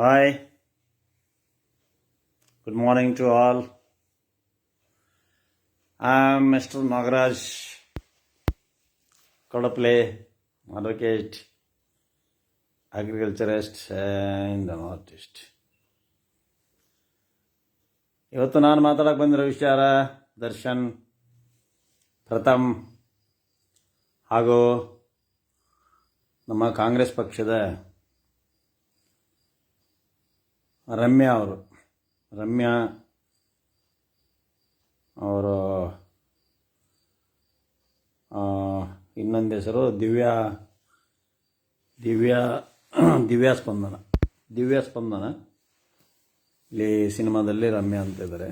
Hi, good morning to all. I'm Mr. Nagaraj Kodaple, advocate, agriculturist, and an artist. ಇವತ್ತು ನಾನು ಮಾತಾಡಕ್ಕೆ ಬಂದಿರೋ ವಿಚಾರ ದರ್ಶನ್ ಪ್ರಥಮ್ ಹಾಗೂ ನಮ್ಮ ಕಾಂಗ್ರೆಸ್ ಪಕ್ಷದ ರಮ್ಯಾ ಅವರು ಇನ್ನೊಂದು ಹೆಸರು ದಿವ್ಯಾ ಸ್ಪಂದನ ಇಲ್ಲಿ ಸಿನಿಮಾದಲ್ಲಿ ರಮ್ಯಾ ಅಂತ ಇದ್ದಾರೆ.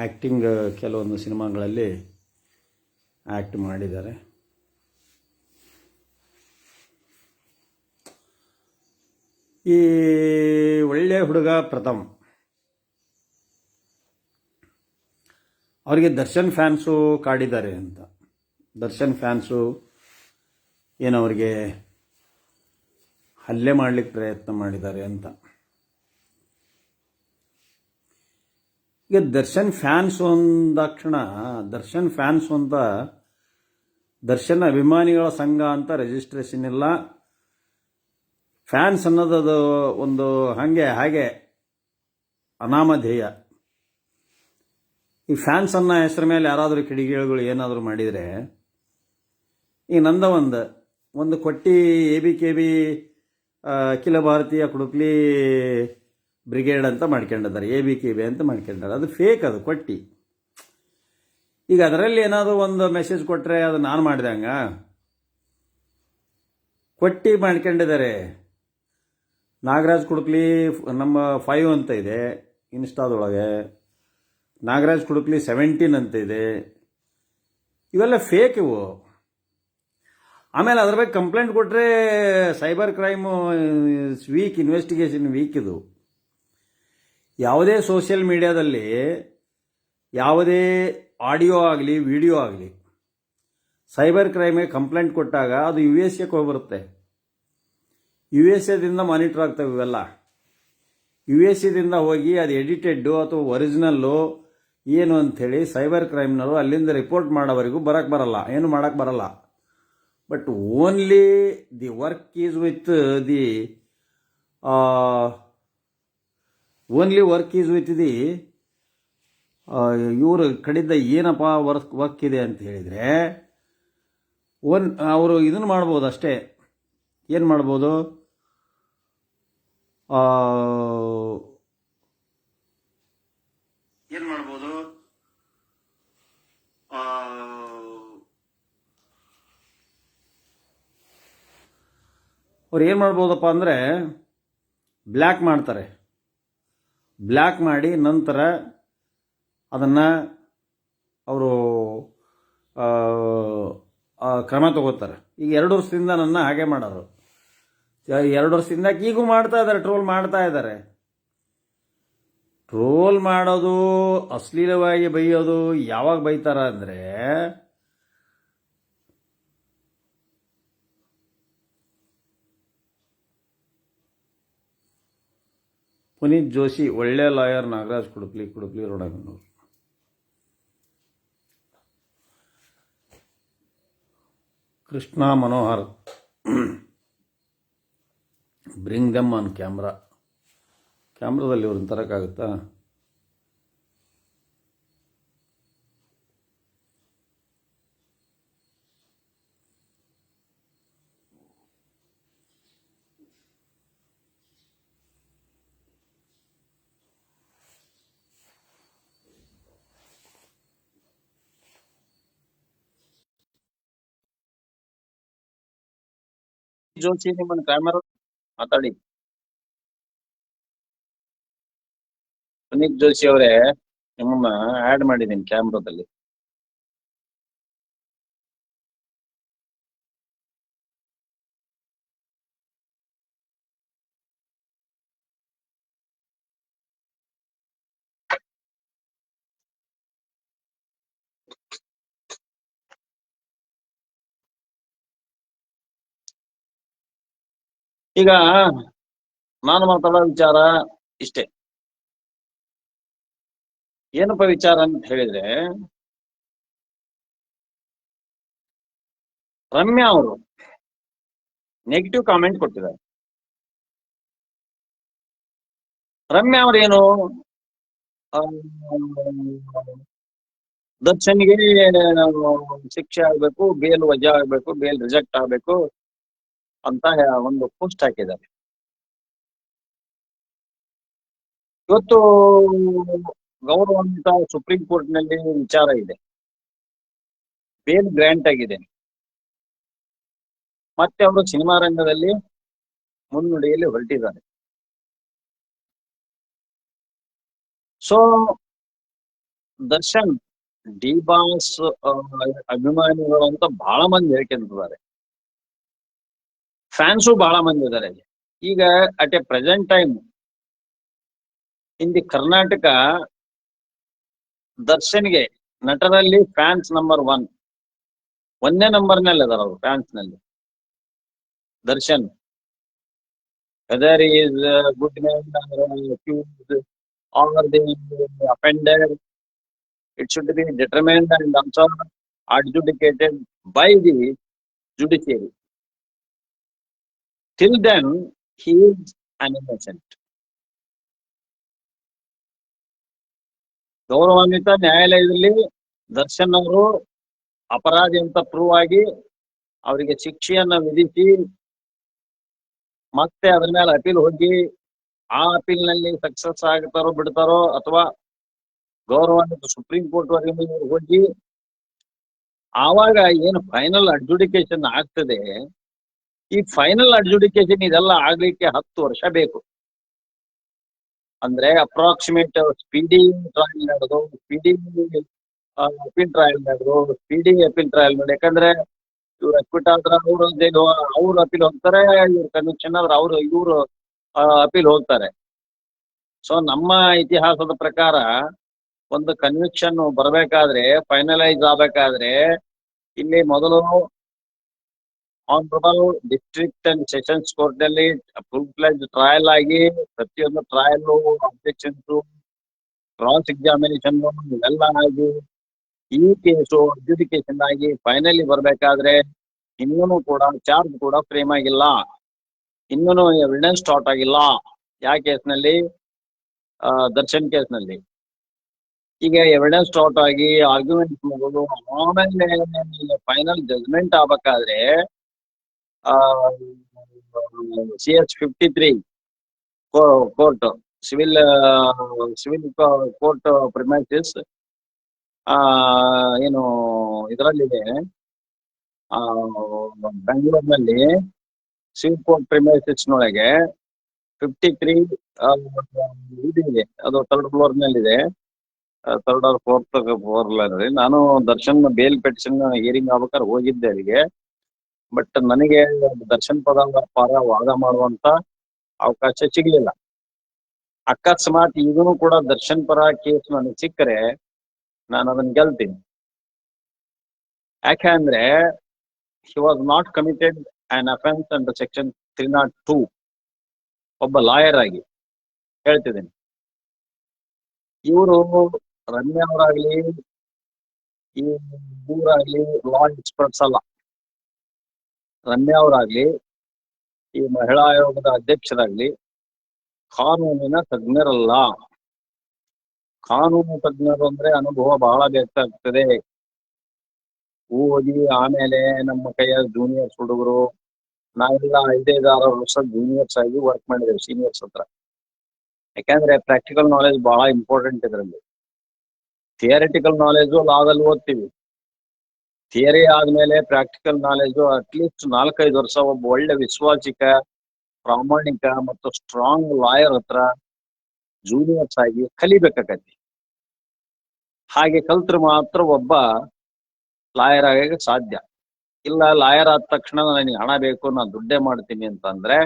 ಆ್ಯಕ್ಟಿಂಗ್ ಕೆಲವೊಂದು ಸಿನಿಮಾಗಳಲ್ಲಿ ಆ್ಯಕ್ಟ್ ಮಾಡಿದ್ದಾರೆ. ಈ ಒಳ್ಳೆಯ ಹುಡುಗ ಪ್ರಥಮ್ ಅವರಿಗೆ ದರ್ಶನ್ ಫ್ಯಾನ್ಸು ಕಾಡಿದ್ದಾರೆ ಅಂತ. ದರ್ಶನ್ ಫ್ಯಾನ್ಸು ಏನವರಿಗೆ ಹಲ್ಲೆ ಮಾಡಲಿಕ್ಕೆ ಪ್ರಯತ್ನ ಮಾಡಿದ್ದಾರೆ ಅಂತ. ಈಗ ದರ್ಶನ್ ಫ್ಯಾನ್ಸು ಅಂದಾಕ್ಷಣ ದರ್ಶನ್ ಫ್ಯಾನ್ಸು ಅಂತ ದರ್ಶನ್ ಅಭಿಮಾನಿಗಳ ಸಂಘ ಅಂತ ರಿಜಿಸ್ಟ್ರೇಷನ್ ಇಲ್ಲ. ಫ್ಯಾನ್ಸ್ ಅನ್ನೋದು ಒಂದು ಹಾಗೆ ಅನಾಮಧೇಯ. ಈ ಫ್ಯಾನ್ಸ್ ಅನ್ನೋ ಹೆಸರ ಮೇಲೆ ಯಾರಾದರೂ ಕಿಡಿಗೇಳುಗಳು ಏನಾದರೂ ಮಾಡಿದರೆ, ಈ ನಂದ ಒಂದು ಕೊಟ್ಟಿ ABKB ಅಖಿಲ ಭಾರತೀಯ ಕುಡುಕ್ಲಿ ಬ್ರಿಗೇಡ್ ಅಂತ ಮಾಡ್ಕೊಂಡಿದ್ದಾರೆ, ABKB ಅಂತ ಮಾಡ್ಕೊಂಡಿದ್ದಾರೆ. ಅದು ಫೇಕ್, ಅದು ಕೊಟ್ಟಿ. ಈಗ ಅದರಲ್ಲಿ ಏನಾದರೂ ಒಂದು ಮೆಸೇಜ್ ಕೊಟ್ಟರೆ ಅದು ನಾನು ಮಾಡಿದಂಗ ಕೊಟ್ಟಿ ಮಾಡ್ಕೊಂಡಿದ್ದಾರೆ. ನಾಗರಾಜ್ ಕುಡುಕ್ಲಿ ನಮ್ಮ 5 ಅಂತ ಇದೆ ಇನ್ಸ್ಟಾದೊಳಗೆ, ನಾಗರಾಜ್ ಕುಡುಕ್ಲಿ 17 ಅಂತ ಇದೆ. ಇವೆಲ್ಲ ಫೇಕ್ ಇವು. ಆಮೇಲೆ ಅದ್ರ ಬಗ್ಗೆ ಕಂಪ್ಲೇಂಟ್ ಕೊಟ್ಟರೆ ಸೈಬರ್ ಕ್ರೈಮು ವೀಕ್, ಇನ್ವೆಸ್ಟಿಗೇಷನ್ ವೀಕ್. ಇದು ಯಾವುದೇ ಸೋಷಿಯಲ್ ಮೀಡಿಯಾದಲ್ಲಿ ಯಾವುದೇ ಆಡಿಯೋ ಆಗಲಿ ವಿಡಿಯೋ ಆಗಲಿ ಸೈಬರ್ ಕ್ರೈಮ್ಗೆ ಕಂಪ್ಲೇಂಟ್ ಕೊಟ್ಟಾಗ ಅದು USA ಹೋಗ್ಬರುತ್ತೆ. USA ಮಾನಿಟರ್ ಆಗ್ತವೆ ಇವೆಲ್ಲ. USA ಹೋಗಿ ಅದು ಎಡಿಟೆಡ್ಡು ಅಥವಾ ಒರಿಜಿನಲ್ಲು ಏನು ಅಂಥೇಳಿ ಸೈಬರ್ ಕ್ರೈಮ್ನವರು ಅಲ್ಲಿಂದ ರಿಪೋರ್ಟ್ ಮಾಡೋವರೆಗೂ ಬರಲ್ಲ, ಏನು ಮಾಡೋಕ್ಕೆ ಬರಲ್ಲ. But only the work is with the ಇವರು ಕಡೆಯಿಂದ ಏನಪ್ಪ ವರ್ಕ್ ಇದೆ ಅಂತ ಹೇಳಿದರೆ ಅವರು ಇದನ್ನು ಮಾಡ್ಬೋದು ಅಷ್ಟೇ. ಏನು ಮಾಡ್ಬೋದು? ಅವ್ರು ಏನು ಮಾಡ್ಬೋದಪ್ಪ ಅಂದರೆ ಬ್ಲ್ಯಾಕ್ ಮಾಡ್ತಾರೆ. ಬ್ಲ್ಯಾಕ್ ಮಾಡಿ ನಂತರ ಅದನ್ನು ಅವರು ಕ್ರಮ ತಗೋತಾರೆ. ಈಗ 2 ವರ್ಷದಿಂದ ನನ್ನ ಹಾಗೆ ಮಾಡೋರು. 2 ವರ್ಷದಿಂದ ಈಗೂ ಮಾಡ್ತಾ ಇದ್ದಾರೆ, ಟ್ರೋಲ್ ಮಾಡ್ತಾ ಇದ್ದಾರೆ. ಟ್ರೋಲ್ ಮಾಡೋದು, ಅಶ್ಲೀಲವಾಗಿ ಬೈಯೋದು ಯಾವಾಗ ಬೈತಾರ ಅಂದರೆ ಪುನೀತ್ ಜೋಶಿ, ಒಳ್ಳೆ ಲಾಯರ್, ನಾಗರಾಜ್ ಕುಡುಕ್ಲಿ ರೋಡಾಗನೂರು. Krishna Manohar, bring them on ಕ್ಯಾಮ್ರಾದಲ್ಲಿ ಇವ್ರನ್ನ ತರಕ್ಕಾಗುತ್ತಾ? ಜೋಶಿ, ನಿಮ್ಮನ್ನ ಕ್ಯಾಮರಾ ಮಾತಾಡಿ. ಪುನೀತ್ ಜೋಶಿ ಅವರೇ, ನಿಮ್ಮನ್ನ ಆಡ್ ಮಾಡಿದ್ದೀನಿ ಕ್ಯಾಮ್ರಾದಲ್ಲಿ. ಈಗ ನಾನು ಮಾತಾಡೋ ವಿಚಾರ ಇಷ್ಟೇ. ಏನಪ್ಪ ವಿಚಾರ ಅಂತ ಹೇಳಿದ್ರೆ, ರಮ್ಯಾ ಅವರು ನೆಗೆಟಿವ್ ಕಾಮೆಂಟ್ ಕೊಟ್ಟಿದ್ದಾರೆ. ರಮ್ಯಾ ಅವ್ರೇನು ದರ್ಶನ್ಗೆ ಶಿಕ್ಷೆ ಆಗ್ಬೇಕು, ಬೇಲ್ ವಜಾ ಆಗ್ಬೇಕು, ಬೇಲ್ ರಿಜೆಕ್ಟ್ ಆಗ್ಬೇಕು ಅಂತ ಒಂದು ಪೋಸ್ಟ್ ಹಾಕಿದ್ದಾರೆ. ಇವತ್ತು ಗೌರವಾನ್ವಿತ ಸುಪ್ರೀಂ ಕೋರ್ಟ್ ನಲ್ಲಿ ವಿಚಾರ ಇದೆ, ಬೇಲ್ ಗ್ರಾಂಟ್ ಆಗಿದೆ, ಮತ್ತೆ ಅವರು ಸಿನಿಮಾ ರಂಗದಲ್ಲಿ ಮುನ್ನುಡಿಯಲ್ಲಿ ಹೊರಟಿದ್ದಾರೆ. ಸೊ ದರ್ಶನ್ ಡಿ ಬಾಸ್ ಅಭಿಮಾನಿಗಳು ಅಂತ ಬಹಳ ಮಂದಿ ಹೇಳ್ಕೊಂತಿದ್ದಾರೆ, ಫ್ಯಾನ್ಸು ಬಹಳ ಮಂದಿ ಇದ್ದಾರೆ. ಈಗ at a present time in the Karnataka, ದರ್ಶನ್ಗೆ ನಟರಲ್ಲಿ ಫ್ಯಾನ್ಸ್ ನಂಬರ್ 1, ಒಂದೇ ನಂಬರ್ ನಲ್ಲಿ ಅದಾರ ಅವರು ಫ್ಯಾನ್ಸ್ ನಲ್ಲಿ. Darshan whether is good man accused or the offender, it should be determined and also adjudicated by the judiciary. Till then, he is an innocent. ಗೌರವಾನ್ವಿತ ನ್ಯಾಯಾಲಯದಲ್ಲಿ ದರ್ಶನ್ ಅವರು ಅಪರಾಧಿ ಅಂತ ಪ್ರೂವ್ ಆಗಿ ಅವರಿಗೆ ಶಿಕ್ಷೆಯನ್ನ ವಿಧಿಸಿ ಮತ್ತೆ ಅದ್ರ ಮೇಲೆ ಅಪೀಲ್ ಹೋಗಿ ಆ ಅಪೀಲ್ ನಲ್ಲಿ ಸಕ್ಸಸ್ ಆಗ್ತಾರೋ ಬಿಡ್ತಾರೋ, ಅಥವಾ ಗೌರವಾನ್ವಿತ ಸುಪ್ರೀಂ ಕೋರ್ಟ್ ವರೆಗೆ ಹೋಗಿ ಆವಾಗ ಏನು ಫೈನಲ್ ಅಡ್ಜುಡಿಕೇಶನ್ ಆಗ್ತದೆ. ಈ ಫೈನಲ್ ಅಡ್ಜುಡಿಕೇಶನ್ ಇದೆಲ್ಲ ಆಗ್ಲಿಕ್ಕೆ 10 ವರ್ಷ ಬೇಕು. ಅಂದ್ರೆ ಅಪ್ರಾಕ್ಸಿಮೇಟ್ ಸ್ಪೀಡಿ ಟ್ರಯಲ್ ನಡೆದು, ಸ್ಪೀಡಿ ಅಪೀಲ್ ಟ್ರಯಲ್ ನಡೆದು, ಸ್ಪೀಡಿ ಅಪೀಲ್ ಟ್ರಯಲ್ ಮಾಡಿ. ಯಾಕಂದ್ರೆ ಇವ್ರು ಅಕ್ವಿಟ್ ಆದ್ರ ಅವ್ರು ಅಪೀಲ್ ಹೋಗ್ತಾರೆ, ಇವ್ರು ಕನ್ವಿಕ್ಷನ್ ಆದ್ರೆ ಇವ್ರು ಅಪೀಲ್ ಹೋಗ್ತಾರೆ. ಸೊ ನಮ್ಮ ಇತಿಹಾಸದ ಪ್ರಕಾರ ಒಂದು ಕನ್ವಿಕ್ಷನ್ ಬರಬೇಕಾದ್ರೆ, ಫೈನಲೈಸ್ ಆಗ್ಬೇಕಾದ್ರೆ, ಇಲ್ಲಿ ಮೊದಲು honourable district and sessions court ನಲ್ಲಿ ಫುಲ್ ಫ್ಲೆಜ್ ಟ್ರಯಲ್ ಆಗಿ ಪ್ರತಿಯೊಂದು ಟ್ರಯಲ್, ಅಬ್ಜೆಕ್ಷನ್ಸ್, ಕ್ರಾಸ್ ಎಕ್ಸಾಮಿನೇಷನ್ ಇವೆಲ್ಲ ಆಗಿ ಈ ಕೇಸು ಅಡ್ಜುಡಿಕೇಶನ್ ಆಗಿ ಫೈನಲಿ ಬರ್ಬೇಕಾದ್ರೆ ಇನ್ನೂ ಕೂಡ ಚಾರ್ಜ್ ಕೂಡ ಫ್ರೇಮ್ ಆಗಿಲ್ಲ, ಇನ್ನೂ ಎವಿಡೆನ್ಸ್ ಸ್ಟಾರ್ಟ್ ಆಗಿಲ್ಲ. ಯಾವ ಕೇಸ್ನಲ್ಲಿ? ದರ್ಶನ್ ಕೇಸ್ನಲ್ಲಿ. ಈಗ ಎವಿಡೆನ್ಸ್ ಸ್ಟಾರ್ಟ್ ಆಗಿ ಆರ್ಗ್ಯುಮೆಂಟ್ ಮುಗಿದು ಆಮೇಲೆ ಫೈನಲ್ ಜಜ್ಮೆಂಟ್ ಆಗ್ಬೇಕಾದ್ರೆ CS 53 court, civil court premises ಏನು ಇದರಲ್ಲಿದೆ, ಬೆಂಗಳೂರಿನಲ್ಲಿ ಸಿವಿಲ್ ಕೋರ್ಟ್ ಪ್ರಿಮೈಸಸ್ ನೊಳಗೆ 53 ಇದೆ, ಅದು 3rd ಫ್ಲೋರ್ ನಲ್ಲಿದೆ, 3rd or 4th ಫ್ಲೋರ್. ನಾನು ದರ್ಶನ್ ಬೇಲ್ ಪೆಟಿಷನ್ ಹಿಯರಿಂಗ್ ಆಗ್ಬೇಕಾದ್ರೆ ಹೋಗಿದ್ದೆ ಅಲ್ಲಿಗೆ. ಬಟ್ ನನಗೆ ದರ್ಶನ್ ಪರ ವಾದ ಮಾಡುವಂತ ಅವಕಾಶ ಸಿಗ್ಲಿಲ್ಲ. ಅಕಸ್ಮಾತ್ ಈಗೂನು ಕೂಡ ದರ್ಶನ್ ಪರ ಕೇಸ್ ನನಗೆ ಸಿಕ್ಕರೆ ನಾನು ಅದನ್ನ ಗೆಲ್ತೀನಿ. ಯಾಕೆಂದ್ರೆ he was not committed an offense under section 302. ಒಬ್ಬ ಲಾಯರ್ ಆಗಿ ಹೇಳ್ತಿದ್ದೀನಿ. ಇವರು ರಮ್ಯಾ ಅವರಾಗ್ಲಿ, ಈ ಊರಾಗ್ಲಿ ಲಾ ಎಕ್ಸ್ಪರ್ಟ್ಸ್ ಅಲ್ಲ. ರಮ್ಯಾ ಅವರಾಗ್ಲಿ, ಈ ಮಹಿಳಾ ಆಯೋಗದ ಅಧ್ಯಕ್ಷರಾಗ್ಲಿ ಕಾನೂನಿನ ತಜ್ಞರಲ್ಲ. ಕಾನೂನು ತಜ್ಞರು ಅಂದ್ರೆ ಅನುಭವ ಬಹಳ ಬೇಕಾಗ್ತದೆ. ಓದಿ ಆಮೇಲೆ ನಮ್ಮ ಕೈಯ ಜೂನಿಯರ್ಸ್ ಹುಡುಗರು, ನಾವೆಲ್ಲ 5-6 ವರ್ಷ ಜೂನಿಯರ್ಸ್ ಆಗಿ ವರ್ಕ್ ಮಾಡಿದ್ದೇವೆ ಸೀನಿಯರ್ಸ್ ಹತ್ರ. ಯಾಕಂದ್ರೆ ಪ್ರಾಕ್ಟಿಕಲ್ ನಾಲೆಜ್ ಬಹಳ ಇಂಪಾರ್ಟೆಂಟ್ ಇದರಲ್ಲಿ. ಥಿಯರಿಟಿಕಲ್ ನಾಲೆಜು ಲಾದಲ್ಲಿ ಓದ್ತೀವಿ, ಥಿಯರಿ ಆದ್ಮೇಲೆ ಪ್ರಾಕ್ಟಿಕಲ್ ನಾಲೆಜು ಅಟ್ಲೀಸ್ಟ್ 4-5 ವರ್ಷ ಒಬ್ಬ ಒಳ್ಳೆ ವಿಶ್ವಾಸಿಕ, ಪ್ರಾಮಾಣಿಕ ಮತ್ತು ಸ್ಟ್ರಾಂಗ್ ಲಾಯರ್ ಹತ್ರ ಜೂನಿಯರ್ಸ್ ಆಗಿ ಕಲಿಬೇಕಾಗತ್ತೆ. ಹಾಗೆ ಕಲ್ತ್ರೆ ಮಾತ್ರ ಒಬ್ಬ ಲಾಯರ್ ಆಗ ಸಾಧ್ಯ. ಇಲ್ಲ ಲಾಯರ್ ಆದ ತಕ್ಷಣ ನನಗೆ ಹಣ ಬೇಕು, ನಾನು ದುಡ್ಡೇ ಮಾಡ್ತೀನಿ ಅಂತಂದ್ರೆ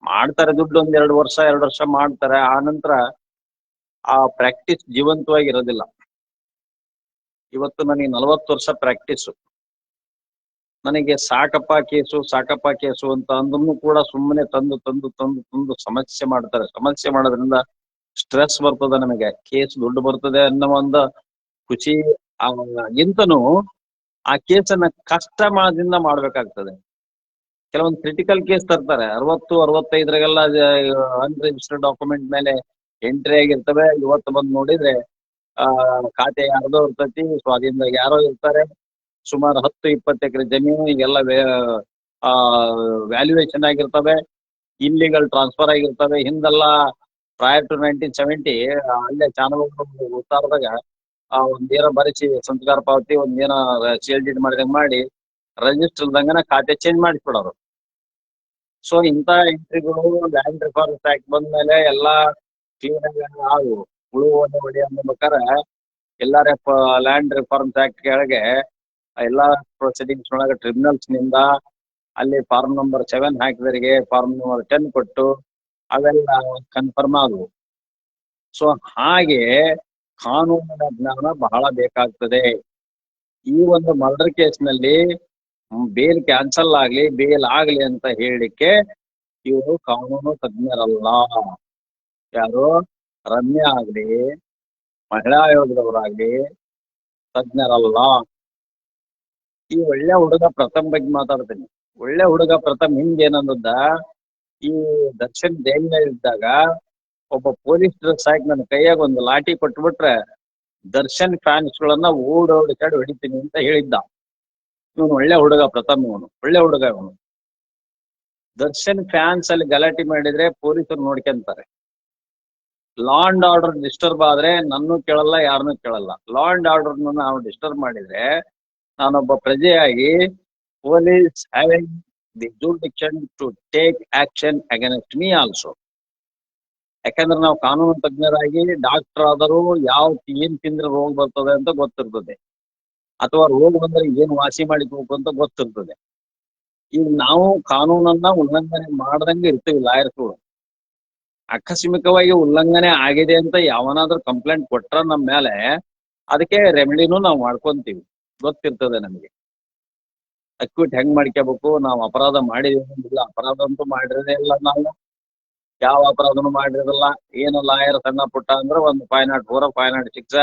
ಮಾಡ್ತಾರೆ. ದುಡ್ಡು 2 ವರ್ಷ ಮಾಡ್ತಾರೆ, ಆ ನಂತರ ಆ ಪ್ರಾಕ್ಟೀಸ್ ಜೀವಂತವಾಗಿ ಇರೋದಿಲ್ಲ. ಇವತ್ತು ನನಗೆ 40 ವರ್ಷ ಪ್ರಾಕ್ಟೀಸು. ನನಗೆ ಸಾಕಪ್ಪ ಕೇಸು ಅಂತ ಅಂದ್ರೂ ಕೂಡ ಸುಮ್ಮನೆ ತಂದು ಸಮಸ್ಯೆ ಮಾಡ್ತಾರೆ. ಸಮಸ್ಯೆ ಮಾಡೋದ್ರಿಂದ ಸ್ಟ್ರೆಸ್ ಬರ್ತದೆ, ನಮಗೆ ಕೇಸ್ ದುಡ್ಡು ಬರ್ತದೆ ಅನ್ನೋ ಒಂದು ಖುಷಿ ಇಂತನೂ ಆ ಕೇಸನ್ನ ಕಷ್ಟದಿಂದ ಮಾಡ್ಬೇಕಾಗ್ತದೆ. ಕೆಲವೊಂದು ಕ್ರಿಟಿಕಲ್ ಕೇಸ್ ತರ್ತಾರೆ, 60-65 ಅನ್ರಿಜಿಸ್ಟರ್ಡ್ ಡಾಕ್ಯುಮೆಂಟ್ ಮೇಲೆ ಎಂಟ್ರಿ ಆಗಿರ್ತವೆ. ಇವತ್ತು ಬಂದು ನೋಡಿದ್ರೆ ಖಾತೆ ಯಾರ್ದೋ ಇರ್ತೈತಿ, ಸ್ವಾಧೀನದಾಗ ಯಾರೋ ಇರ್ತಾರೆ, ಸುಮಾರು 10-20 ಎಕರೆ ಜಮೀನು ಈಗೆಲ್ಲ ವ್ಯಾಲ್ಯೂಯೇಷನ್ ಆಗಿರ್ತವೆ, ಇಲ್ಲಿಗಲ್ ಟ್ರಾನ್ಸ್ಫರ್ ಆಗಿರ್ತವೆ. ಹಿಂದೆಲ್ಲ ಪ್ರಯರ್ ಟು 1970 ಅಲ್ಲೇ ಚಾನಲ್ ಉತ್ತಾರದಾಗ ಒಂದೇನೋ ಬರೆಸಿ ಸಂಸ್ಕಾರ ಪಾವತಿ ಒಂದೇನೋ ಸೇಲ್ ಡೀಡ್ ಮಾಡಿದಂಗೆ ಮಾಡಿ ರಿಜಿಸ್ಟರ್ದಂಗನ ಖಾತೆ ಚೇಂಜ್ ಮಾಡಿಸ್ಬಿಡೋರು. ಸೊ ಇಂಥ ಎಂಟ್ರಿಗಳು ಲ್ಯಾಂಡ್ ರಿಫಾರ್ಮ್ಸ್ ಆಕ್ಟ್ ಬಂದ್ಮೇಲೆ ಎಲ್ಲಾ ಕ್ಲೀನ್ ಆಗಿ ಆಗುವ ಉಳುವನೆ ಹೊಡಿ ಅನ್ಬೇಕಾರೆ ಎಲ್ಲಾರ ಲ್ಯಾಂಡ್ ರಿಫಾರ್ಮ್ಸ್ ಆಕ್ಟ್ ಕೆಳಗೆ ಎಲ್ಲಾ ಪ್ರೊಸೀಡಿಂಗ್ಸ್ ಒಳಗೆ ಟ್ರಿಬ್ಯುನಲ್ಸ್ ನಿಂದ ಅಲ್ಲಿ ಫಾರ್ಮ್ ನಂಬರ್ 7 ಹಾಕಿದವರಿಗೆ ಫಾರ್ಮ್ ನಂಬರ್ 10 ಕೊಟ್ಟು ಅವೆಲ್ಲ ಕನ್ಫರ್ಮ್ ಆದವು. ಸೊ ಹಾಗೆ ಕಾನೂನಿನ ಜ್ಞಾನ ಬಹಳ ಬೇಕಾಗ್ತದೆ. ಈ ಒಂದು ಮರ್ಡರ್ ಕೇಸ್ನಲ್ಲಿ ಬೇಲ್ ಕ್ಯಾನ್ಸಲ್ ಆಗ್ಲಿ ಬೇಲ್ ಆಗ್ಲಿ ಅಂತ ಹೇಳಲಿಕ್ಕೆ ಇವರು ಕಾನೂನು ತಜ್ಞರಲ್ಲ. ಯಾರು ರಮ್ಯಾ ಆಗ್ಲಿ ಮಹಿಳಾ ಆಯೋಗದವರಾಗ್ಲಿ ತಜ್ಞರಲ್ಲ. ಈ ಒಳ್ಳೆ ಹುಡುಗ ಪ್ರಥಮ್ ಬಗ್ಗೆ ಮಾತಾಡ್ತೀನಿ. ಒಳ್ಳೆ ಹುಡುಗ ಪ್ರಥಮ್ ಹಿಂಗೇನಂದ, ಈ ದರ್ಶನ್ ಜೈಲಿನಲ್ಲಿದ್ದಾಗ ಒಬ್ಬ ಪೊಲೀಸ್ ಡ್ರೆಸ್ ಹಾಕಿ ನನ್ನ ಕೈಯಾಗ ಒಂದು ಲಾಠಿ ಕೊಟ್ಬಿಟ್ರೆ ದರ್ಶನ್ ಫ್ಯಾನ್ಸ್ಗಳನ್ನ ಓಡೋಡಿ ಹೊಡಿತೀನಿ ಅಂತ ಹೇಳಿದ್ದ. ಇವನು ಒಳ್ಳೆ ಹುಡುಗ ಪ್ರಥಮ್, ಇವನು ಒಳ್ಳೆ ಹುಡುಗ. ಇವನು ದರ್ಶನ್ ಫ್ಯಾನ್ಸ್ ಅಲ್ಲಿ ಗಲಾಟೆ ಮಾಡಿದ್ರೆ ಪೊಲೀಸರು ನೋಡ್ಕೊಂತಾರೆ. ಲಾ ಅಂಡ್ ಆರ್ಡರ್ ಡಿಸ್ಟರ್ಬ್ ಆದ್ರೆ ನನ್ನೂ ಕೇಳಲ್ಲ, ಯಾರನ್ನೂ ಕೇಳಲ್ಲ. ಲಾ ಅಂಡ್ ಆರ್ಡರ್ ನಾವು ಡಿಸ್ಟರ್ಬ್ ಮಾಡಿದ್ರೆ ನಾನೊಬ್ಬ ಪ್ರಜೆಯಾಗಿ police having the jurisdiction to take action against me also. ಯಾಕಂದ್ರೆ ನಾವು ಕಾನೂನು ತಜ್ಞರಾಗಿ ಡಾಕ್ಟರ್ ಆದರೂ ಏನ್ ತಿಂದ್ರೆ ರೋಗ ಬರ್ತದೆ ಅಂತ ಗೊತ್ತಿರ್ತದೆ, ಅಥವಾ ರೋಗ ಬಂದ್ರೆ ಏನ್ ವಾಸಿ ಮಾಡಿಕೋಬೇಕು ಅಂತ ಗೊತ್ತಿರ್ತದೆ. ಈಗ ನಾವು ಕಾನೂನನ್ನ ಉಲ್ಲಂಘನೆ ಮಾಡ್ದಂಗೆ ಇರ್ತೀವಿ ಲಾಯರ್ಸ್ಗಳು. ಆಕಸ್ಮಿಕವಾಗಿ ಉಲ್ಲಂಘನೆ ಆಗಿದೆ ಅಂತ ಯಾವನಾದ್ರೂ ಕಂಪ್ಲೇಂಟ್ ಕೊಟ್ರ ನಮ್ಮ ಮೇಲೆ ಅದಕ್ಕೆ ರೆಮಿಡಿನೂ ನಾವು ಮಾಡ್ಕೊಂತೀವಿ, ಗೊತ್ತಿರ್ತದೆ ನಮಗೆ. ಅಕ್ವಿಟ್ ಹೆಂಗ್ ಮಾಡ್ಕೋಬೇಕು, ನಾವು ಅಪರಾಧ ಮಾಡಿದಿಲ್ಲ, ಅಪರಾಧ ಅಂತೂ ಮಾಡಿರೋದೇ ಇಲ್ಲ, ನಾವು ಯಾವ ಅಪರಾಧನೂ ಮಾಡಿರೋದಿಲ್ಲ. ಏನು ಲಾಯರ್ ಸಣ್ಣ ಪುಟ್ಟ ಅಂದ್ರೆ ಒಂದು 504 506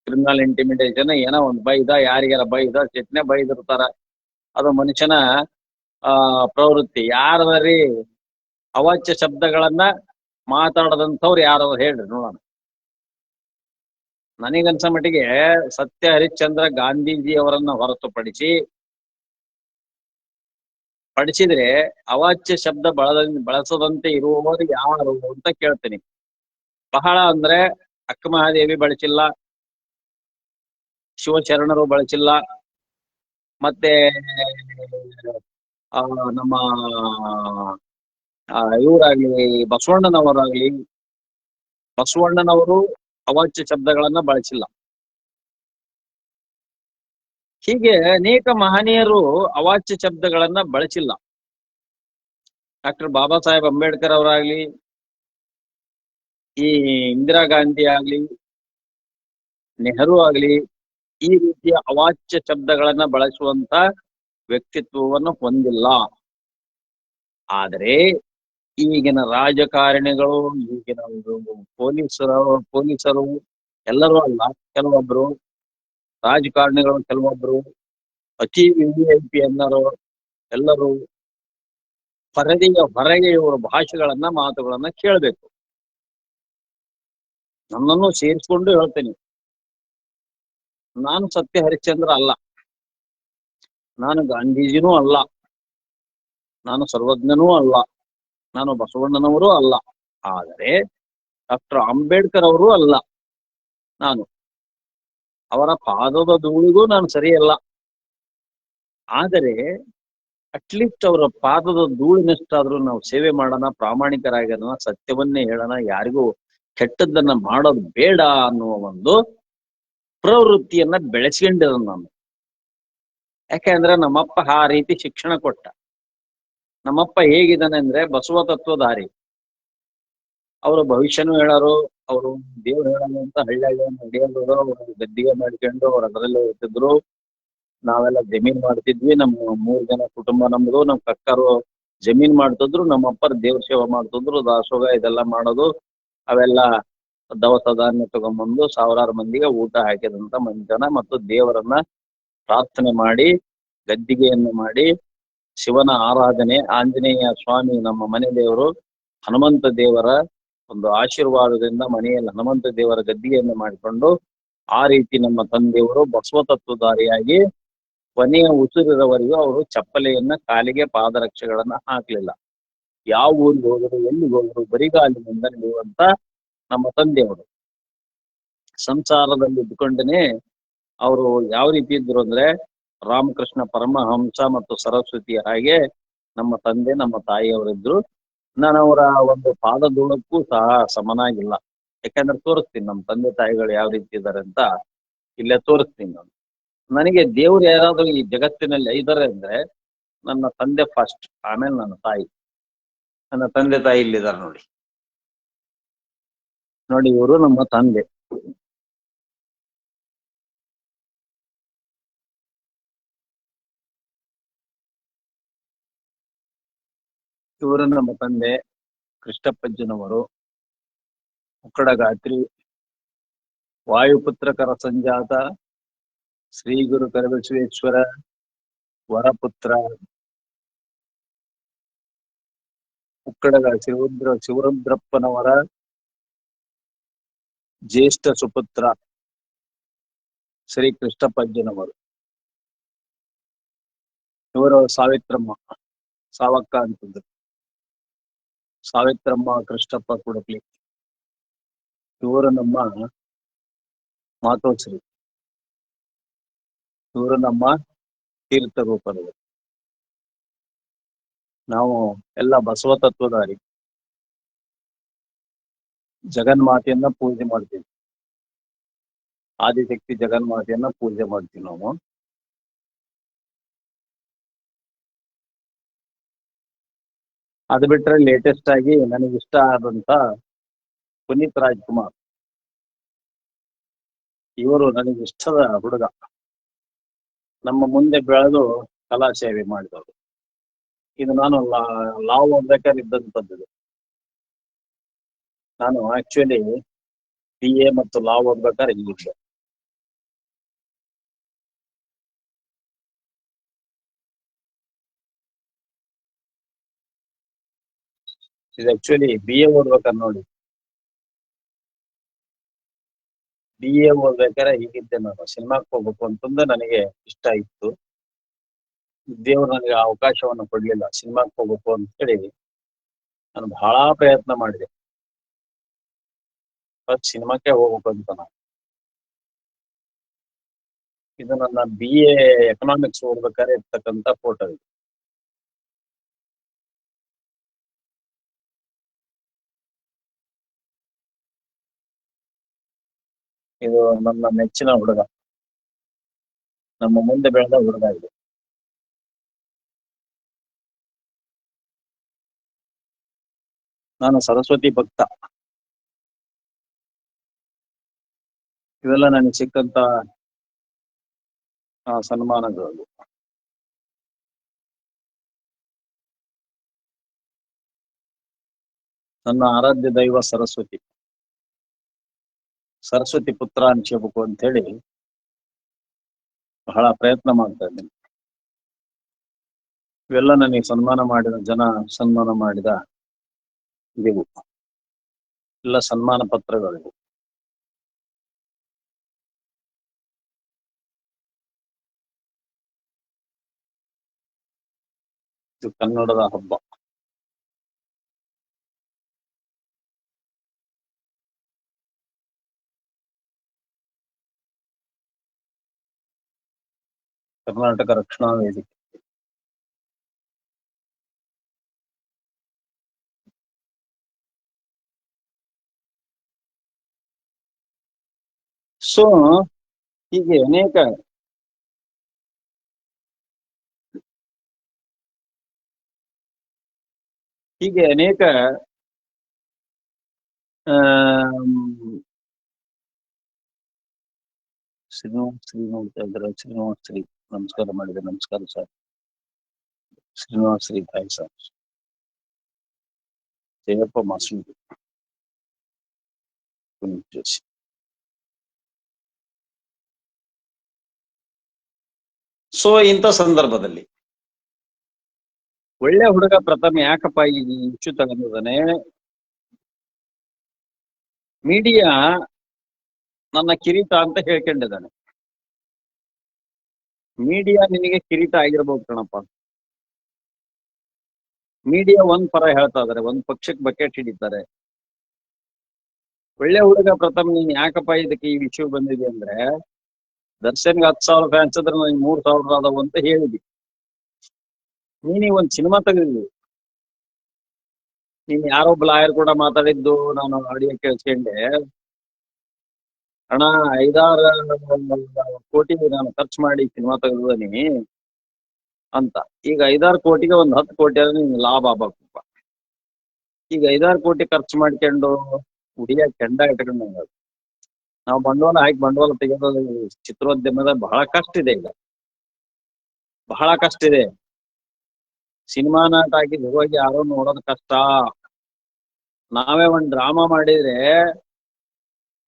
ಕ್ರಿಮಿನಲ್ ಇಂಟಿಮಿಡೇಷನ್ ಏನೋ ಒಂದು ಬೈದ, ಯಾರಿಗಾರ ಬೈದ ಚಿಟ್ನೆ ಬೈದಿರ್ತಾರ. ಅದು ಮನುಷ್ಯನ ಪ್ರವೃತ್ತಿ. ಯಾರದರಿ ಅವಾಚ್ಯ ಶಬ್ದಗಳನ್ನ ಮಾತಾಡದಂಥವ್ರು ಯಾರಾದ್ರು ಹೇಳ್ರಿ ನೋಡೋಣ. ನನಗನ್ಸ ಮಟ್ಟಿಗೆ ಸತ್ಯ ಹರಿಶ್ಚಂದ್ರ ಗಾಂಧೀಜಿ ಅವರನ್ನ ಹೊರತುಪಡಿಸಿದ್ರೆ ಅವಾಚ್ಯ ಶಬ್ದ ಬಳಸದಂತೆ ಇರುವವರು ಯಾರು ಅಂತ ಕೇಳ್ತೀನಿ. ಬಹಳ ಅಂದ್ರೆ ಅಕ್ಕ ಮಹಾದೇವಿ ಬಳಸಿಲ್ಲ, ಶಿವಶರಣರು ಬಳಸಿಲ್ಲ, ಮತ್ತೆ ನಮ್ಮ ಇವರಾಗ್ಲಿ ಬಸವಣ್ಣನವರು ಅವಾಚ್ಯ ಶಬ್ದಗಳನ್ನ ಬಳಸಿಲ್ಲ. ಹೀಗೆ ಅನೇಕ ಮಹನೀಯರು ಅವಾಚ್ಯ ಶಬ್ದಗಳನ್ನ ಬಳಸಿಲ್ಲ. ಡಾಕ್ಟರ್ ಬಾಬಾ ಸಾಹೇಬ್ ಅಂಬೇಡ್ಕರ್ ಅವರಾಗ್ಲಿ, ಈ ಇಂದಿರಾ ಗಾಂಧಿ ಆಗ್ಲಿ, ನೆಹರು ಆಗ್ಲಿ ಈ ರೀತಿಯ ಅವಾಚ್ಯ ಶಬ್ದಗಳನ್ನ ಬಳಸುವಂತ ವ್ಯಕ್ತಿತ್ವವನ್ನು ಹೊಂದಿಲ್ಲ. ಆದರೆ ಈಗಿನ ರಾಜಕಾರಣಿಗಳು, ಈಗಿನ ಪೊಲೀಸರು ಎಲ್ಲರೂ ಅಲ್ಲ, ಕೆಲವೊಬ್ರು ರಾಜಕಾರಣಿಗಳು, ಕೆಲವೊಬ್ರು ಅತಿ VIP ಅನ್ನೋರು ಎಲ್ಲರೂ ಪರದೆಯ ಹೊರಗೆ ಇವರ ಭಾಷೆಗಳನ್ನ ಮಾತುಗಳನ್ನ ಕೇಳಬೇಕು. ನನ್ನನ್ನು ಸೇರಿಸ್ಕೊಂಡು ಹೇಳ್ತೇನೆ, ನಾನು ಸತ್ಯ ಹರಿಶ್ಚಂದ್ರ ಅಲ್ಲ, ನಾನು ಗಾಂಧೀಜಿನೂ ಅಲ್ಲ, ನಾನು ಸರ್ವಜ್ಞನೂ ಅಲ್ಲ, ನಾನು ಬಸವಣ್ಣನವರೂ ಅಲ್ಲ, ಆದರೆ ಡಾಕ್ಟರ್ ಅಂಬೇಡ್ಕರ್ ಅವರೂ ಅಲ್ಲ. ನಾನು ಅವರ ಪಾದದ ಧೂಳಿಗೂ ನಾನು ಸರಿಯಲ್ಲ. ಆದರೆ ಅಟ್ಲೀಸ್ಟ್ ಅವರ ಪಾದದ ಧೂಳಿನಷ್ಟಾದ್ರೂ ನಾವು ಸೇವೆ ಮಾಡೋಣ, ಪ್ರಾಮಾಣಿಕರಾಗೋಣ, ಸತ್ಯವನ್ನೇ ಹೇಳೋಣ, ಯಾರಿಗೂ ಕೆಟ್ಟದ್ದನ್ನ ಮಾಡೋದು ಬೇಡ ಅನ್ನುವ ಒಂದು ಪ್ರವೃತ್ತಿಯನ್ನ ಬೆಳೆಸ್ಕೊಂಡಿರೋ ನಾನು. ಯಾಕೆಂದ್ರೆ ನಮ್ಮಪ್ಪ ಆ ರೀತಿ ಶಿಕ್ಷಣ ಕೊಟ್ಟ. ನಮ್ಮಪ್ಪ ಹೇಗಿದ್ದಾನೆ ಅಂದ್ರೆ ಬಸವ ತತ್ವಧಾರಿ. ಅವರು ಭವಿಷ್ಯನೂ ಹೇಳೋರು, ಅವರು ದೇವ್ರು ಹೇಳೋರು ಅಂತ ಹಳ್ಳಿಯಾಗ ನಡೆಯೋರು, ಗದ್ದಿಗೆ ಮಾಡ್ಕೊಂಡು ಅವ್ರು ಅದರಲ್ಲೇ ಇರ್ತಿದ್ರು. ನಾವೆಲ್ಲ ಜಮೀನ್ ಮಾಡ್ತಿದ್ವಿ. ನಮ್ಮ 3 ಜನ ಕುಟುಂಬ ನಮ್ದು. ನಮ್ ಕಕ್ಕರು ಜಮೀನ್ ಮಾಡ್ತಿದ್ರು, ನಮ್ಮ ಅಪ್ಪರ್ ದೇವ್ರ ಸೇವೆ ಮಾಡ್ತಿದ್ರು, ದಾಸೋಗ ಇದೆಲ್ಲ ಮಾಡೋದು. ಅವೆಲ್ಲ ದವಸ ಧಾನ್ಯ ತಗೊಂಡ್ಬಂದು ಸಾವಿರಾರು ಮಂದಿಗೆ ಊಟ ಹಾಕಿದಂತ ಜನ ಮತ್ತು ದೇವರನ್ನ ಪ್ರಾರ್ಥನೆ ಮಾಡಿ, ಗದ್ದಿಗೆಯನ್ನು ಮಾಡಿ, ಶಿವನ ಆರಾಧನೆ, ಆಂಜನೇಯ ಸ್ವಾಮಿ ನಮ್ಮ ಮನೆ ದೇವರು, ಹನುಮಂತ ದೇವರ ಒಂದು ಆಶೀರ್ವಾದದಿಂದ ಮನೆಯಲ್ಲಿ ಹನುಮಂತ ದೇವರ ಗದ್ದಿಗೆಯನ್ನು ಮಾಡಿಕೊಂಡು, ಆ ರೀತಿ ನಮ್ಮ ತಂದೆಯವರು ಬಸವ ತತ್ವಧಾರಿಯಾಗಿ ಕೊನೆಯ ಉಸಿರಿನವರೆಗೂ ಅವರು ಚಪ್ಪಲೆಯನ್ನ, ಕಾಲಿಗೆ ಪಾದರಕ್ಷೆಗಳನ್ನ ಹಾಕ್ಲಿಲ್ಲ. ಯಾವ ಊರಿಗೆ ಹೋದರು, ಎಲ್ಲಿಗೆ ಹೋದರು, ಬರಿಗಾಲಿನಿಂದ ನಡೆಯುವಂತ ನಮ್ಮ ತಂದೆಯವರು. ಸಂಸಾರದಲ್ಲಿ ಇದ್ಕೊಂಡೇನೆ ಅವರು ಯಾವ ರೀತಿ ಇದ್ರು ಅಂದ್ರೆ, ರಾಮಕೃಷ್ಣ ಪರಮಹಂಸ ಮತ್ತು ಸರಸ್ವತಿ ಹಾಗೆ ನಮ್ಮ ತಂದೆ ನಮ್ಮ ತಾಯಿಯವರಿದ್ರು. ನಾನು ಅವರ ಒಂದು ಪಾದ ಧೂಳಕ್ಕೂ ಸಹ ಸಮನಾಗಿಲ್ಲ. ಯಾಕಂದ್ರೆ ತೋರಿಸ್ತೀನಿ ನಮ್ಮ ತಂದೆ ತಾಯಿಗಳು ಯಾವ ರೀತಿ ಇದ್ದಾರೆ ಅಂತ ಇಲ್ಲೇ ತೋರಿಸ್ತೀನಿ ನಾನು. ನನಗೆ ದೇವ್ರು ಯಾರಾದ್ರೂ ಈ ಜಗತ್ತಿನಲ್ಲಿ ಇದ್ದಾರೆ ಅಂದ್ರೆ ನನ್ನ ತಂದೆ ಫಸ್ಟ್, ಆಮೇಲೆ ನನ್ನ ತಾಯಿ. ನನ್ನ ತಂದೆ ತಾಯಿ ಇಲ್ಲಿದ್ದಾರೆ ನೋಡಿ. ನೋಡಿ, ಇವರು ನಮ್ಮ ತಂದೆ. ಇವರು ನಮ್ಮ ತಂದೆ ಕೃಷ್ಣಪ್ಪಜ್ಜನವರು, ಉಕ್ಕಡಗಾತ್ರಿ, ವಾಯುಪುತ್ರಕರ ಸಂಜಾತ, ಶ್ರೀ ಗುರು ಕರಬಸವೇಶ್ವರ ವರಪುತ್ರ, ಉಕ್ಕಡಗ ಶಿವರುದ್ರಪ್ಪನವರ ಜ್ಯೇಷ್ಠ ಸುಪುತ್ರ ಶ್ರೀ ಕೃಷ್ಣಪ್ಪಜ್ಜನವರು. ಇವರು ಸಾವಿತ್ರಮ್ಮ, ಸಾವಕ್ಕ ಅಂತಂದ್ರು. ಸಾವಿತ್ರಮ್ಮ ಕೃಷ್ಣಪ್ಪ ಕುಡಕ್ಲಿ. ಇವರು ನಮ್ಮ ಮಾತೋಶ್ರೀ. ಇವರು ನಮ್ಮ ತೀರ್ಥ ರೂಪದವರು. ನಾವು ಎಲ್ಲ ಬಸವ ತತ್ವಧಾರಿ. ಜಗನ್ಮಾತೆಯನ್ನ ಪೂಜೆ ಮಾಡ್ತೀವಿ. ಆದಿಶಕ್ತಿ ಜಗನ್ಮಾತೆಯನ್ನ ಪೂಜೆ ಮಾಡ್ತೀವಿ ನಾವು. ಅದು ಬಿಟ್ರೆ ಲೇಟೆಸ್ಟ್ ಆಗಿ ನನಗಿಷ್ಟ ಆದಂತ ಪುನೀತ್ ರಾಜ್ಕುಮಾರ್. ಇವರು ನನಗಿಷ್ಟದ ಹುಡುಗ. ನಮ್ಮ ಮುಂದೆ ಬೆಳೆದು ಕಲಾ ಸೇವೆ ಮಾಡಿದವರು. ಇದು ನಾನು ಲಾವ್ ಓದ್ಬೇಕಾದ್ರೆ ಇದ್ದಂಥದ್ದು. ನಾನು ಆಕ್ಚುಲಿ BA ಮತ್ತು ಲಾವ್ ಓದ್ಬೇಕಾದ್ರೆ ಇಲ್ಲಿದ್ದೆ. ಇದು ಆಕ್ಚುಲಿ BA ಓದ್ಬೇಕಾದ್ರೆ ನೋಡಿ, BA ಓದ್ಬೇಕಾದ್ರೆ ಹೀಗಿದ್ದೆ ನಾನು. ಸಿನಿಮಾಕ್ಕೆ ಹೋಗ್ಬೇಕು ಅಂತಂದ್ರೆ ನನಗೆ ಇಷ್ಟ ಇತ್ತು. ದೇವ್ರು ನನಗೆ ಅವಕಾಶವನ್ನು ಕೊಡ್ಲಿಲ್ಲ ಸಿನಿಮಾಕ್ಕೆ ಹೋಗ್ಬೇಕು ಅಂತ ಹೇಳಿ. ನಾನು ಬಹಳ ಪ್ರಯತ್ನ ಮಾಡಿದೆ. ಫಸ್ಟ್ ಸಿನಿಮಾಕ್ಕೆ ಹೋಗ್ಬೇಕು ಅಂತ ನಾನು. ಇದು ನನ್ನ BA ಎಕನಾಮಿಕ್ಸ್ ಓದ್ಬೇಕಾದ್ರೆ ಇರ್ತಕ್ಕಂಥ ಫೋಟೋ ಇದು. ಇದು ನನ್ನ ನೆಚ್ಚಿನ ಹುಡುಗ, ನಮ್ಮ ಮುಂದೆ ಬೆಳೆದ ಹುಡುಗ ಇದು. ನಾನು ಸರಸ್ವತಿ ಭಕ್ತ. ಇವೆಲ್ಲ ನನಗೆ ಸಿಕ್ಕಂತ ಸನ್ಮಾನಗಳು. ನನ್ನ ಆರಾಧ್ಯ ದೈವ ಸರಸ್ವತಿ. ಸರಸ್ವತಿ ಪುತ್ರ ಅನ್ಸ್ಕೋಬೇಕು ಅಂತ ಹೇಳಿ ಬಹಳ ಪ್ರಯತ್ನ ಮಾಡ್ತಾ ಇದ್ದೀನಿ. ಇವೆಲ್ಲ ನನಗೆ ಸನ್ಮಾನ ಮಾಡಿದ ಇವು ಎಲ್ಲ ಸನ್ಮಾನ ಪತ್ರಗಳಿವು. ಇದು ಕನ್ನಡದ ಹಬ್ಬ. ಕರ್ನಾಟಕ ರಕ್ಷಣಾ ವೇದಿಕೆ. ಸೊ ಹೀಗೆ ಅನೇಕ ಶ್ರೀನಿವಾಸ್ ಶ್ರೀ ನೋಡ್ತಾ ಇದ್ದಾರೆ. ಶ್ರೀನಿವಾಸ್ ಶ್ರೀ ನಮಸ್ಕಾರ ಮಾಡಿದೆ. ನಮಸ್ಕಾರ ಸರ್. ಶ್ರೀನಿವಾಸ್ ಶ್ರೀ ತಾಯಿ ಸರ್. ಜಯಪ್ಪ ಮಾಸೂರಿ ಜೋಶಿ. ಸೊ ಇಂಥ ಸಂದರ್ಭದಲ್ಲಿ ಒಳ್ಳೆ ಹುಡುಗ ಪ್ರಥಮ ಯಾಕಪ್ಪ ಈ ಇಶ್ಯೂ ತಗೊಂಡಿದ್ದಾನೆ? ಮೀಡಿಯಾ ನನ್ನ ಕಿರೀಟ ಅಂತ ಹೇಳ್ಕೊಂಡಿದ್ದಾನೆ. ಮೀಡಿಯಾ ನಿನಗೆ ಕಿರೀಟ ಆಗಿರ್ಬೋದು ಕಣಪ್ಪ. ಮೀಡಿಯಾ ಒಂದ್ ಪರ ಹೇಳ್ತಾ ಇದಾರೆ, ಒಂದ್ ಪಕ್ಷಕ್ಕೆ ಬಕೆಟ್ ಹಿಡಿತಾರೆ. ಒಳ್ಳೆ ಹುಡುಗ ಪ್ರಥಮ ನೀನ್ ಯಾಕಪ್ಪ ಇದಕ್ಕೆ ಈ ವಿಷಯ ಬಂದಿದೆ ಅಂದ್ರೆ, ದರ್ಶನ್ಗೆ 10,000 ಫ್ಯಾನ್ಸ್ ಇದ್ರೆ ನನಗೆ 3,000 ಆದವು ಅಂತ ಹೇಳಿದಿ. ನೀನೀಗ ಒಂದ್ ಸಿನಿಮಾ ತೆಗೆದಿದ್ವಿ. ನೀನ್ ಯಾರೊಬ್ಬ ಲಾಯರ್ ಕೂಡ ಮಾತಾಡಿದ್ದು ನಾನು ಆಡಿಯೋ ಕೇಳಿಸ್ಕೊಂಡೆ. ಅಣ್ಣ 5-6 ಕೋಟಿ ನಾನು ಖರ್ಚು ಮಾಡಿ ಸಿನಿಮಾ ತೆಗೆದಿದ್ದೀನಿ ಅಂತ. ಈಗ 5-6 ಕೋಟಿಗೆ ಒಂದ್ 10 ಕೋಟಿ ಆದ್ರೆ ನಿಮ್ಗೆ ಲಾಭ ಆಗ್ಬೇಕಪ್ಪ. ಈಗ 5-6 ಕೋಟಿ ಖರ್ಚು ಮಾಡ್ಕೊಂಡು ಹುಡಿಯ ಕೆಂಡ ಇಟ್ಕೊಂಡಂಗ. ನಾವು ಬಂಡವಾಳ ಹಾಕಿ ಬಂಡವಾಳ ತೆಗೆಯೋದು ಚಿತ್ರೋದ್ಯಮದ ಬಹಳ ಕಷ್ಟ ಇದೆ. ಈಗ ಬಹಳ ಕಷ್ಟ ಇದೆ. ಸಿನಿಮಾ ನಾಟ ಹಾಕಿ ಹೋಗಿ ಯಾರೋ ನೋಡೋದು ಕಷ್ಟ. ನಾವೇ ಒಂದ್ ಡ್ರಾಮಾ ಮಾಡಿದ್ರೆ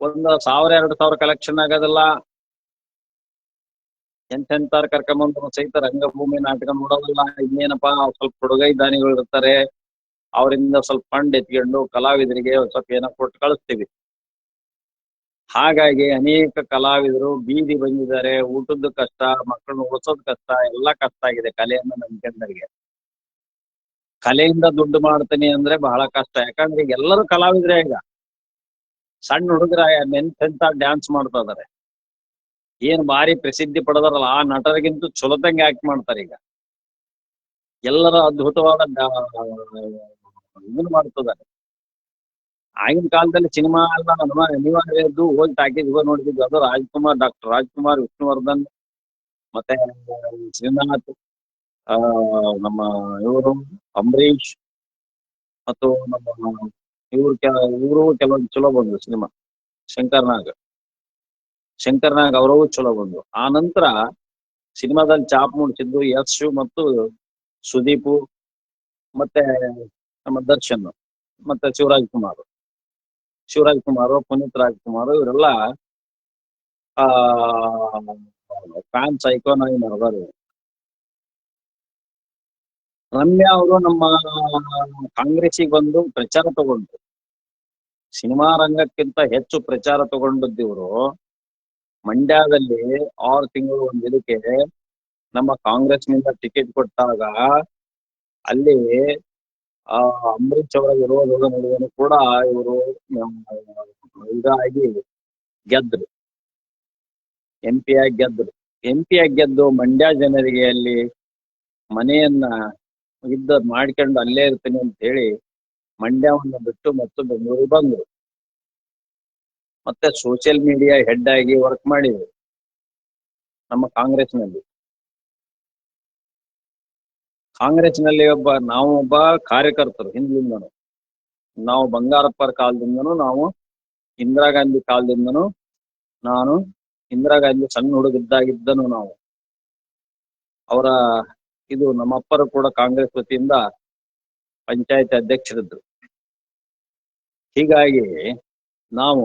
1,000-2,000 ಕಲೆಕ್ಷನ್ ಆಗೋದಿಲ್ಲ. ಎಂತೆಂತಾರು ಕರ್ಕೊಂಬಂದು ಸಹಿತ ರಂಗಭೂಮಿ ನಾಟಕ ನೋಡೋದಿಲ್ಲ. ಇನ್ನೇನಪ್ಪಾ ಸ್ವಲ್ಪ ಹುಡುಗ ದಾನಿಗಳು ಇರ್ತಾರೆ, ಅವರಿಂದ ಸ್ವಲ್ಪ ಫಂಡ್ ಎತ್ಕೊಂಡು ಕಲಾವಿದರಿಗೆ ಸ್ವಲ್ಪ ಏನೋ ಕೊಟ್ಟು ಕಳಿಸ್ತೀವಿ. ಹಾಗಾಗಿ ಅನೇಕ ಕಲಾವಿದರು ಬೀದಿ ಬಂದಿದ್ದಾರೆ. ಊಟದ ಕಷ್ಟ, ಮಕ್ಕಳನ್ನ ಉಳಿಸೋದ್ ಕಷ್ಟ, ಎಲ್ಲ ಕಷ್ಟ ಆಗಿದೆ ಕಲೆಯನ್ನ ನಂಬ್ಕೊಂಡರಿಗೆ. ಕಲೆಯಿಂದ ದುಡ್ಡು ಮಾಡ್ತೀನಿ ಅಂದ್ರೆ ಬಹಳ ಕಷ್ಟ. ಯಾಕಂದ್ರೆ ಈಗ ಎಲ್ಲರೂ ಕಲಾವಿದ್ರೆ. ಈಗ ಸಣ್ಣ ಹುಡುಗರ ಎಂತೆಂತ ಡ್ಯಾನ್ಸ್ ಮಾಡ್ತಾ ಇದಾರೆ. ಏನ್ ಭಾರಿ ಪ್ರಸಿದ್ಧಿ ಪಡೆದಾರಲ್ಲ ಆ ನಟರಿಗಿಂತೂ ಚಲೋತಂಗೆ ಆಕ್ಟ್ ಮಾಡ್ತಾರೆ. ಈಗ ಎಲ್ಲರ ಅದ್ಭುತವಾದ ಇದನ್ನು ಮಾಡ್ತಿದ್ದಾರೆ. ಆಗಿನ ಕಾಲದಲ್ಲಿ ಸಿನಿಮಾ ಎಲ್ಲ ಅನಿವಾರ್ಯದ್ದು ಹೋಗಿ ಟಾಕೀಸ್ ಹೋಗಿ ನೋಡ್ತಿದ್ವಿ. ಅದು ಡಾಕ್ಟರ್ ರಾಜ್ಕುಮಾರ್, ವಿಷ್ಣುವರ್ಧನ್, ಮತ್ತೆ ಶ್ರೀನಾಥ್, ನಮ್ಮ ಇವರು ಅಂಬರೀಷ್, ಮತ್ತು ನಮ್ಮ ಇವರು ಕೆಲವೊಂದು ಚಲೋ ಬಂದ್ರು ಸಿನಿಮಾ. ಶಂಕರ್ನಾಗ್ ಅವರು ಚಲೋ ಬಂದ್ರು. ಆ ನಂತರ ಸಿನಿಮಾದಲ್ಲಿ ಚಾಪ್ ಮೂಡಿಸಿದ್ದು ಯಶ್ ಮತ್ತು ಸುದೀಪು, ಮತ್ತೆ ನಮ್ಮ ದರ್ಶನ್, ಮತ್ತೆ ಶಿವರಾಜ್ ಕುಮಾರ್, ಪುನೀತ್ ರಾಜ್ಕುಮಾರ್, ಇವರೆಲ್ಲ ಫ್ಯಾನ್ಸ್ ಐಕಾನ್ ಆಗಿ ನಡೆದಾರೆ. ರಮ್ಯಾ ಅವರು ನಮ್ಮ ಕಾಂಗ್ರೆಸ್ಸಿಗೆ ಬಂದು ಪ್ರಚಾರ ತಗೊಂಡ್ರು. ಸಿನಿಮಾ ರಂಗಕ್ಕಿಂತ ಹೆಚ್ಚು ಪ್ರಚಾರ ತಗೊಂಡದ್ದು ಮಂಡ್ಯದಲ್ಲಿ 6 ತಿಂಗಳು ಒಂದು ಇದಕ್ಕೆ ನಮ್ಮ ಕಾಂಗ್ರೆಸ್ನಿಂದ ಟಿಕೆಟ್ ಕೊಟ್ಟಾಗ ಅಲ್ಲಿ ಅಂಬರೀಷ್ ಅವರ ವಿರೋಧದ ನಡುವೆ ಕೂಡ ಇವರು ಇದಾಗಿ ಗೆದ್ರು. MP ಆಗಿ ಗೆದ್ದು ಮಂಡ್ಯ ಜನರಿಗೆ ಅಲ್ಲಿ ಮನೆಯನ್ನ ಮಾಡ್ಕೊಂಡು ಅಲ್ಲೇ ಇರ್ತೀನಿ ಅಂತ ಹೇಳಿ ಮಂಡ್ಯವನ್ನು ಬಿಟ್ಟು ಮತ್ತು ಬೆಂಗಳೂರಿಗೆ ಬಂದ್ರು. ಮತ್ತೆ ಸೋಷಿಯಲ್ ಮೀಡಿಯಾ ಹೆಡ್ ಆಗಿ ವರ್ಕ್ ಮಾಡಿದ್ರು ನಮ್ಮ ಕಾಂಗ್ರೆಸ್ನಲ್ಲಿ. ನಾವು ಒಬ್ಬ ಕಾರ್ಯಕರ್ತರು ಹಿಂದ್ಲಿಂದನು. ನಾವು ಬಂಗಾರಪ್ಪರ ಕಾಲದಿಂದನೂ, ನಾವು ಇಂದಿರಾ ಗಾಂಧಿ ಕಾಲದಿಂದನೂ, ನಾನು ಇಂದಿರಾ ಗಾಂಧಿ ಸಣ್ಣ ಹುಡುಗಿದ್ದಾಗಿದ್ದನು ನಾವು ಅವರ ಇದು ನಮ್ಮಪ್ಪರು ಕೂಡ ಕಾಂಗ್ರೆಸ್ ವತಿಯಿಂದ ಪಂಚಾಯತ್ ಅಧ್ಯಕ್ಷರಿದ್ರು. ಹೀಗಾಗಿ ನಾವು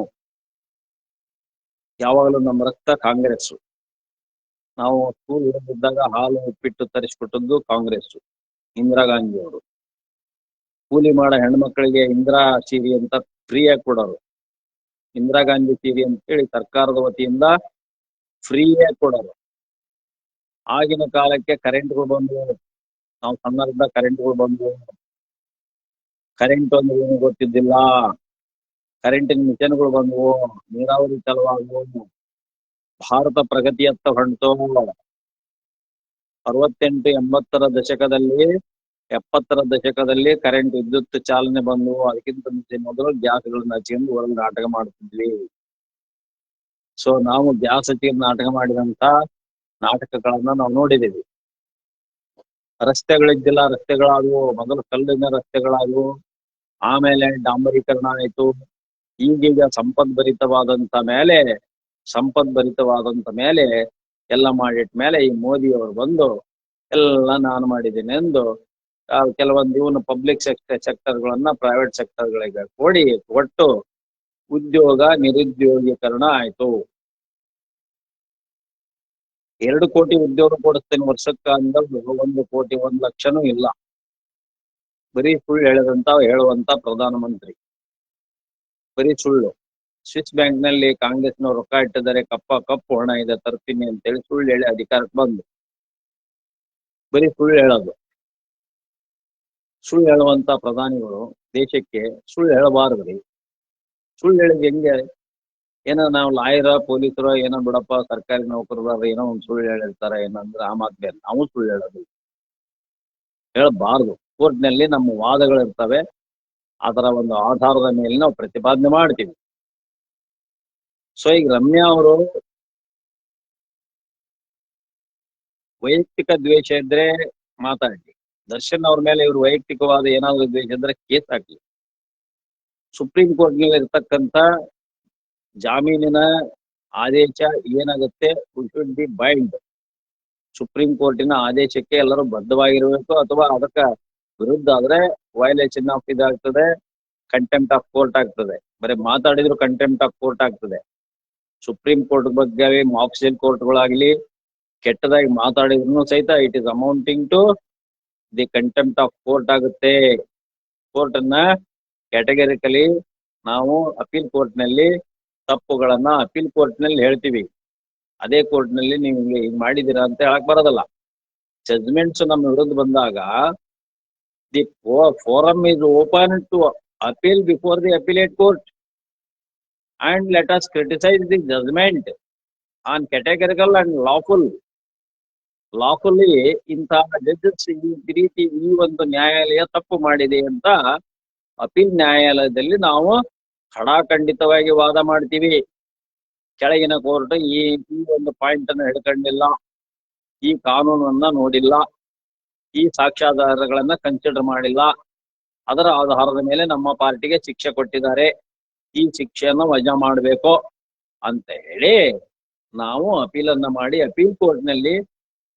ಯಾವಾಗಲೂ ನಮ್ಮ ರಕ್ತ ಕಾಂಗ್ರೆಸ್. ನಾವು ಸ್ಕೂಲ್ ಇದ್ದಾಗ ಹಾಲು ಉಪ್ಪಿಟ್ಟು ತರಿಸ್ಕೊಟ್ಟದ್ದು ಕಾಂಗ್ರೆಸ್. ಇಂದಿರಾ ಗಾಂಧಿ ಅವರು ಕೂಲಿ ಮಾಡೋ ಹೆಣ್ಮಕ್ಳಿಗೆ ಇಂದಿರಾ ಸೀರೆ ಅಂತ ಫ್ರೀಯಾಗಿ ಕೊಡೋರು. ಇಂದಿರಾ ಗಾಂಧಿ ಸೀರೆ ಅಂತ ಹೇಳಿ ಸರ್ಕಾರದ ವತಿಯಿಂದ ಫ್ರೀಯಾಗಿ ಕೊಡೋರು. ಆಗಿನ ಕಾಲಕ್ಕೆ ಕರೆಂಟ್ಗಳು ಬಂದು, ನಾವು ಸಣ್ಣದಿಂದ ಕರೆಂಟ್ಗಳು ಬಂದು, ಕರೆಂಟ್ ಅಂದ್ರೆ ಏನು ಗೊತ್ತಿದ್ದಿಲ್ಲ. ಕರೆಂಟಿನ ಮಿಷನ್ಗಳು ಬಂದವು, ನೀರಾವರಿ ಚಲವಾದವು, ಭಾರತ ಪ್ರಗತಿಯತ್ತ ಹೊಂಟು. 68-80ರ ದಶಕದಲ್ಲಿ, 70ರ ದಶಕದಲ್ಲಿ ಕರೆಂಟ್ ವಿದ್ಯುತ್ ಚಾಲನೆ ಬಂದು, ಅದಕ್ಕಿಂತ ಮೊದಲು ಗ್ಯಾಸ್ಗಳನ್ನ ಹಚ್ಚಿಕೊಂಡು ಹೊರಗೆ ನಾಟಕ ಮಾಡ್ತಿದ್ವಿ. ಸೊ ನಾವು ಗ್ಯಾಸ್ ಹಚ್ಚಿಕೊಂಡು ನಾಟಕ ಮಾಡಿದಂತ ನಾಟಕಗಳನ್ನ ನಾವು ನೋಡಿದ್ದೀವಿ. ರಸ್ತೆಗಳಿದ್ದಿಲ್ಲ, ರಸ್ತೆಗಳಾದವು. ಮೊದಲು ಕಲ್ಲಿನ ರಸ್ತೆಗಳಾದವು, ಆಮೇಲೆ ಡಾಂಬರೀಕರಣ ಆಯ್ತು. ಈಗೀಗ ಸಂಪದ್ಭರಿತವಾದಂತ ಮೇಲೆ ಎಲ್ಲ ಮಾಡಿಟ್ಮೇಲೆ ಈ ಮೋದಿ ಅವರು ಬಂದು ಎಲ್ಲ ನಾನು ಮಾಡಿದ್ದೀನಿ ಎಂದು ಕೆಲವೊಂದು ಇವನು ಪಬ್ಲಿಕ್ ಸೆಕ್ಟರ್ಗಳನ್ನ ಪ್ರೈವೇಟ್ ಸೆಕ್ಟರ್ಗಳಿಗೆ ಕೊಟ್ಟು ಉದ್ಯೋಗ ನಿರುದ್ಯೋಗೀಕರಣ ಆಯ್ತು. 2 ಕೋಟಿ ಉದ್ಯೋಗ ಕೊಡಿಸ್ತೇನೆ ವರ್ಷಕ್ಕೆ ಅಂದ 1 ಕೋಟಿ 1 ಲಕ್ಷನೂ ಇಲ್ಲ. ಬರೀ ಸುಳ್ಳು ಹೇಳುವಂತ ಪ್ರಧಾನಮಂತ್ರಿ ಬರೀ ಸುಳ್ಳು. ಸ್ವಿಸ್ ಬ್ಯಾಂಕ್ ನಲ್ಲಿ ಕಾಂಗ್ರೆಸ್ನವ್ರು ರೊಕ್ಕ ಇಟ್ಟಿದ್ದಾರೆ, ಕಪ್ಪು ಹಣ ಇದೆ ತರ್ತೀನಿ ಅಂತೇಳಿ ಸುಳ್ಳು ಹೇಳಿ ಅಧಿಕಾರಕ್ಕೆ ಬಂದು ಬರೀ ಸುಳ್ಳು ಹೇಳೋದು. ಸುಳ್ಳು ಹೇಳುವಂತ ಪ್ರಧಾನಿಗಳು ದೇಶಕ್ಕೆ ಸುಳ್ಳು ಹೇಳಬಾರದ್ರಿ. ಸುಳ್ಳು ಹೇಳಿದ್ ಹೆಂಗೆ? ಏನೋ ನಾವು ಲಾಯರ ಪೊಲೀಸರು ಏನೋ ಬಿಡಪ್ಪ ಸರ್ಕಾರಿ ನೌಕರರ ಏನೋ ಒಂದು ಸುಳ್ಳು ಹೇಳಿರ್ತಾರೆ ಏನಂದ್ರೆ ಆ ಮಾತ್ರ ನಾವು ಸುಳ್ಳು ಹೇಳಬಾರದು. ಕೋರ್ಟ್ನಲ್ಲಿ ನಮ್ಮ ವಾದಗಳಿರ್ತವೆ, ಅದರ ಒಂದು ಆಧಾರದ ಮೇಲೆ ನಾವು ಪ್ರತಿಪಾದನೆ ಮಾಡ್ತೀವಿ. ಸೊ ಈಗ ರಮ್ಯಾ ಅವರು ವೈಯಕ್ತಿಕ ದ್ವೇಷ ಇದ್ರೆ ಮಾತಾಡ್ಲಿ, ದರ್ಶನ್ ಅವ್ರ ಮೇಲೆ ಇವರು ವೈಯಕ್ತಿಕವಾದ ಏನಾದ್ರು ದ್ವೇಷ ಇದ್ರೆ ಕೇಸ್ ಹಾಕ್ಲಿ. ಸುಪ್ರೀಂ ಕೋರ್ಟ್ ನಲ್ಲಿ ಇರ್ತಕ್ಕಂಥ ಜಾಮೀನಿನ ಆದೇಶ ಏನಾಗುತ್ತೆ, ಶುಡ್ ಬಿ ಬೈಂಡ್. ಸುಪ್ರೀಂ ಕೋರ್ಟಿನ ಆದೇಶಕ್ಕೆ ಎಲ್ಲರೂ ಬದ್ಧವಾಗಿರಬೇಕು, ಅಥವಾ ಅದಕ್ಕೆ ವಿರುದ್ಧ ಆದ್ರೆ ವೈಲೇಷನ್ ಆಫ್ ಇದಾಗ್ತದೆ, ಕಂಟೆಂಪ್ಟ್ ಆಫ್ ಕೋರ್ಟ್ ಆಗ್ತದೆ. ಬರೀ ಮಾತಾಡಿದ್ರು ಕಂಟೆಂಪ್ಟ್ ಆಫ್ ಕೋರ್ಟ್ ಆಗ್ತದೆ. ಸುಪ್ರೀಂ ಕೋರ್ಟ್ ಬಗ್ಗೆ ಮಾಕ್ಸಿಲ್ ಕೋರ್ಟ್ಗಳಾಗ್ಲಿ ಕೆಟ್ಟದಾಗಿ ಮಾತಾಡಿದ್ರು ಸಹಿತ it is amounting to the contempt of court ಆಗುತ್ತೆ. ಕೋರ್ಟ್ ಅನ್ನ ಕ್ಯಾಟಗರಿಕಲಿ ನಾವು ಅಪೀಲ್ ಕೋರ್ಟ್ ನಲ್ಲಿ ತಪ್ಪುಗಳನ್ನ ಅಪೀಲ್ ಕೋರ್ಟ್ ನಲ್ಲಿ ಹೇಳ್ತೀವಿ. ಅದೇ ಕೋರ್ಟ್ ನಲ್ಲಿ ನೀವು ಹಿಂಗ್ ಮಾಡಿದೀರಾ ಅಂತ ಹೇಳಕ್ ಬರೋದಲ್ಲ. ಜಜ್ಮೆಂಟ್ಸ್ ನಮ್ಮ ವಿರುದ್ಧ ಬಂದಾಗ the forum is open to appeal before the appellate court and let us criticize the judgment on categorical and lawfully ಇಂತಹ ಜಡ್ಜಸ್ ಈ ರೀತಿ ಈ ಒಂದು ನ್ಯಾಯಾಲಯ ತಪ್ಪು ಮಾಡಿದೆ ಅಂತ ಅಪೀಲ್ ನ್ಯಾಯಾಲಯದಲ್ಲಿ ನಾವು ಖಡಾಖಂಡಿತವಾಗಿ ವಾದ ಮಾಡ್ತೀವಿ. ಕೆಳಗಿನ ಕೋರ್ಟ್ ಈ ಒಂದು ಪಾಯಿಂಟ್ ಅನ್ನು ಹಿಡ್ಕೊಂಡಿಲ್ಲ, ಈ ಕಾನೂನನ್ನ ನೋಡಿಲ್ಲ, ಈ ಸಾಕ್ಷ್ಯಾಧಾರಗಳನ್ನ ಕನ್ಸಿಡರ್ ಮಾಡಿಲ್ಲ, ಅದರ ಆಧಾರದ ಮೇಲೆ ನಮ್ಮ ಪಾರ್ಟಿಗೆ ಶಿಕ್ಷೆ ಕೊಟ್ಟಿದ್ದಾರೆ, ಈ ಶಿಕ್ಷೆಯನ್ನ ವಜಾ ಮಾಡಬೇಕು ಅಂತ ಹೇಳಿ ನಾವು ಅಪೀಲನ್ನ ಮಾಡಿ ಅಪೀಲ್ ಕೋರ್ಟ್ ನಲ್ಲಿ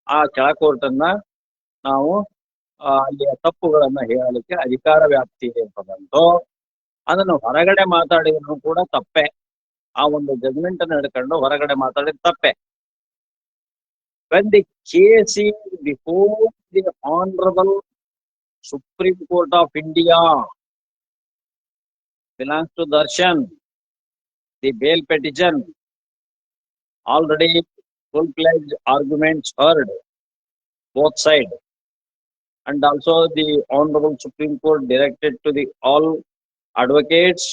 ಆ ಕೆಳ ಕೋರ್ಟ್ ಅನ್ನ ನಾವು ಅಲ್ಲಿಯ ತಪ್ಪುಗಳನ್ನ ಹೇಳಲಿಕ್ಕೆ ಅಧಿಕಾರ ವ್ಯಾಪ್ತಿ ಇದೆ ಅಂತ ಬಂತು. ಅದನ್ನು ಹೊರಗಡೆ ಮಾತಾಡಿದ್ರು ಕೂಡ ತಪ್ಪೆ. ಆ ಒಂದು ಜಜ್ಮೆಂಟ್ ಅನ್ನು ಹಿಡ್ಕೊಂಡು ಹೊರಗಡೆ ಮಾತಾಡಿದ ತಪ್ಪೆ. when the case is before the Honorable Supreme Court of India belongs to Darshan, the bail petition, already full-fledged arguments heard, both sides, and also the Honorable Supreme Court directed to the all advocates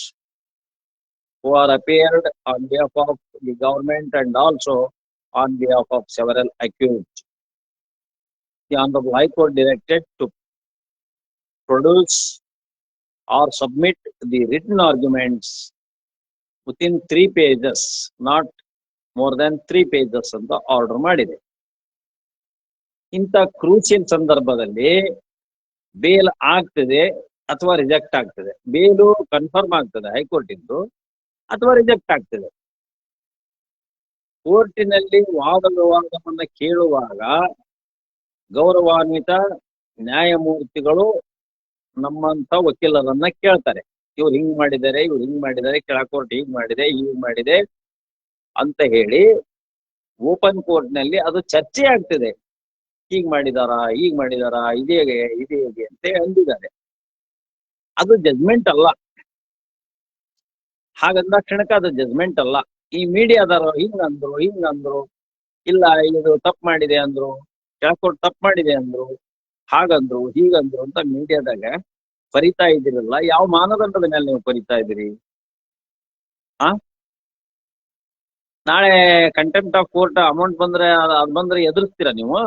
who are appeared on behalf of the government and also on behalf of several accused. The Honorable High Court directed to produce or submit the written arguments within 3 pages, not more than 3 pages ಅಂತ order ಮಾಡಿದೆ. ಇಂಥ crucial ಸಂದರ್ಭದಲ್ಲಿ bale ಆಗ್ತದೆ ಅಥವಾ reject ಆಗ್ತದೆ. Bail confirm ಆಗ್ತದೆ high court ಇಂದು, ಅಥವಾ reject ಆಗ್ತದೆ. ಕೋರ್ಟಿನಲ್ಲಿ ವಾದ ವಿವಾದವನ್ನ ಕೇಳುವಾಗ ಗೌರವಾನ್ವಿತ ನ್ಯಾಯಮೂರ್ತಿಗಳು ನಮ್ಮಂತ ವಕೀಲರನ್ನ ಕೇಳ್ತಾರೆ. ಇವ್ರು ಹಿಂಗ್ ಮಾಡಿದ್ದಾರೆ, ಕೆಳ ಕೋರ್ಟ್ ಹೀಗ್ ಮಾಡಿದೆ ಅಂತ ಹೇಳಿ ಓಪನ್ ಕೋರ್ಟ್ ನಲ್ಲಿ ಅದು ಚರ್ಚೆ ಆಗ್ತದೆ. ಹೀಗ್ ಮಾಡಿದಾರಾ, ಇದೇ ಹೇಗೆ ಅಂತ ಅಂದಿದ್ದಾರೆ. ಅದು ಜಜ್ಮೆಂಟ್ ಅಲ್ಲ. ಹಾಗಂದ ಕ್ಷಣಕ್ಕೆ ಅದು ಜಜ್ಮೆಂಟ್ ಅಲ್ಲ. ಈ ಮೀಡಿಯಾದವರು ಹಿಂಗಂದ್ರು, ಇಲ್ಲ ಇದು ತಪ್ಪು ಮಾಡಿದೆ ಅಂದ್ರು, ಕೆಳಕೋರ್ಟ್ ತಪ್ಪು ಮಾಡಿದೆ ಅಂದ್ರು, ಹಾಗಂದ್ರು ಹೀಗಂದ್ರು ಅಂತ ಮೀಡಿಯಾದಾಗ ಬರಿತಾ ಇದ್ದೀರಲ್ಲ, ಯಾವ ಮಾನದಂಡದ ಮೇಲೆ ನೀವು ಬರಿತಾ ಇದ್ದೀರಿ? ನಾಳೆ ಕಂಟೆಂಪ್ಟ್ ಆಫ್ ಕೋರ್ಟ್ ಅಮೌಂಟ್ ಬಂದ್ರೆ ಅದ್ ಬಂದ್ರೆ ಎದುರಿಸ್ತೀರಾ ನೀವು?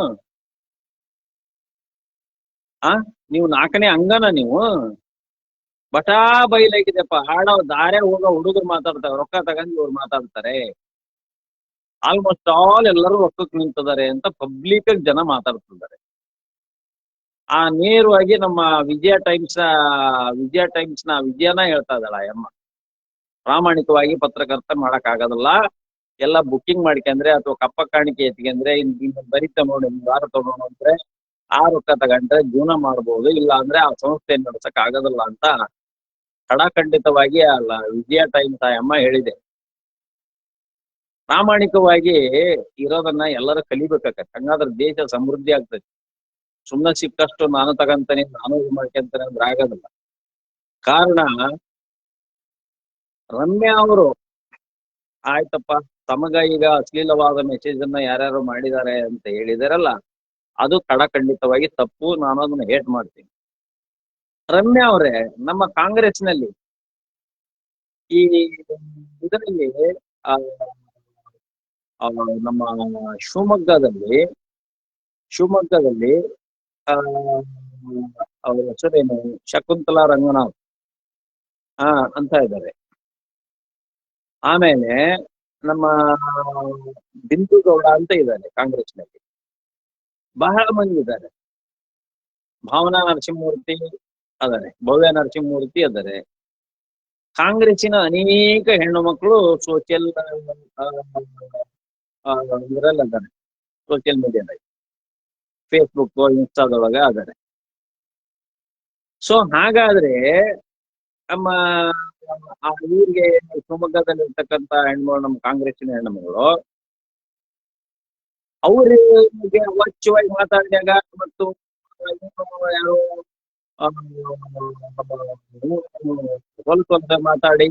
ನೀವು 4ನೇ ಅಂಗನ ನೀವು? ಬಟಾ ಬೈಲಾಗಿದೆಪ್ಪ. ದಾರೆ ಹೋಗೋ ಹುಡುಗರು ಮಾತಾಡ್ತಾರೆ, ರೊಕ್ಕ ತಗೊಂಡು ಇವ್ರು ಮಾತಾಡ್ತಾರೆ. ಆಲ್ಮೋಸ್ಟ್ ಆಲ್ ಎಲ್ಲರೂ ರೊಕ್ಕಕ್ಕೆ ನಿಂತಿದ್ದಾರೆ ಅಂತ ಪಬ್ಲಿಕ್ ಜನ ಮಾತಾಡ್ತಿದ್ದಾರೆ. ನೇರವಾಗಿ ನಮ್ಮ ವಿಜಯ ಟೈಮ್ಸ್ ನ ವಿಜಯನ ಹೇಳ್ತಾ ಇದ್ದಾಳ ಅಮ್ಮ. ಪ್ರಾಮಾಣಿಕವಾಗಿ ಪತ್ರಕರ್ತ ಮಾಡಕ್ ಆಗೋದಿಲ್ಲ, ಎಲ್ಲ ಬುಕ್ಕಿಂಗ್ ಮಾಡ್ಕೊಂಡ್ರೆ ಅಥವಾ ಕಪ್ಪ ಕಾಣಿಕೆ ಎತ್ಕೊಂಡ್ರೆ ಬರೀ ತಗೊಂಡು ವಾರ ತಗೊಂಡು ಅಂದ್ರೆ ಆ ರೊಕ್ಕ ತಗೊಂಡ್ರೆ ಜೀವನ ಮಾಡ್ಬೋದು, ಇಲ್ಲ ಅಂದ್ರೆ ಆ ಸಂಸ್ಥೆ ನಡ್ಸಕ್ ಆಗೋದಿಲ್ಲ ಅಂತ ಖಡಾಖಂಡಿತವಾಗಿ ಅಲ್ಲ ವಿಜಯ ಟೈಮ್ಸ್ ಆ ಅಮ್ಮ ಹೇಳಿದೆ. ಪ್ರಾಮಾಣಿಕವಾಗಿ ಇರೋದನ್ನ ಎಲ್ಲರೂ ಕಲಿಬೇಕಾಗತ್ತೆ, ಹಂಗಾದ್ರೆ ದೇಶ ಸಮೃದ್ಧಿ ಆಗ್ತದೆ. ಸುಮ್ಮನೆ ಸಿಕ್ಕಷ್ಟು ನಾನು ತಗಂತಾನೆ ನಾನು ಇದು ಮಾಡ್ಕೊಂತಾನೆ ಅಂದ್ರೆ ಆಗೋದಿಲ್ಲ. ಕಾರಣ ರಮ್ಯಾ ಅವರು ಆಯ್ತಪ್ಪ ತಮಗ ಈಗ ಅಶ್ಲೀಲವಾದ ಮೆಸೇಜ್ ಅನ್ನ ಯಾರ್ಯಾರು ಮಾಡಿದ್ದಾರೆ ಅಂತ ಹೇಳಿದಾರಲ್ಲ, ಅದು ಖಡಾಖಂಡಿತವಾಗಿ ತಪ್ಪು, ನಾನು ಅದನ್ನ ಹೇಟ್ ಮಾಡ್ತೀನಿ. ರಮ್ಯಾ ಅವರೇ, ನಮ್ಮ ಕಾಂಗ್ರೆಸ್ನಲ್ಲಿ ಈ ಇದರಲ್ಲಿ ಆ, ಆ, ನಮ್ಮ ಶಿವಮೊಗ್ಗದಲ್ಲಿ ಆ ಅವ್ರ ಹೆಸರೇನು ಶಕುಂತಲಾ ರಂಗನಾಥ್ ಅಂತ ಇದ್ದಾರೆ. ಆಮೇಲೆ ನಮ್ಮ ಬಿಂದು ಗೌಡ ಅಂತ ಇದ್ದಾರೆ ಕಾಂಗ್ರೆಸ್ನಲ್ಲಿ, ಬಹಳ ಮಂದಿ ಇದ್ದಾರೆ. ಭಾವನಾ ನರಸಿಂಹಮೂರ್ತಿ ಅದಾರೆ, ಭವ್ಯ ನರಸಿಂಹಮೂರ್ತಿ ಅದಾರೆ. ಕಾಂಗ್ರೆಸ್ಸಿನ ಅನೇಕ ಹೆಣ್ಣು ಮಕ್ಕಳು ಸೋಷಿಯಲ್ ಇದರಲ್ಲಿ ಅದಾರೆ, ಸೋಷಿಯಲ್ ಮೀಡಿಯಾದಲ್ಲಿ ಫೇಸ್ಬುಕ್ ಇನ್ಸ್ಟಾದೊಳಗ ಅದಾರೆ. ಸೊ ಹಾಗಾದ್ರೆ ನಮ್ಮ ಇವ್ರಿಗೆ ಶಿವಮೊಗ್ಗದಲ್ಲಿ ಇರ್ತಕ್ಕಂಥ ಹೆಣ್ಮಗಳು, ನಮ್ಮ ಕಾಂಗ್ರೆಸ್ಸಿನ ಹೆಣ್ಣುಮಗಳು, ಅವ್ರಿಗೆ ಅವಾಚ್ಯವಾಗಿ ಮಾತಾಡಿದಾಗ ಮತ್ತು ಯಾರು ಹೊಲಸು ಮಾತಾಡಿ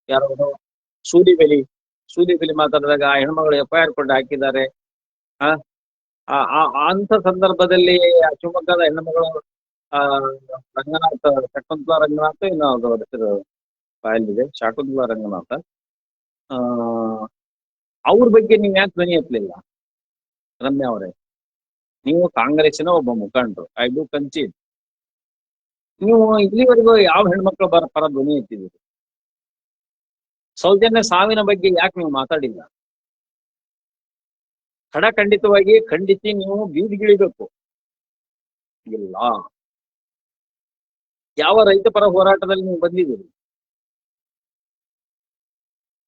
ಯಾರು ಸೂಲಿಬೆಲಿ ಮಾತಾಡಿದಾಗ ಆ ಹೆಣ್ಮಗಳು FIR ಕೊಟ್ಟು ಹಾಕಿದ್ದಾರೆ. ಅಂತ ಸಂದರ್ಭದಲ್ಲಿ ಶಿವಮೊಗ್ಗದ ಹೆಣ್ಣುಮಗಳು ರಂಗನಾಥ್, ಶಕುಂತಲಾ ರಂಗನಾಥ್, ಇನ್ನು ಅವ್ರ ಹೆಸರು ಬಾಯಲ್ಲಿದೆ, ಶಕುಂತಲಾ ರಂಗನಾಥ, ಅವ್ರ ಬಗ್ಗೆ ನೀವ್ ಯಾಕೆ ಧ್ವನಿ ಎತ್ತಲಿಲ್ಲ? ರಮ್ಯಾ ಅವರೇ, ನೀವು ಕಾಂಗ್ರೆಸ್ಸಿನ ಒಬ್ಬ ಮುಖಂಡರು, ಐ ಡು ಕನ್ಸೀಡ್. ನೀವು ಇಲ್ಲಿವರೆಗೂ ಯಾವ ಹೆಣ್ಮಕ್ಳು ಪರ ಧ್ವನಿ ಎತ್ತಿದ್ದೀರಿ? ಸೌಜನ್ಯ ಸಾವಿನ ಬಗ್ಗೆ ಯಾಕೆ ನೀವು ಮಾತಾಡಿಲ್ಲ? ಖಂಡಿತವಾಗಿ ಖಂಡಿಸಿ ನೀವು ಬೀದಿಗಿಳಿಬೇಕು. ಇಲ್ಲ, ಯಾವ ರೈತ ಪರ ಹೋರಾಟದಲ್ಲಿ ನೀವು ಬಂದಿದ್ದೀರಿ?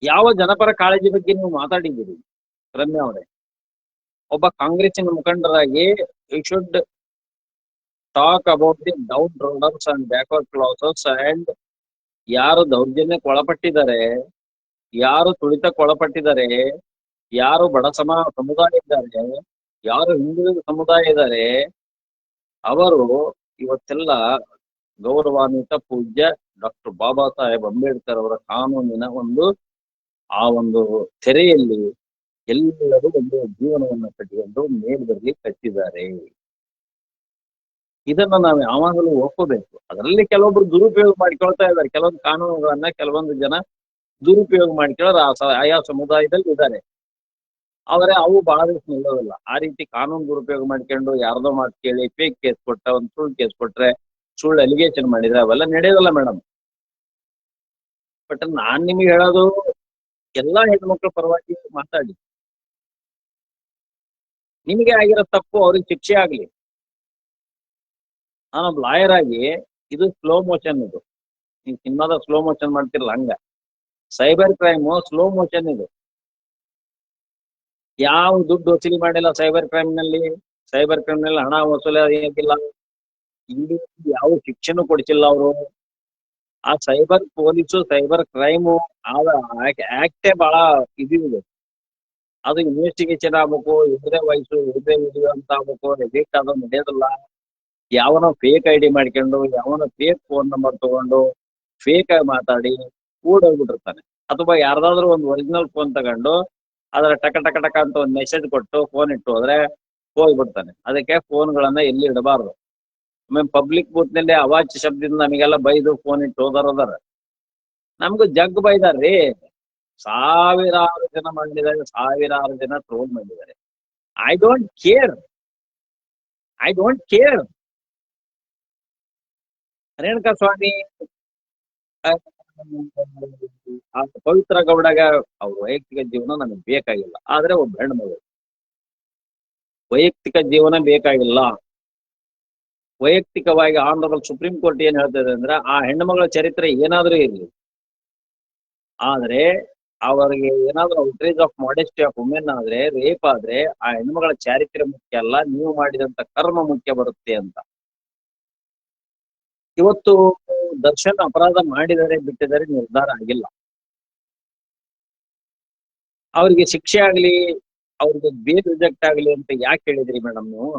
ಯಾವ ಜನಪರ ಕಾಳಜಿ ಬಗ್ಗೆ ನೀವು ಮಾತಾಡಿದ್ದೀರಿ? ರಮ್ಯಾ ಅವರೇ, ಒಬ್ಬ ಕಾಂಗ್ರೆಸ್ಸಿನ ಮುಖಂಡರಾಗಿ you should talk about the downtrodden and backward classes and ಯಾರು ದೌರ್ಜನ್ಯಕ್ಕೆ ಒಳಪಟ್ಟಿದ್ದಾರೆ, ಯಾರು ತುಳಿತಕ್ಕೆ ಒಳಪಟ್ಟಿದ್ದಾರೆ, ಯಾರು ಬಡ ಸಮುದಾಯ ಇದ್ದಾರೆ, ಯಾರು ಹಿಂದುಳಿದ ಸಮುದಾಯ ಇದ್ದಾರೆ, ಅವರು ಇವತ್ತೆಲ್ಲ ಗೌರವಾನ್ವಿತ ಪೂಜ್ಯ ಡಾಕ್ಟರ್ ಬಾಬಾ ಸಾಹೇಬ್ ಅಂಬೇಡ್ಕರ್ ಅವರ ಕಾನೂನಿನ ಒಂದು ತೆರೆಯಲ್ಲಿ ಎಲ್ಲರೂ ಒಂದು ಜೀವನವನ್ನು ಕಟ್ಟಿಕೊಂಡು ಮೇಲ್ಬರ್ಲಿ ಕಟ್ಟಿದ್ದಾರೆ. ಇದನ್ನ ನಾವು ಯಾವಾಗಲೂ ಒಪ್ಪಬೇಕು. ಅದರಲ್ಲಿ ಕೆಲವೊಬ್ರು ದುರುಪಯೋಗ ಮಾಡಿಕೊಳ್ತಾ ಇದ್ದಾರೆ, ಕೆಲವೊಂದು ಕಾನೂನುಗಳನ್ನ ಕೆಲವೊಂದು ಜನ ದುರುಪಯೋಗ ಮಾಡಿಕೊಳ್ಳೋರು ಆಯಾ ಸಮುದಾಯದಲ್ಲಿ ಇದ್ದಾರೆ. ಆದ್ರೆ ಅವು ಬಹಳ ದಿವಸ ನಿಲ್ಲೋದಿಲ್ಲ. ಆ ರೀತಿ ಕಾನೂನು ದುರುಪಯೋಗ ಮಾಡ್ಕೊಂಡು ಯಾರ್ದೋ ಮಾತು ಕೇಳಿ ಫೇಕ್ ಕೇಸ್ ಕೊಟ್ಟ, ಒಂದು ಸುಳ್ಳು ಕೇಸ್ ಕೊಟ್ರೆ, ಸುಳ್ಳು ಅಲಿಗೇಷನ್ ಮಾಡಿದ್ರೆ ಅವೆಲ್ಲ ನಡೆಯೋದಿಲ್ಲ ಮೇಡಮ್. ಬಟ್ ನಾನ್ ನಿಮಗೆ ಹೇಳೋದು, ಎಲ್ಲಾ ಹೆಣ್ಮಕ್ಳ ಪರವಾಗಿ ಮಾತಾಡಿ. ನಿಮಗೆ ಆಗಿರೋ ತಪ್ಪು ಅವ್ರಿಗೆ ಶಿಕ್ಷೆ ಆಗ್ಲಿ. ನಾನೊಬ್ಬ ಲಾಯರ್ ಆಗಿ, ಇದು ಸ್ಲೋ ಮೋಷನ್, ಇದು ನೀವು ಸಿನಿಮಾದ ಸ್ಲೋ ಮೋಷನ್ ಮಾಡ್ತಿರಲ್ಲ ಹಂಗ ಸೈಬರ್ ಕ್ರೈಮ್ ಸ್ಲೋ ಮೋಷನ್ ಇದು. ಯಾವ ದುಡ್ಡು ವಸೂಲಿ ಮಾಡಿಲ್ಲ ಸೈಬರ್ ಕ್ರೈಮ್ ನಲ್ಲಿ ಹಣ ವಸೂಲಿ ಆಗಿಲ್ಲ, ಇಲ್ಲಿ ಯಾವ ಶಿಕ್ಷೆನೂ ಕೊಡಿಸಿಲ್ಲ ಅವರು. ಆ ಸೈಬರ್ ಪೊಲೀಸು ಸೈಬರ್ ಕ್ರೈಮು ಆಕ್ಟೇ ಬಹಳ ಇದೆ. ಅದು ಇನ್ವೆಸ್ಟಿಗೇಷನ್ ಆಗ್ಬೇಕು, ಇದ್ರೆ ವಯಸ್ಸು ಇದ್ರೆ ವಿಡಿಯೋ ಅಂತ ಆಗ್ಬೇಕು, ಎಡಿಟ್ ಆದ ನಡೆಯೋದಿಲ್ಲ. ಯಾವನೋ ಫೇಕ್ ID ಮಾಡ್ಕೊಂಡು, ಯಾವನೋ ಫೇಕ್ ಫೋನ್ ನಂಬರ್ ತಗೊಂಡು ಫೇಕ್ ಆಗಿ ಮಾತಾಡಿ ಕೂಡೋಗ್ಬಿಟ್ಟಿರ್ತಾನೆ. ಅಥವಾ ಯಾರ್ದಾದ್ರೂ ಒಂದು ಒರಿಜಿನಲ್ ಫೋನ್ ತಗೊಂಡು ಅದರ ಟಕ ಟಕ ಟಕ ಅಂತ ಒಂದು ಮೆಸೇಜ್ ಕೊಟ್ಟು ಫೋನ್ ಇಟ್ಟು ಹೋದ್ರೆ ಹೋಗ್ಬಿಡ್ತಾನೆ. ಅದಕ್ಕೆ ಫೋನ್ಗಳನ್ನ ಎಲ್ಲಿ ಇಡಬಾರ್ದು. ಆಮೇಲೆ ಪಬ್ಲಿಕ್ ಬೂತ್ ನಲ್ಲಿ ಅವಾಚ್ಯ ಶಬ್ದದಿಂದ ನಮಗೆಲ್ಲ ಬೈದು ಫೋನ್ ಇಟ್ಟು ಹೋದಾರ. ನಮ್ಗೂ ಜಗ್ ಬೈದಾರ್ರಿ. ಸಾವಿರಾರು ಜನ ಮಾಡಿದ್ದಾರೆ, ಸಾವಿರಾರು ಜನ ಟ್ರೋಲ್ ಮಾಡಿದ್ದಾರೆ. I don't care. Renuka Swamy, Pavithra ಗೌಡಗ ಅವ್ರ ವೈಯಕ್ತಿಕ ಜೀವನ ನನಗೆ ಬೇಕಾಗಿಲ್ಲ. ಆದ್ರೆ ಒಬ್ಬ ಹೆಣ್ಮಗಳು ವೈಯಕ್ತಿಕ ಜೀವನ ಬೇಕಾಗಿಲ್ಲ. ವೈಯಕ್ತಿಕವಾಗಿ ಆನರಬಲ್ ಸುಪ್ರೀಂ ಕೋರ್ಟ್ ಏನ್ ಹೇಳ್ತದೆ ಅಂದ್ರೆ, ಆ ಹೆಣ್ಣುಮಗಳ ಚರಿತ್ರೆ ಏನಾದ್ರೂ ಇರಲಿ, ಆದ್ರೆ ಅವರಿಗೆ ಏನಾದ್ರು outrage of modesty of women ಆದ್ರೆ, ರೇಪ್ ಆದ್ರೆ ಆ ಹೆಣ್ಮಗಳ ಚಾರಿತ್ರ್ಯ ಮುಖ್ಯ ಅಲ್ಲ, ನೀವು ಮಾಡಿದಂತ ಕರ್ಮ ಮುಖ್ಯ ಬರುತ್ತೆ ಅಂತ. ಇವತ್ತು ದರ್ಶನ್ ಅಪರಾಧ ಮಾಡಿದರೆ ಬಿಟ್ಟಿದರೆ ನಿರ್ಧಾರ ಆಗಿಲ್ಲ. ಅವ್ರಿಗೆ ಶಿಕ್ಷೆ ಆಗ್ಲಿ, ಅವ್ರಿಗೆ ಬೇಲ್ ರಿಜೆಕ್ಟ್ ಆಗ್ಲಿ ಅಂತ ಯಾಕೆ ಹೇಳಿದ್ರಿ ಮೇಡಮ್ ನೀವು?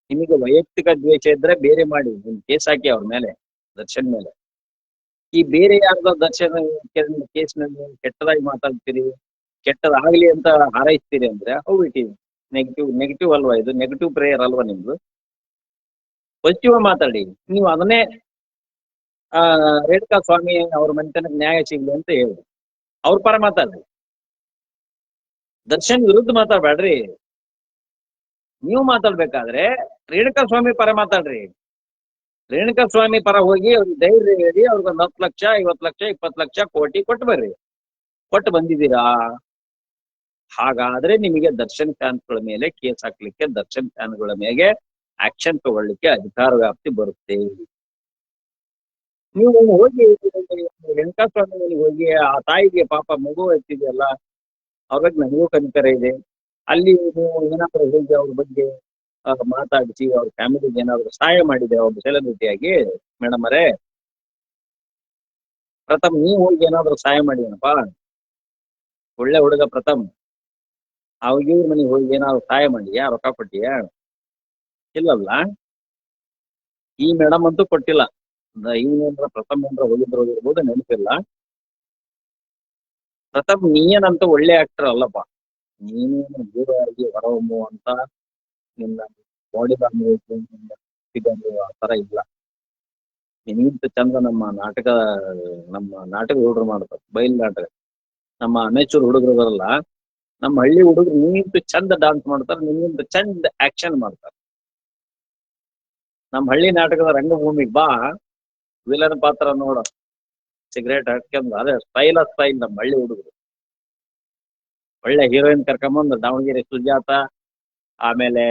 ನಿಮಗೆ ವೈಯಕ್ತಿಕ ದ್ವೇಷ ಇದ್ರೆ ಬೇರೆ ಮಾಡಿ, ನಿಮ್ ಕೇಸ್ ಹಾಕಿ ಅವ್ರ ಮೇಲೆ, ದರ್ಶನ್ ಮೇಲೆ. ಈ ಬೇರೆ ಯಾರ್ದೋ ದರ್ಶನ್ ಕೇಸ್ನಲ್ಲಿ ಕೆಟ್ಟದಾಗಿ ಮಾತಾಡ್ತೀರಿ, ಕೆಟ್ಟದಾಗ್ಲಿ ಅಂತ ಹಾರೈಸ್ತೀರಿ ಅಂದ್ರೆ ಹೌ ಇಟ್ ಈಸ್ ನೆಗೆಟಿವ್ ಅಲ್ವಾ ಇದು? ನೆಗೆಟಿವ್ ಪ್ರೇಯರ್ ಅಲ್ವಾ ನಿಮ್ದು? ಪಾಸಿಟಿವ್ ಮಾತಾಡಿ. ನೀವು ಅದನ್ನೇ ರೇಣುಕಾ ಸ್ವಾಮಿ ಅವ್ರ ಮನೆತನಕ್ಕೆ ನ್ಯಾಯ ಸಿಗ್ಲಿ ಅಂತ ಹೇಳಿ ಅವ್ರ ಪರ ಮಾತಾಡ್ರಿ, ದರ್ಶನ್ ವಿರುದ್ಧ ಮಾತಾಡ್ಬೇಡ್ರಿ. ನೀವು ಮಾತಾಡ್ಬೇಕಾದ್ರೆ ರೇಣುಕಾ ಸ್ವಾಮಿ ಪರ ಮಾತಾಡ್ರಿ. ರೇಣುಕಾ ಸ್ವಾಮಿ ಪರ ಹೋಗಿ ಅವ್ರಿಗೆ ಧೈರ್ಯ ಹೇಳಿ ಅವ್ರಿಗೆ 10 ಲಕ್ಷ 50 ಲಕ್ಷ 20 ಲಕ್ಷ ಕೋಟಿ ಕೊಟ್ಟು ಬರ್ರಿ. ಕೊಟ್ಟು ಬಂದಿದ್ದೀರಾ? ಹಾಗಾದ್ರೆ ನಿಮಗೆ ದರ್ಶನ್ ಫ್ಯಾನ್ಸ್ಗಳ ಮೇಲೆ ಕೇಸ್ ಹಾಕ್ಲಿಕ್ಕೆ, ದರ್ಶನ್ ಫ್ಯಾನ್ಗಳ ಮೇಲೆ ಆಕ್ಷನ್ ತಗೊಳ್ಳಿಕ್ಕೆ ಅಧಿಕಾರ ವ್ಯಾಪ್ತಿ ಬರುತ್ತೆ. ನೀವು ಹೋಗಿ ರೇಣುಕಾ ಸ್ವಾಮಿ ಮನೆಗೆ ಹೋಗಿ ಆ ತಾಯಿಗೆ ಪಾಪ ಮಗು ಎತ್ತಿದೆಯಲ್ಲ, ಅವ್ರಿಗೆ ನನಗೂ ಕನಿಕರ ಇದೆ. ಅಲ್ಲಿ ನೀವು ಏನಾದ್ರು ಹೋಗಿ ಅವ್ರ ಬಗ್ಗೆ ಮಾತಾಡಿಸಿ ಅವ್ರ ಫ್ಯಾಮಿಲಿಗೆ ಏನಾದ್ರು ಸಹಾಯ ಮಾಡಿದೆ ಅವ್ರ ಸೆಲೆಬ್ರಿಟಿಯಾಗಿ ಮೇಡಮ್ ಅವರೇ, ಪ್ರಥಮ್ ನೀವು ಹೋಗಿ ಏನಾದ್ರು ಸಹಾಯ ಮಾಡಿದನಪ್ಪ, ಒಳ್ಳೆ ಹುಡುಗ ಪ್ರಥಮ್, ಅವಾಗ ಇವ್ರ ಮನೆಗೆ ಹೋಗಿ ಏನಾದ್ರು ಸಹಾಯ ಮಾಡಿಯಾ, ರೊಕ್ಕ ಕೊಟ್ಟಿಯಾ? ಇಲ್ಲಲ್ಲ. ಈ ಮೇಡಮ್ ಅಂತೂ ಕೊಟ್ಟಿಲ್ಲ. ಇವನೇಂದ್ರ ಪ್ರಥಮ್ ಏನ್ರ ಹೋಗಿರ್ಬೋದು, ನೆನಪಿಲ್ಲ. ಪ್ರಥಮ್ ನೀನಂತೂ ಒಳ್ಳೆ ಆಕ್ಟರ್ ಅಲ್ಲಪ್ಪ. ನೀನೇನು ಹೀರೋ ಆಗಿ ಹೊರಹೊಮ್ಮು ಅಂತ ನಿನ್ನ ಬಾಡಿ ಲ್ಯಾಂಗ್ವೇಜ್ ಆ ತರ ಇಲ್ಲ. ನಿನ್ಗಿಂತ ಚಂದ ನಮ್ಮ ನಾಟಕ ಹುಡುಗರು ಮಾಡ್ತಾರೆ, ಬಯಲ್ ನಾಟಕ. ನಮ್ಮ ಅಮೇಚೂರ್ ಹುಡುಗರು ಬರಲ್ಲ, ನಮ್ಮ ಹಳ್ಳಿ ಹುಡುಗರು ನಿನ್ಗಿಂತ ಚಂದ ಡಾನ್ಸ್ ಮಾಡ್ತಾರೆ, ನಿನ್ಗಿಂತ ಚಂದ ಆಕ್ಷನ್ ಮಾಡ್ತಾರೆ. ನಮ್ಮ ಹಳ್ಳಿ ನಾಟಕದ ರಂಗಭೂಮಿಗೆ ಬಾ, ವಿಲನ್ ಪಾತ್ರ ನೋಡ, ಸಿಗರೇಟ್ ಹಾಕ್ಯಂದು ಅದೇ ಸ್ಟೈಲ್ ನಮ್ಮ ಹಳ್ಳಿ ಹುಡುಗರು. ಒಳ್ಳೆ ಹೀರೋಯಿನ್ ಕರ್ಕೊಂಬಂದು ದಾವಣಗೆರೆ ಸುಜಾತ, ಆಮೇಲೆ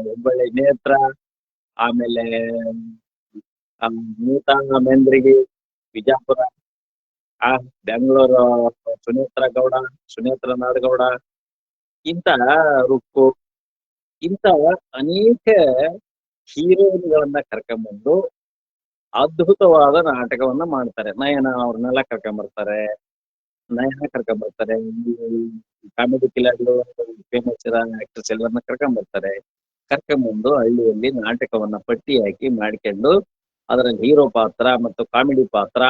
ಹುಬ್ಬಳ್ಳಿ ನೇತ್ರ, ಆಮೇಲೆ ನೀತಾ ಮೆಂದ್ರಿಗಿ ವಿಜಾಪುರ, ಬೆಂಗಳೂರು ಸುನೇತ್ರ ನಾಡಗೌಡ, ಇಂಥ ರುಕ್ಕು, ಇಂಥ ಅನೇಕ ಹೀರೋಯಿನ್ಗಳನ್ನ ಕರ್ಕೊಂಬಂದು ಅದ್ಭುತವಾದ ನಾಟಕವನ್ನ ಮಾಡ್ತಾರೆ. ನಯನ ಅವ್ರನ್ನೆಲ್ಲ ಕರ್ಕೊಂಬರ್ತಾರೆ, ಕಾಮಿಡಿ ಕಿಲಾಡಿಗಳು, ಫೇಮಸ್ ಆಕ್ಟರ್ಸ್ ಎಲ್ಲರನ್ನ ಕರ್ಕೊಂಬರ್ತಾರೆ. ಕರ್ಕೊಂಬಂದು ಹಳ್ಳಿಯಲ್ಲಿ ನಾಟಕವನ್ನ ಪಟ್ಟಿ ಹಾಕಿ ಮಾಡ್ಕೊಂಡು ಅದರಲ್ಲಿ ಹೀರೋ ಪಾತ್ರ ಮತ್ತು ಕಾಮಿಡಿ ಪಾತ್ರ,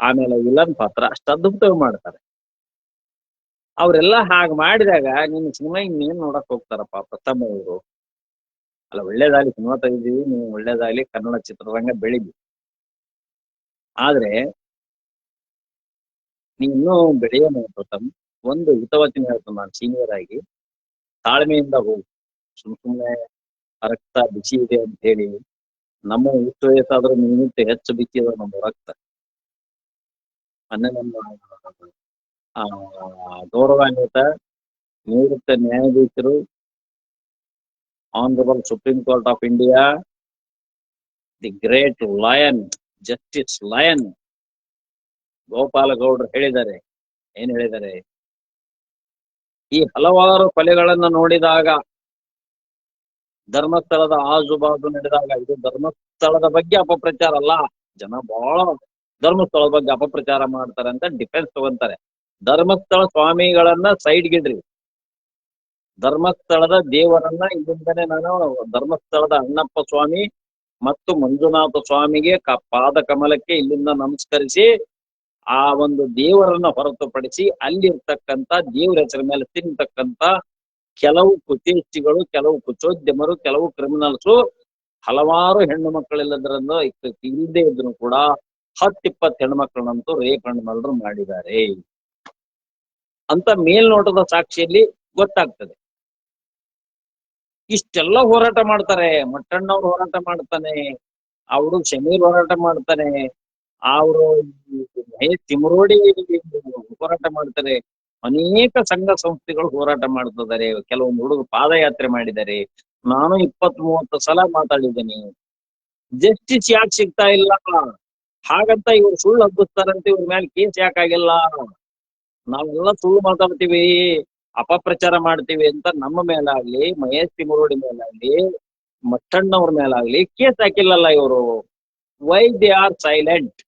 ಆಮೇಲೆ ವಿಲನ್ ಪಾತ್ರ ಅಷ್ಟು ಅದ್ಭುತವಾಗಿ ಮಾಡ್ತಾರೆ. ಅವರೆಲ್ಲ ಹಾಗೆ ಮಾಡಿದಾಗ ನಿನ್ನ ಸಿನಿಮಾ ಇನ್ನೇನ್ ನೋಡಕ್ ಹೋಗ್ತಾರಪ್ಪ ಪ್ರಥಮ ಅವರು? ಅಲ್ಲ, ಒಳ್ಳೇದಾಗ್ಲಿ, ಸಿನಿಮಾ ತೆಗಿದೀವಿ, ನೀವು ಒಳ್ಳೇದಾಗ್ಲಿ, ಕನ್ನಡ ಚಿತ್ರರಂಗ ಬೆಳಿಲಿ. ಆದ್ರೆ ನೀವಿನ್ನೂ ಬೆಳೆಯೋಣ ಪ್ರಥಮ್. ಒಂದು ಹಿತವಚನ ಹೇಳ್ತಾನೆ ನಾನು ಸೀನಿಯರ್ ಆಗಿ, ತಾಳ್ಮೆಯಿಂದ ಹೋಗು. ಸುಮ್ಮನೆ ರಕ್ತ ಬಿಸಿ ಇದೆ ಅಂತ ಹೇಳಿ, ನಮ್ಮ ಎಷ್ಟು ವಯಸ್ಸಾದ್ರೂ ನಿಮ್ಗಿಂತ ಹೆಚ್ಚು ಬಿಸಿ ಇದೆ ನಮ್ಮ ರಕ್ತ. ಮೊನ್ನೆ ನಮ್ಮ ಗೌರವಾನ್ವಿತ ನಿವೃತ್ತ ನ್ಯಾಯಾಧೀಶರು, honourable supreme court of India, the great lion, justice lion Gopala ಗೌಡ್ರು ಹೇಳಿದ್ದಾರೆ. ಏನ್ ಹೇಳಿದ್ದಾರೆ? ಈ ಹಲವಾರು ಕೊಲೆಗಳನ್ನ ನೋಡಿದಾಗ, ಧರ್ಮಸ್ಥಳದ ಆಜುಬಾಜು ನಡೆದಾಗ, ಇದು ಧರ್ಮಸ್ಥಳದ ಬಗ್ಗೆ ಅಪಪ್ರಚಾರ ಅಲ್ಲ, ಜನ ಬಹಳ ಧರ್ಮಸ್ಥಳದ ಬಗ್ಗೆ ಅಪಪ್ರಚಾರ ಮಾಡ್ತಾರೆ ಅಂತ ಡಿಫೆನ್ಸ್ ತಗೊಂತಾರೆ. ಧರ್ಮಸ್ಥಳ ಸ್ವಾಮಿಗಳನ್ನ ಸೈಡ್ಗಿಡ್ರಿ, ಧರ್ಮಸ್ಥಳದ ದೇವರನ್ನ ಇಲ್ಲಿಂದನೇ ನಾನು ಧರ್ಮಸ್ಥಳದ ಅಣ್ಣಪ್ಪ ಸ್ವಾಮಿ ಮತ್ತು ಮಂಜುನಾಥ ಸ್ವಾಮಿಗೆ ಪಾದ ಕಮಲಕ್ಕೆ ಇಲ್ಲಿಂದ ನಮಸ್ಕರಿಸಿ ಆ ಒಂದು ದೇವರನ್ನ ಹೊರತುಪಡಿಸಿ ಅಲ್ಲಿರ್ತಕ್ಕಂಥ ದೇವರ ಹೆಸರ ಮೇಲೆ ತಿಂತಕ್ಕಂಥ ಕೆಲವು ಕುಚೇಷ್ಟಿಗಳು, ಕೆಲವು ಕುಚೋದ್ಯಮರು, ಕೆಲವು ಕ್ರಿಮಿನಲ್ಸು ಹಲವಾರು ಹೆಣ್ಣು ಮಕ್ಕಳಿಲ್ಲದ್ರನ್ನು ಇಲ್ಲದೆ ಇದ್ರು ಕೂಡ 10-20 ಹೆಣ್ಮಕ್ಳನ್ನಂತೂ ರೇಪ್ ಅಂಡ್ ಮರ್ಡರ್ ಮಾಡಿದ್ದಾರೆ ಅಂತ ಮೇಲ್ನೋಟದ ಸಾಕ್ಷಿಯಲ್ಲಿ ಗೊತ್ತಾಗ್ತದೆ. ಇಷ್ಟೆಲ್ಲ ಹೋರಾಟ ಮಾಡ್ತಾರೆ. ಮಟ್ಟಣ್ಣವ್ರು ಹೋರಾಟ ಮಾಡ್ತಾನೆ, ಅವರು ಶಮೀರ್ ಹೋರಾಟ ಮಾಡ್ತಾನೆ, ಅವರು ಮಹೇಶ್ ತಿಮರೋಡಿ ಹೋರಾಟ ಮಾಡ್ತಾರೆ, ಅನೇಕ ಸಂಘ ಸಂಸ್ಥೆಗಳು ಹೋರಾಟ ಮಾಡ್ತಿದ್ದಾರೆ, ಕೆಲವೊಂದು ಹುಡುಗರು ಪಾದಯಾತ್ರೆ ಮಾಡಿದ್ದಾರೆ. ನಾನು 20-30 ಸಲ ಮಾತಾಡಿದ್ದೀನಿ. ಜಸ್ಟಿಸ್ ಯಾಕೆ ಸಿಗ್ತಾ ಇಲ್ಲ? ಹಾಗಂತ ಇವ್ರು ಸುಳ್ಳು ಹಬ್ಬಿಸ್ತಾರಂತ ಇವ್ರ ಮೇಲೆ ಕೇಸ್ ಯಾಕಾಗಿಲ್ಲ? ನಾವೆಲ್ಲ ಸುಳ್ಳು ಮಾತಾಡ್ತೀವಿ, ಅಪಪ್ರಚಾರ ಮಾಡ್ತೀವಿ ಅಂತ ನಮ್ಮ ಮೇಲಾಗ್ಲಿ, ಮಹೇಶ್ ತಿಮರೋಡಿ ಮೇಲಾಗ್ಲಿ, ಮಟ್ಟಣ್ಣವ್ರ ಮೇಲಾಗ್ಲಿ ಕೇಸ್ ಹಾಕಿಲ್ಲಲ್ಲ ಇವರು. Why they are silent?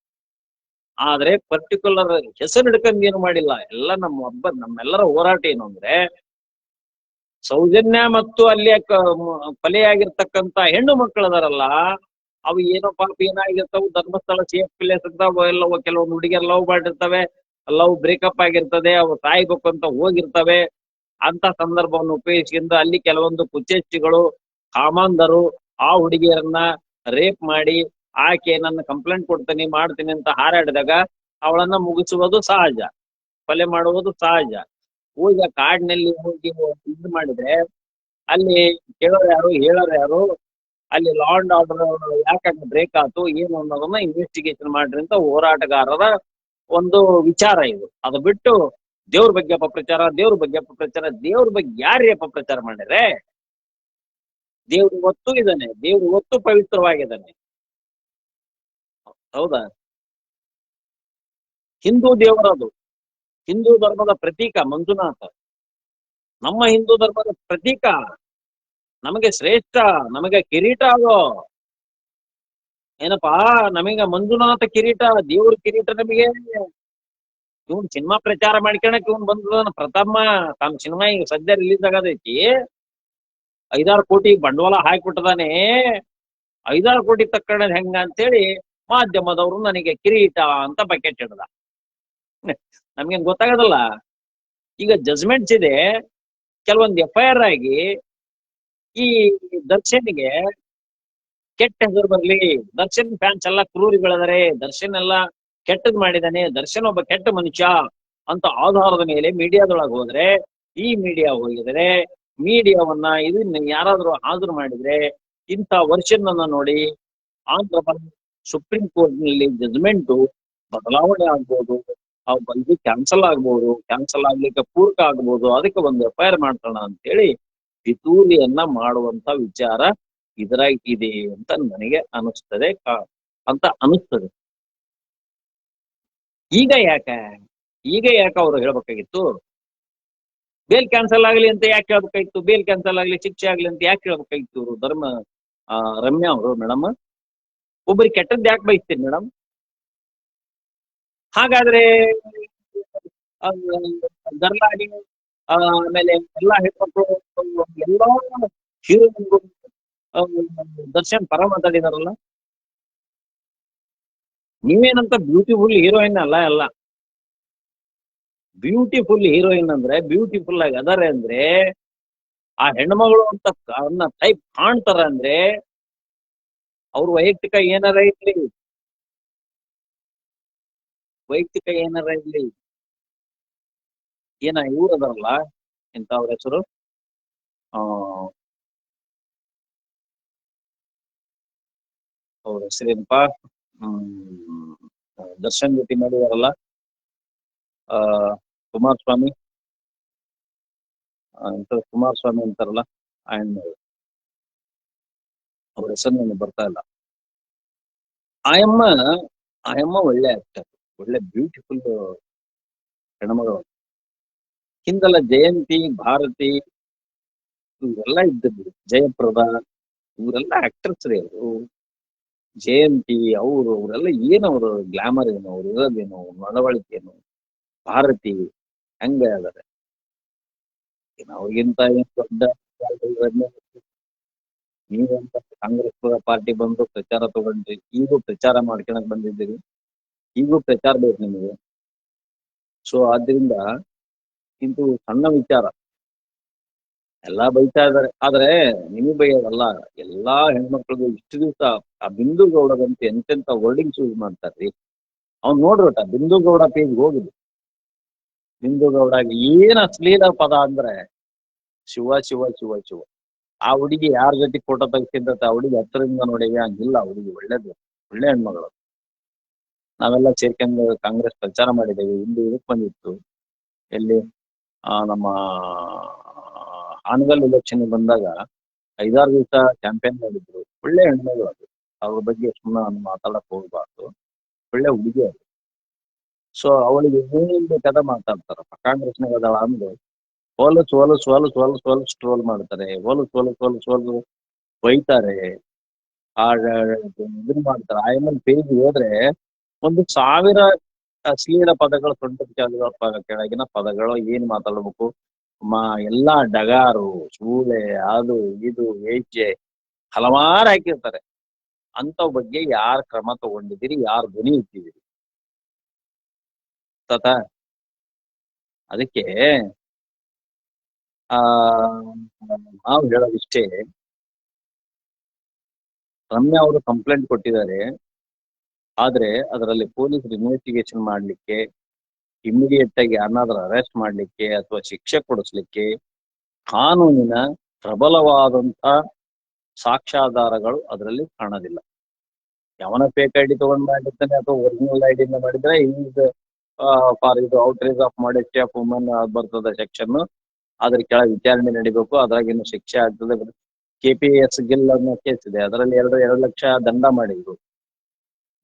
ಆದ್ರೆ ಪರ್ಟಿಕ್ಯುಲರ್ ಹೆಸರು ಹಿಡ್ಕೊಂಡ್ ಏನು ಮಾಡಿಲ್ಲ. ಎಲ್ಲ ನಮ್ಮೆಲ್ಲರ ಹೋರಾಟ ಏನು ಅಂದ್ರೆ, ಸೌಜನ್ಯ ಮತ್ತು ಅಲ್ಲಿ ಕೊಲೆಯಾಗಿರ್ತಕ್ಕಂತ ಹೆಣ್ಣು ಮಕ್ಕಳದಾರಲ್ಲ, ಅವು ಏನೋ ಪಾಪ ಏನಾಗಿರ್ತಾವ, ಧರ್ಮಸ್ಥಳ ಸೇಫ್ ಪ್ಲೇಸ್ ಅಂತ ಎಲ್ಲ ಕೆಲವೊಂದು ಹುಡುಗಿಯರ್ ಲವ್ ಮಾಡಿರ್ತವೆ, ಲವ್ ಬ್ರೇಕಪ್ ಆಗಿರ್ತದೆ, ಅವು ಸಾಯ್ಬೇಕು ಅಂತ ಹೋಗಿರ್ತವೆ. ಅಂತ ಸಂದರ್ಭವನ್ನು ಉಪಯೋಗಿಸಿಕೊಂಡು ಅಲ್ಲಿ ಕೆಲವೊಂದು ಕುಚೇಷ್ಟಿಗಳು, ಕಾಮಾಂಧರು ಆ ಹುಡುಗಿಯರನ್ನ ರೇಪ್ ಮಾಡಿ ಆಕೆ ನನ್ನ ಕಂಪ್ಲೇಂಟ್ ಮಾಡ್ತೀನಿ ಅಂತ ಹಾರಾಡಿದಾಗ ಅವಳನ್ನ ಮುಗಿಸುವುದು ಸಹಜ, ಕೊಲೆ ಮಾಡುವುದು ಸಹಜ. ಹೋಗಿ ಕಾಡಿನಲ್ಲಿ ಹೋಗಿ ಇದು ಮಾಡಿದ್ರೆ ಅಲ್ಲಿ ಕೇಳೋರು ಯಾರು, ಹೇಳೋರು ಯಾರು? ಅಲ್ಲಿ ಲಾ ಅಂಡ್ ಆರ್ಡರ್ ಯಾಕಂದ್ರೆ ಬ್ರೇಕ್ ಆಯ್ತು ಏನು ಅನ್ನೋದನ್ನ ಇನ್ವೆಸ್ಟಿಗೇಷನ್ ಮಾಡ್ರಿ ಅಂತ ಹೋರಾಟಗಾರರ ಒಂದು ವಿಚಾರ ಇದು. ಅದು ಬಿಟ್ಟು ದೇವ್ರ ಬಗ್ಗೆ ಅಪಪ್ರಚಾರ, ದೇವ್ರ ಬಗ್ಗೆ ಅಪಪ್ರಚಾರ, ದೇವ್ರ ಬಗ್ಗೆ ಯಾರೇ ಅಪಪ್ರಚಾರ ಮಾಡಿದ್ರೆ? ದೇವ್ರು ಇವತ್ತು ಇದ್ದಾನೆ, ದೇವ್ರು ಇವತ್ತು ಪವಿತ್ರವಾಗಿದ್ದಾನೆ, ಹೌದಾ? ಹಿಂದೂ ದೇವರದು, ಹಿಂದೂ ಧರ್ಮದ ಪ್ರತೀಕ ಮಂಜುನಾಥ, ನಮ್ಮ ಹಿಂದೂ ಧರ್ಮದ ಪ್ರತೀಕ, ನಮಗೆ ಶ್ರೇಷ್ಠ, ನಮಗೆ ಕಿರೀಟ ಅದು. ಏನಪ್ಪಾ, ನಮಗೆ ಮಂಜುನಾಥ ಕಿರೀಟ, ದೇವ್ರ ಕಿರೀಟ ನಮಗೆ. ಇವನ್ ಸಿನಿಮಾ ಪ್ರಚಾರ ಮಾಡ್ಕೊಳಕ್ ಇವನ್ ಬಂದದ ಪ್ರಥಮ. ತಮ್ಮ ಸಿನಿಮಾ ಈಗ ಸದ್ಯ ರಿಲೀಸ್ ಆಗದೈತಿ, 5-6 ಕೋಟಿ ಬಂಡವಾಳ ಹಾಕಿಬಿಟ್ಟದಾನೆ. 5-6 ಕೋಟಿ ತಕ್ಕೊಂಡ್ ಹೆಂಗ ಅಂತೇಳಿ ಮಾಧ್ಯಮದವರು ನನಗೆ ಕಿರೀಟ ಅಂತ ಬಕೆಟ್ ಹಿಡ್ದ. ನಮ್ಗೇನ್ ಗೊತ್ತಾಗದಲ್ಲ. ಈಗ ಜಜ್ಮೆಂಟ್ಸ್ ಇದೆ, ಕೆಲವೊಂದು FIR ಆಗಿ ಈ ದರ್ಶನ್ಗೆ ಕೆಟ್ಟ ಹೆಸರು ಬರ್ಲಿ, ದರ್ಶನ್ ಫ್ಯಾನ್ಸ್ ಎಲ್ಲ ಕ್ರೂರಿಗಳದರೆ, ದರ್ಶನ್ ಎಲ್ಲ ಕೆಟ್ಟದ್ ಮಾಡಿದಾನೆ, ದರ್ಶನ್ ಒಬ್ಬ ಕೆಟ್ಟ ಮನುಷ್ಯ ಅಂತ ಆಧಾರದ ಮೇಲೆ ಮೀಡಿಯಾದೊಳಗೆ ಹೋದ್ರೆ, ಈ ಮೀಡಿಯಾ ಹೋಗಿದ್ರೆ, ಮೀಡಿಯಾವನ್ನ ಇದನ್ನ ಯಾರಾದ್ರೂ ಹಾಜರು ಮಾಡಿದ್ರೆ ಇಂಥ ವರ್ಷನ್ ಅನ್ನ ನೋಡಿ ಆಂಧ್ರ ಸುಪ್ರೀಂ ಕೋರ್ಟ್ ನಲ್ಲಿ ಜಜ್ಮೆಂಟು ಬದಲಾವಣೆ ಆಗ್ಬೋದು, ಇದು ಕ್ಯಾನ್ಸಲ್ ಆಗ್ಬೋದು, ಕ್ಯಾನ್ಸಲ್ ಆಗ್ಲಿಕ್ಕೆ ಪೂರಕ ಆಗ್ಬೋದು, ಅದಕ್ಕೆ ಒಂದು FIR ಮಾಡ್ತಾನ ಅಂತೇಳಿ ಪಿತೂರಿಯನ್ನ ಮಾಡುವಂತ ವಿಚಾರ ಇದ್ರಾಗ ಇದೆ ಅಂತ ನನಗೆ ಅನಿಸ್ತದೆ ಅನಿಸ್ತದೆ. ಈಗ ಯಾಕೆ ಅವ್ರು ಹೇಳ್ಬೇಕಾಗಿತ್ತು? ಬೇಲ್ ಕ್ಯಾನ್ಸಲ್ ಆಗ್ಲಿ ಅಂತ ಯಾಕೆ ಹೇಳ್ಬೇಕಾಗಿತ್ತು? ಬೇಲ್ ಕ್ಯಾನ್ಸಲ್ ಆಗ್ಲಿ, ಶಿಕ್ಷೆ ಆಗ್ಲಿ ಅಂತ ಯಾಕೆ ಹೇಳ್ಬೇಕಾಗಿತ್ತು? ಇವರು ರಮ್ಯಾ ಅವರು ಮೇಡಮ್, ಒಬ್ಬರಿಗೆ ಕೆಟ್ಟದ್ದು ಯಾಕೆ ಬಯಸ್ತೀರಿ ಮೇಡಮ್? ಹಾಗಾದ್ರೆ ಗರ್ಲಾಡಿ ಆಮೇಲೆ ಎಲ್ಲಾ ಹೆಣ್ಮಕ್ಳು ಎಲ್ಲಾ ಹೀರೋಯಿನ್ಗಳು ದರ್ಶನ್ ಪರ ಮಾತಾಡಿದಾರಲ್ಲ. ನೀವೇನಂತ ಬ್ಯೂಟಿಫುಲ್ ಹೀರೋಯಿನ್ ಅಲ್ಲ. ಬ್ಯೂಟಿಫುಲ್ ಹೀರೋಯಿನ್ ಅಂದ್ರೆ ಬ್ಯೂಟಿಫುಲ್ ಆಗಿ ಅದಾರೆ ಅಂದ್ರೆ, ಆ ಹೆಣ್ಮಗಳು ಅಂತ ಅವ್ರನ್ನ ಟೈಪ್ ಕಾಣ್ತಾರ ಅಂದ್ರೆ ಅವ್ರ ವೈಯಕ್ತಿಕ ಏನಾರ ಇರ್ಲಿ, ಇವ್ರು ಅದಾರಲ್ಲ ಎಂತ ಅವ್ರ ಹೆಸರು, ಅವ್ರ ಹೆಸರೇನಪ್ಪಾ, ದರ್ಶನ್ ಜೊತೆ ಮಾಡಿದಾರಲ್ಲ, ಕುಮಾರಸ್ವಾಮಿ ಅಂತಾರಲ್ಲ, ಅಂಡ್ ಅವ್ರ ಹೆಸರು ನನಗೆ ಬರ್ತಾ ಇಲ್ಲ. ಆಯಮ್ಮ ಒಳ್ಳೆ ಆಕ್ಟರ್, ಒಳ್ಳೆ ಬ್ಯೂಟಿಫುಲ್ ಹೆಣ್ಮಗಳು. ಹಿಂದೆಲ್ಲ ಜಯಂತಿ, ಭಾರತಿ ಇವರೆಲ್ಲ ಇದ್ದಿದ್ರು, ಜಯಪ್ರದಾ ಇವರೆಲ್ಲ ಆಕ್ಟರ್ಸ್ ರೀ. ಅವರು ಜಯಂತಿ ಅವರೆಲ್ಲ ಏನವ್ರು ಗ್ಲಾಮರ್ ಏನು, ಅವ್ರು ಇರೋದೇನು, ನಡವಳಿಕೆ ಏನು, ಭಾರತಿ ಹೆಂಗ ಅದಾರೆ. ಅವ್ರಿಗಿಂತ ದೊಡ್ಡ ನೀವಂತ ಕಾಂಗ್ರೆಸ್ ಪಾರ್ಟಿ ಬಂದು ಪ್ರಚಾರ ತಗೊಂಡ್ರಿ, ಈಗೂ ಪ್ರಚಾರ ಮಾಡ್ಕೊಳಕ್ ಬಂದಿದ್ದೀರಿ, ಈಗೂ ಪ್ರಚಾರ ಬೇಕು ನಿಮಗೆ. ಸೊ ಆದ್ರಿಂದ ಇದು ಸಣ್ಣ ವಿಚಾರ, ಎಲ್ಲಾ ಬೈತಾ ಇದಾರೆ. ಆದ್ರೆ ನಿಮಗೆ ಬೈಯೋದಲ್ಲ, ಎಲ್ಲಾ ಹೆಣ್ಮಕ್ಳಿಗೂ ಇಷ್ಟು ದಿವಸ ಆ ಬಿಂದು ಗೌಡದಂತೆ ಎಂತೆಂತ ವರ್ಡಿಂಗ್ಸ್ ಯೂಸ್ ಮಾಡ್ತಾರ್ರಿ. ಅವ್ನ್ ನೋಡ್ರಟ ಬಿಂದು ಗೌಡ ಪೇಜ್ ಹೋಗುದು, ಬಿಂದು ಗೌಡಾಗಿ ಏನ್ ಅಶ್ಲೀಲ ಪದ ಅಂದ್ರೆ ಶಿವ ಶಿವ ಶಿವ ಶಿವ. ಆ ಹುಡುಗಿ ಯಾರ ಜೊತೆ ಫೋಟೋ ತೆಗಿಸಿದ್ದ, ಆ ಹುಡುಗಿ ಹತ್ತರಿಂದ ನೋಡಿ ಹಂಗಿಲ್ಲ. ಆ ಹುಡುಗಿ ಒಳ್ಳೆ ಹೆಣ್ಮಗಳು. ನಾವೆಲ್ಲ ಸೇರ್ಕೊಂಡು ಕಾಂಗ್ರೆಸ್ ಪ್ರಚಾರ ಮಾಡಿದ್ದೇವೆ. ಇಲ್ಲಿ ಇದಕ್ ಬಂದಿತ್ತು, ಎಲ್ಲಿ ನಮ್ಮ ಹಾನಗಲ್ ಎಲೆಕ್ಷನ್ ಬಂದಾಗ 5-6 ದಿವಸ ಕ್ಯಾಂಪೇನ್ ಮಾಡಿದ್ರು. ಒಳ್ಳೆ ಹೆಣ್ಮಗಳು ಅದು, ಅವ್ರ ಬಗ್ಗೆ ಸುಮ್ಮನೆ ಮಾತಾಡಕ್ ಹೋಗ್ಬಾರ್ದು. ಒಳ್ಳೆ ಹುಡುಗಿ ಅದು. ಸೊ ಅವಳಿಗೆ ಏನೇನ್ ಬೇಕಾದ ಮಾತಾಡ್ತಾರಪ್ಪ. ಕಾಂಗ್ರೆಸ್ನಾಗ ಅದಾಳ ಅಂದು ಹೊಲಸು ಟ್ರೋಲ್ ಮಾಡ್ತಾರೆ, ಹೊಲಸು ಬೈತಾರೆ, ಆ ಇದನ್ನ ಮಾಡ್ತಾರೆ. ಆಯಮ್ಮನ್ ಪೇಜ್ ಹೋದ್ರೆ 1,000 ಅಶ್ಲೀಲ ಪದಗಳು, ಕೆಳಗಿನ ಪದಗಳು, ಏನ್ ಮಾತಾಡ್ಬೇಕು, ಎಲ್ಲಾ ಡಗಾರು, ಸೂಳೆ, ಅದು ಇದು ಹೆಜ್ಜೆ ಹಲವಾರು ಹಾಕಿರ್ತಾರೆ. ಅಂತವ್ ಬಗ್ಗೆ ಯಾರ್ ಕ್ರಮ ತಗೊಂಡಿದ್ದೀರಿ, ಯಾರ್ ಧ್ವನಿ ಇಟ್ಟಿದ್ದೀರಿ ತಾತ? ಅದಕ್ಕೆ ಆ ನಾವು ಹೇಳೋದಿಷ್ಟೇ, ರಮ್ಯಾ ಅವರು ಕಂಪ್ಲೇಂಟ್ ಕೊಟ್ಟಿದ್ದಾರೆ. ಆದ್ರೆ ಅದರಲ್ಲಿ ಪೊಲೀಸರು ಇನ್ವೆಸ್ಟಿಗೇಷನ್ ಮಾಡ್ಲಿಕ್ಕೆ, ಇಮಿಡಿಯೇಟ್ ಆಗಿ ಯಾರನ್ನಾದ್ರೂ ಅರೆಸ್ಟ್ ಮಾಡ್ಲಿಕ್ಕೆ ಅಥವಾ ಶಿಕ್ಷೆ ಕೊಡಿಸ್ಲಿಕ್ಕೆ ಕಾನೂನಿನ ಪ್ರಬಲವಾದಂತ ಸಾಕ್ಷ್ಯಾಧಾರಗಳು ಅದರಲ್ಲಿ ಕಾಣೋದಿಲ್ಲ. ಯಾವನ ಫೇಕ್ ಐಡಿ ತಗೊಂಡ್ ಮಾಡಿರ್ತಾನೆ ಅಥವಾ ಒರಿಜಿನಲ್ ಐಡಿಯಿಂದ ಮಾಡಿದ್ರೆ ಫಾರ್ ಇದು outrage of modesty of woman ಬರ್ತದೆ ಸೆಕ್ಷನ್. ಅದ್ರ ಕೆಳಗೆ ವಿಚಾರಣೆ ನಡಿಬೇಕು, ಅದ್ರಾಗಿನ್ನು ಶಿಕ್ಷೆ ಆಗ್ತದೆ. KPS ಗಿಲ್ ಅನ್ನೋ ಕೇಸ್ ಇದೆ, ಅದರಲ್ಲಿ 2 ಲಕ್ಷ ದಂಡ ಮಾಡಿದ್ರು.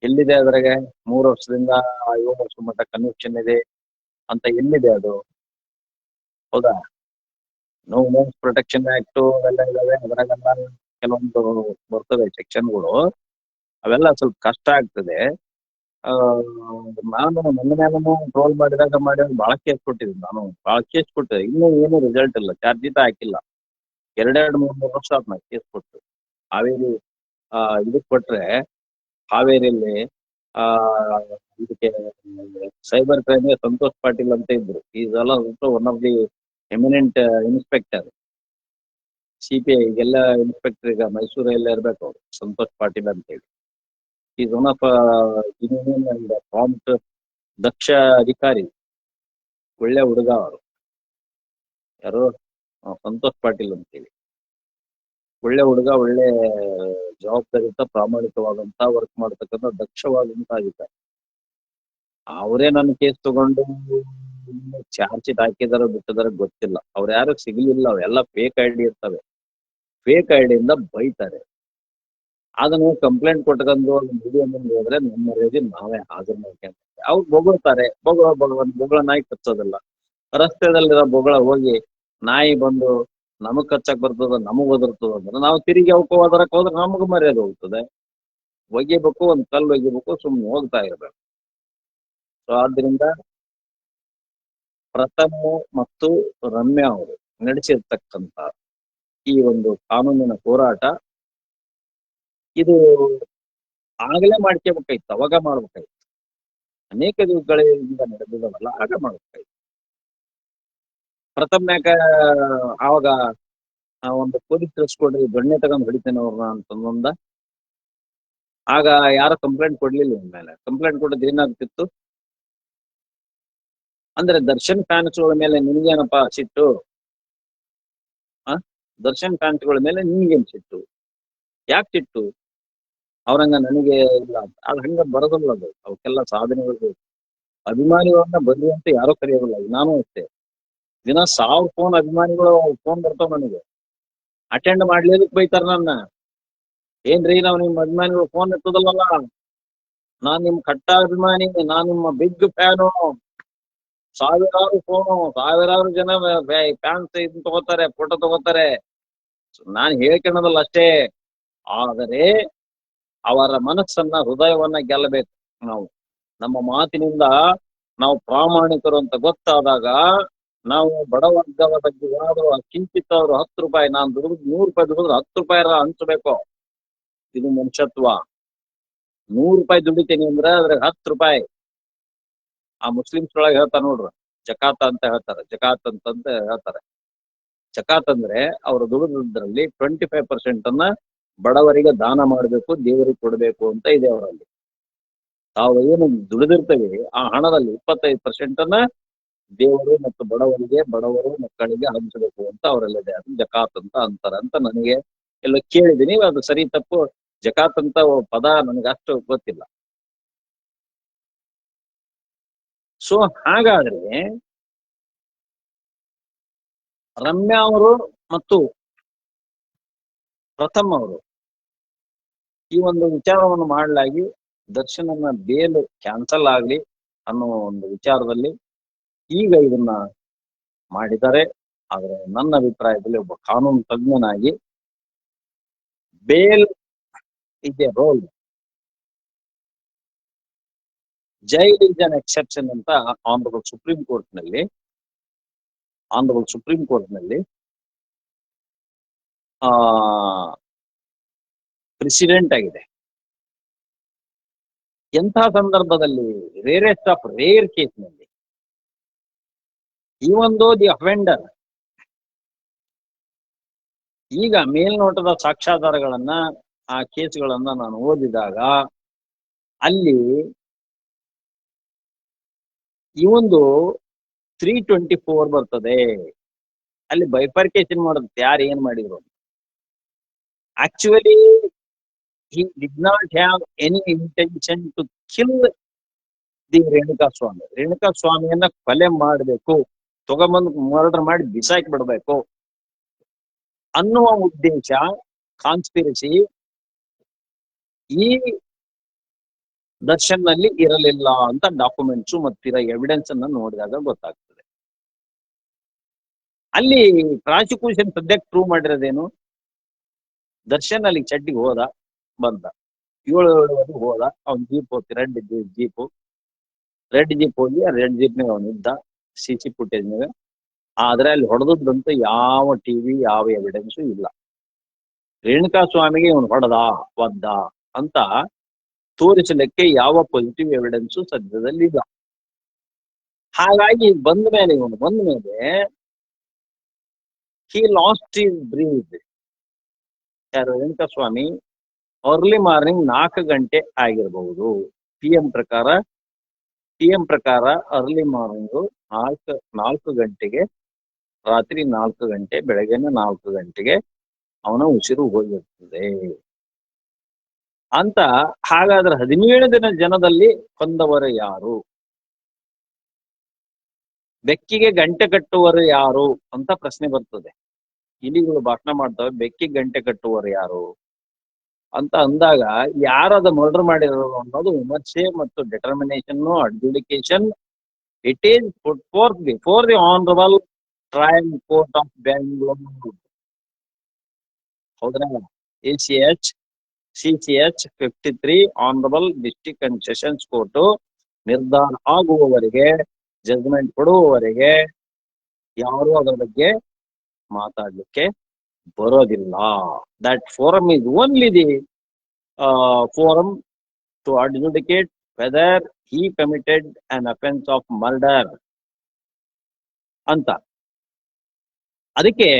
ಎಲ್ಲಿದೆ ಅದ್ರಾಗೆ 3 ವರ್ಷದಿಂದ 7 ವರ್ಷ ಮಟ್ಟ ಕನ್ವಿಕ್ಷನ್ ಇದೆ ಅಂತ ಎಲ್ಲಿದೆ ಅದು? ಹೌದಾ? ನೋ ವುಮೆನ್ಸ್ ಪ್ರೊಟೆಕ್ಷನ್ ಆಕ್ಟ್ ಅವೆಲ್ಲ ಇದಾವೆ, ಅದ್ರಾಗೆಲ್ಲ ಕೆಲವೊಂದು ಬರ್ತದೆ ಸೆಕ್ಷನ್ಗಳು. ಅವೆಲ್ಲ ಸ್ವಲ್ಪ ಕಷ್ಟ ಆಗ್ತದೆ. ನಾನು ನನ್ನ ಮೇಲೂ ಟ್ರೋಲ್ ಮಾಡಿದಾಗ ಬಹಳ ಕೇಸ್ ಕೊಟ್ಟಿದ್ದೀನಿ. ನಾನು ಬಹಳ ಕೇಸ್ ಕೊಟ್ಟಿದ್ದೆ, ಇನ್ನೂ ಏನು ರಿಸಲ್ಟ್ ಇಲ್ಲ, ಚಾರ್ಜ್ ಶೀಟ್ ಹಾಕಿಲ್ಲ. 2-3 ವರ್ಷ ಆತ್ ನಾ ಕೇಸ್ ಕೊಟ್ಟು. ಹಾವೇರಿ ಇದಕ್ ಕೊಟ್ರೆ, ಹಾವೇರಿಯಲ್ಲಿ ಇದಕ್ಕೆ ಸೈಬರ್ ಕ್ರೈಮ್ಗೆ ಸಂತೋಷ್ ಪಾಟೀಲ್ ಅಂತ ಇದ್ರು. ಇದೆಲ್ಲ one of the eminent inspector, CPI ಈಗೆಲ್ಲ ಇನ್ಸ್ಪೆಕ್ಟರ್, ಈಗ ಮೈಸೂರಲ್ಲೇ ಇರ್ಬೇಕು ಅವ್ರು, ಸಂತೋಷ್ ಪಾಟೀಲ್ ಅಂತ ಹೇಳಿ. Is one of and prompt ದಕ್ಷ ಅಧಿಕಾರಿ, ಒಳ್ಳೆ ಹುಡುಗ ಅವರು. ಯಾರು? ಸಂತೋಷ್ ಪಾಟೀಲ್ ಅಂತೇಳಿ ಒಳ್ಳೆ ಹುಡುಗ, ಒಳ್ಳೆ ಜವಾಬ್ದಾರಿಯುತ, ಪ್ರಾಮಾಣಿಕವಾದಂತ ವರ್ಕ್ ಮಾಡ್ತಕ್ಕಂಥ ದಕ್ಷವಾದಂತ ಅಧಿಕಾರಿ. ಅವರೇ ನನ್ನ ಕೇಸ್ ತಗೊಂಡು ಚಾರ್ಜ್ ಶೀಟ್ ಹಾಕಿದಾರ ಬಿಟ್ಟಿದಾರ ಗೊತ್ತಿಲ್ಲ. ಅವ್ರು ಯಾರು ಸಿಗ್ಲಿಲ್ಲ. ಅವೆಲ್ಲ ಫೇಕ್ ಐಡಿ ಇರ್ತವೆ, ಫೇಕ್ ಐಡಿಯಿಂದ ಬೈತಾರೆ. ಅದನ್ನು ಕಂಪ್ಲೇಂಟ್ ಕೊಟ್ಕೊಂಡು ವಿಡಿಯೋ ಮುಂದೆ ಹೋದ್ರೆ ನಮ್ಮ ಮರ್ಯಾದೆ ನಾವೇ ಹಾಜರು ಮಾಡ್ಕೊಂತೀವಿ. ಅವ್ರು ಬೊಗಳ್ತಾರೆ, ಬೊಗಳ ನಾಯಿ ಕಚ್ಚೋದಿಲ್ಲ. ರಸ್ತೆದಲ್ಲಿರೋ ಬೊಗಳ ಹೋಗಿ ನಾಯಿ ಬಂದು ನಮಗ್ ಕಚ್ಚಕ್ ಬರ್ತದ, ನಮಗ್ ಒದರ್ತದ ಅಂದ್ರೆ ನಾವು ತಿರುಗಿ ಅವಕ್ಕೆ ಒದರಕ್ ಹೋದ್ರೆ ನಮಗ್ ಮರ್ಯಾದೆ ಹೋಗ್ತದೆ. ಒಗಿಬೇಕು, ಒಂದ್ ಕಲ್ಲು ಒಗಿಬೇಕು, ಸುಮ್ನೆ ಹೋಗ್ತಾ ಇರ್ಬೇಕು. ಸೊ ಆದ್ರಿಂದ ಪ್ರಥಮ್ ಮತ್ತು ರಮ್ಯಾ ಅವರು ನಡೆಸಿರ್ತಕ್ಕಂಥ ಈ ಒಂದು ಕಾನೂನಿನ ಹೋರಾಟ, ಇದು ಆಗಲೇ ಮಾಡ್ಕೋಬೇಕಾಯ್ತು, ಅವಾಗ ಮಾಡ್ಬೇಕಾಯ್ತು. ಅನೇಕ ದಿವಸಗಳಿಂದ ನಡೆದಿದ್ದಾವಲ್ಲ, ಆಗ ಮಾಡ್ಬೇಕಾಯ್ತು. ಪ್ರಥಮ್ ಯಾಕ ಆವಾಗ ಒಂದು ಪೊಲೀಸ್ ಕಳ್ಸ್ಕೊಡ್ರಿ, ದೊಣ್ಣೆ ತಗೊಂಡ್ ಹೊಡಿತೇನೆ ಅವ್ರನ್ನ ಅಂತಂದ. ಆಗ ಯಾರು ಕಂಪ್ಲೇಂಟ್ ಕೊಡ್ಲಿಲ್ಲ ಇನ್ ಮೇಲೆ. ಕಂಪ್ಲೇಂಟ್ ಕೊಡೋದು ಏನಾಗ್ತಿತ್ತು ಅಂದ್ರೆ, ದರ್ಶನ್ ಫ್ಯಾನ್ಸ್ಗಳ ಮೇಲೆ ನಿನ್ಗೇನಪ್ಪ ಸಿಟ್ಟು? ದರ್ಶನ್ ಫ್ಯಾನ್ಸ್ಗಳ ಮೇಲೆ ನಿನ್ಗೇನ್ ಸಿಟ್ಟು? ಯಾಕೆ ಸಿಟ್ಟು? ಅವ್ರಂಗ ನನಗೆ ಇಲ್ಲ, ಅದು ಹಂಗ ಬರೋದಿಲ್ಲ. ಅದು ಅವಕ್ಕೆಲ್ಲ ಸಾಧನೆಗಳು. ಅಭಿಮಾನಿಗಳನ್ನ ಬನ್ನಿ ಅಂತ ಯಾರೋ ಕರೆಯೋದಿಲ್ಲ. ನಾನು ಅಷ್ಟೇ, ದಿನ 1000 ಫೋನ್ ಅಭಿಮಾನಿಗಳು ಫೋನ್ ಬರ್ತಾವ ನನಗೆ. ಅಟೆಂಡ್ ಮಾಡ್ಲೇದಕ್ ಬೈತಾರ ನನ್ನ. ಏನ್ರಿ, ನಾವು ನಿಮ್ಮ ಅಭಿಮಾನಿಗಳು ಫೋನ್ ಎತ್ತದಲ್ಲ, ನಾನ್ ನಿಮ್ ಕಟ್ಟ ಅಭಿಮಾನಿ, ನಾನ್ ನಿಮ್ಮ ಬಿಗ್ ಫ್ಯಾನು. ಸಾವಿರಾರು ಫೋನು, ಸಾವಿರಾರು ಜನ ಫ್ಯಾನ್ಸ್ ಇದನ್ನ ತಗೋತಾರೆ, ಫೋಟೋ ತಗೋತಾರೆ. ನಾನ್ ಹೇಳ್ಕೊಳ್ಳೋದಲ್ಲ ಅಷ್ಟೇ, ಆದರೆ ಅವರ ಮನಸ್ಸನ್ನ, ಹೃದಯವನ್ನ ಗೆಲ್ಲಬೇಕು ನಾವು. ನಮ್ಮ ಮಾತಿನಿಂದ ನಾವು ಪ್ರಾಮಾಣಿಕರು ಅಂತ ಗೊತ್ತಾದಾಗ, ನಾವು ಬಡವರ್ಗದ ಬಗ್ಗೆ ಏನಾದ್ರು ಕಿಂಚಿತ್ ಅವರು 10 ರೂಪಾಯಿ, ನಾನು ದುಡಿದು 100 ರೂಪಾಯಿ ದುಡಿದ್ರೆ 10 ರೂಪಾಯಿ ಹಂಚಬೇಕು. ಇದು ಮನುಷ್ಯತ್ವ. 100 ರೂಪಾಯಿ ದುಡಿತೀನಿ ಅಂದ್ರೆ ಅದ್ರಾಗ 10 ರೂಪಾಯಿ. ಆ ಮುಸ್ಲಿಮ್ಸ್ ಒಳಗೆ ಹೇಳ್ತಾರೆ ನೋಡ್ರಿ, ಜಕಾತ ಅಂತ ಹೇಳ್ತಾರೆ. ಜಕಾತ್ ಅಂತಂತ ಹೇಳ್ತಾರೆ. ಜಕಾತ್ ಅಂದ್ರೆ ಅವರು ದುಡಿದ್ರಲ್ಲಿ 25% ಅನ್ನ ಬಡವರಿಗೆ ದಾನ ಮಾಡಬೇಕು, ದೇವರಿಗೆ ಕೊಡಬೇಕು ಅಂತ ಇದೆ ಅವರಲ್ಲಿ. ತಾವು ಏನು ದುಡಿದಿರ್ತೇವೆ ಆ ಹಣದಲ್ಲಿ 25% ಅನ್ನ ದೇವರು ಮತ್ತು ಬಡವರು ಮಕ್ಕಳಿಗೆ ಹಂಚಬೇಕು ಅಂತ ಅವರಲ್ಲಿದೆ. ಅದು ಜಕಾತ್ ಅಂತ ಅಂತಾರೆ ಅಂತ ನನಗೆ ಎಲ್ಲ ಕೇಳಿದೀನಿ. ಅದು ಸರಿ ತಪ್ಪು, ಜಕಾತ್ ಅಂತ ಪದ ನನಗೆ ಅಷ್ಟು ಗೊತ್ತಿಲ್ಲ. ಸೊ ಹಾಗಾದ್ರೆ ರಮ್ಯಾ ಅವರು ಮತ್ತು ಪ್ರಥಮ್ ಅವರು ಈ ಒಂದು ವಿಚಾರವನ್ನು ಮಾಡಲಾಗಿ ದರ್ಶನನ ಬೇಲ್ ಕ್ಯಾನ್ಸಲ್ ಆಗ್ಲಿ ಅನ್ನೋ ಒಂದು ವಿಚಾರದಲ್ಲಿ ಈಗ ಇದನ್ನ ಮಾಡಿದ್ದಾರೆ. ಆದ್ರೆ ನನ್ನ ಅಭಿಪ್ರಾಯದಲ್ಲಿ ಒಬ್ಬ ಕಾನೂನು ತಜ್ಞನಾಗಿ bail is a rule, jail is an exception ಅಂತ ಆನರಬಲ್ ಸುಪ್ರೀಂ ಕೋರ್ಟ್ ನಲ್ಲಿ ಪ್ರೆಸಿಡೆಂಟ್ ಆಗಿದೆ. ಎಂಥ ಸಂದರ್ಭದಲ್ಲಿ ರೇರೆಸ್ಟ್ ಆಫ್ ರೇರ್ ಕೇಸ್ನಲ್ಲಿ ಈ ಒಂದು ದಿ ಅಫೆಂಡರ್ ಈಗ ಮೇಲ್ನೋಟದ ಸಾಕ್ಷ್ಯಾಧಾರಗಳನ್ನ ಆ ಕೇಸ್ಗಳನ್ನ ನಾನು ಓದಿದಾಗ ಅಲ್ಲಿ ಈ ಒಂದು 324 ಬರ್ತದೆ. ಅಲ್ಲಿ ಬೈಫರ್ಕೇಶನ್ ಮಾಡೋದು ಯಾರು ಏನ್ ಮಾಡಿದ್ರು. Actually he did not have any intention to kill the Renukaswamy. ರೇಣುಕಾಸ್ವಾಮಿಯನ್ನ ಕೊಲೆ ಮಾಡಬೇಕು, ತಗೊಂಬಂದು ಮರ್ಡರ್ ಮಾಡಿ ಬಿಸಾಕಿ ಬಿಡ್ಬೇಕು ಅನ್ನುವ ಉದ್ದೇಶ, ಕಾನ್ಸ್ಪಿರಸಿ ಈ ದರ್ಶನ್ ನಲ್ಲಿ ಇರಲಿಲ್ಲ ಅಂತ ಡಾಕ್ಯುಮೆಂಟ್ಸ್ ಮತ್ತಿರೋ ಎವಿಡೆನ್ಸ್ ಅನ್ನ ನೋಡಿದಾಗ ಗೊತ್ತಾಗ್ತದೆ. ಅಲ್ಲಿ ಪ್ರಾಸಿಕ್ಯೂಷನ್ ಸದ್ಯಕ್ಕೆ ಪ್ರೂವ್ ಮಾಡಿರೋದೇನು, ದರ್ಶನ್ ಅಲ್ಲಿ ಚಡ್ಡಿಗೆ ಹೋದ, ಬಂದ 7 ಹೋದ, ಅವ್ನ್ ಜೀಪ್ ಹೋಗ್ತಿ ರೆಡ್ ಜೀಪ್ ಹೋಗಿ ಆ ರೆಡ್ ಜೀಪ್ನಾಗ ಅವನು ಇದ್ದ CC ಫುಟೇಜ್ನಾಗ. ಆದ್ರೆ ಅಲ್ಲಿ ಹೊಡೆದಂತೂ ಯಾವ ಟಿವಿ ಯಾವ ಎವಿಡೆನ್ಸು ಇಲ್ಲ. ರೇಣುಕಾಸ್ವಾಮಿಗೆ ಇವನು ಹೊಡೆದ ಒದ್ದ ಅಂತ ತೋರಿಸಲಿಕ್ಕೆ ಯಾವ ಪಾಸಿಟಿವ್ ಎವಿಡೆನ್ಸು ಸದ್ಯದಲ್ಲಿ ಇಲ್ಲ. ಹಾಗಾಗಿ ಬಂದ ಮೇಲೆ he lost his breath. ಯಾರು ರೇಣುಕಾಸ್ವಾಮಿ ಅರ್ಲಿ ಮಾರ್ನಿಂಗ್ 4 ಗಂಟೆ ಆಗಿರಬಹುದು. PM ಪ್ರಕಾರ ಅರ್ಲಿ ಮಾರ್ನಿಂಗ್ 4 ಗಂಟೆಗೆ, ರಾತ್ರಿ 4 ಗಂಟೆ, ಬೆಳಗ್ಗೆನ 4 ಗಂಟೆಗೆ ಅವನ ಉಸಿರು ಹೋಗಿರ್ತದೆ ಅಂತ. ಹಾಗಾದ್ರೆ 17 ಜನದಲ್ಲಿ ಕೊಂದವರು ಯಾರು, ಬೆಕ್ಕಿಗೆ ಗಂಟೆ ಕಟ್ಟುವರು ಯಾರು ಅಂತ ಪ್ರಶ್ನೆ ಬರ್ತದೆ. ಇಲಿಗಳು ಭಾಷಣ ಮಾಡ್ತವೆ, ಬೆಕ್ಕಿಗೆ ಗಂಟೆ ಕಟ್ಟುವರು ಯಾರು ಅಂತ ಅಂದಾಗ ಯಾರದ ಮರ್ಡರ್ ಮಾಡಿರೋದು ಅನ್ನೋದು ವಿಮರ್ಶೆ ಮತ್ತು determination, adjudication. It is put forth before the honourable trial court of Bangalore. ಹೌದ್ರಾ? CCH 53 honourable district and sessions court ನಿರ್ಧಾರ ಆಗುವವರೆಗೆ, ಜಜ್ಮೆಂಟ್ ಕೊಡುವವರೆಗೆ ಯಾರು ಅದರ ಬಗ್ಗೆ ಮಾತಾಡ್ಲಿಕ್ಕೆ ಬರೋದಿಲ್ಲ. That forum is only the forum to adjudicate whether he committed an offense of murder ಅಂತ. ಅದಕ್ಕೆ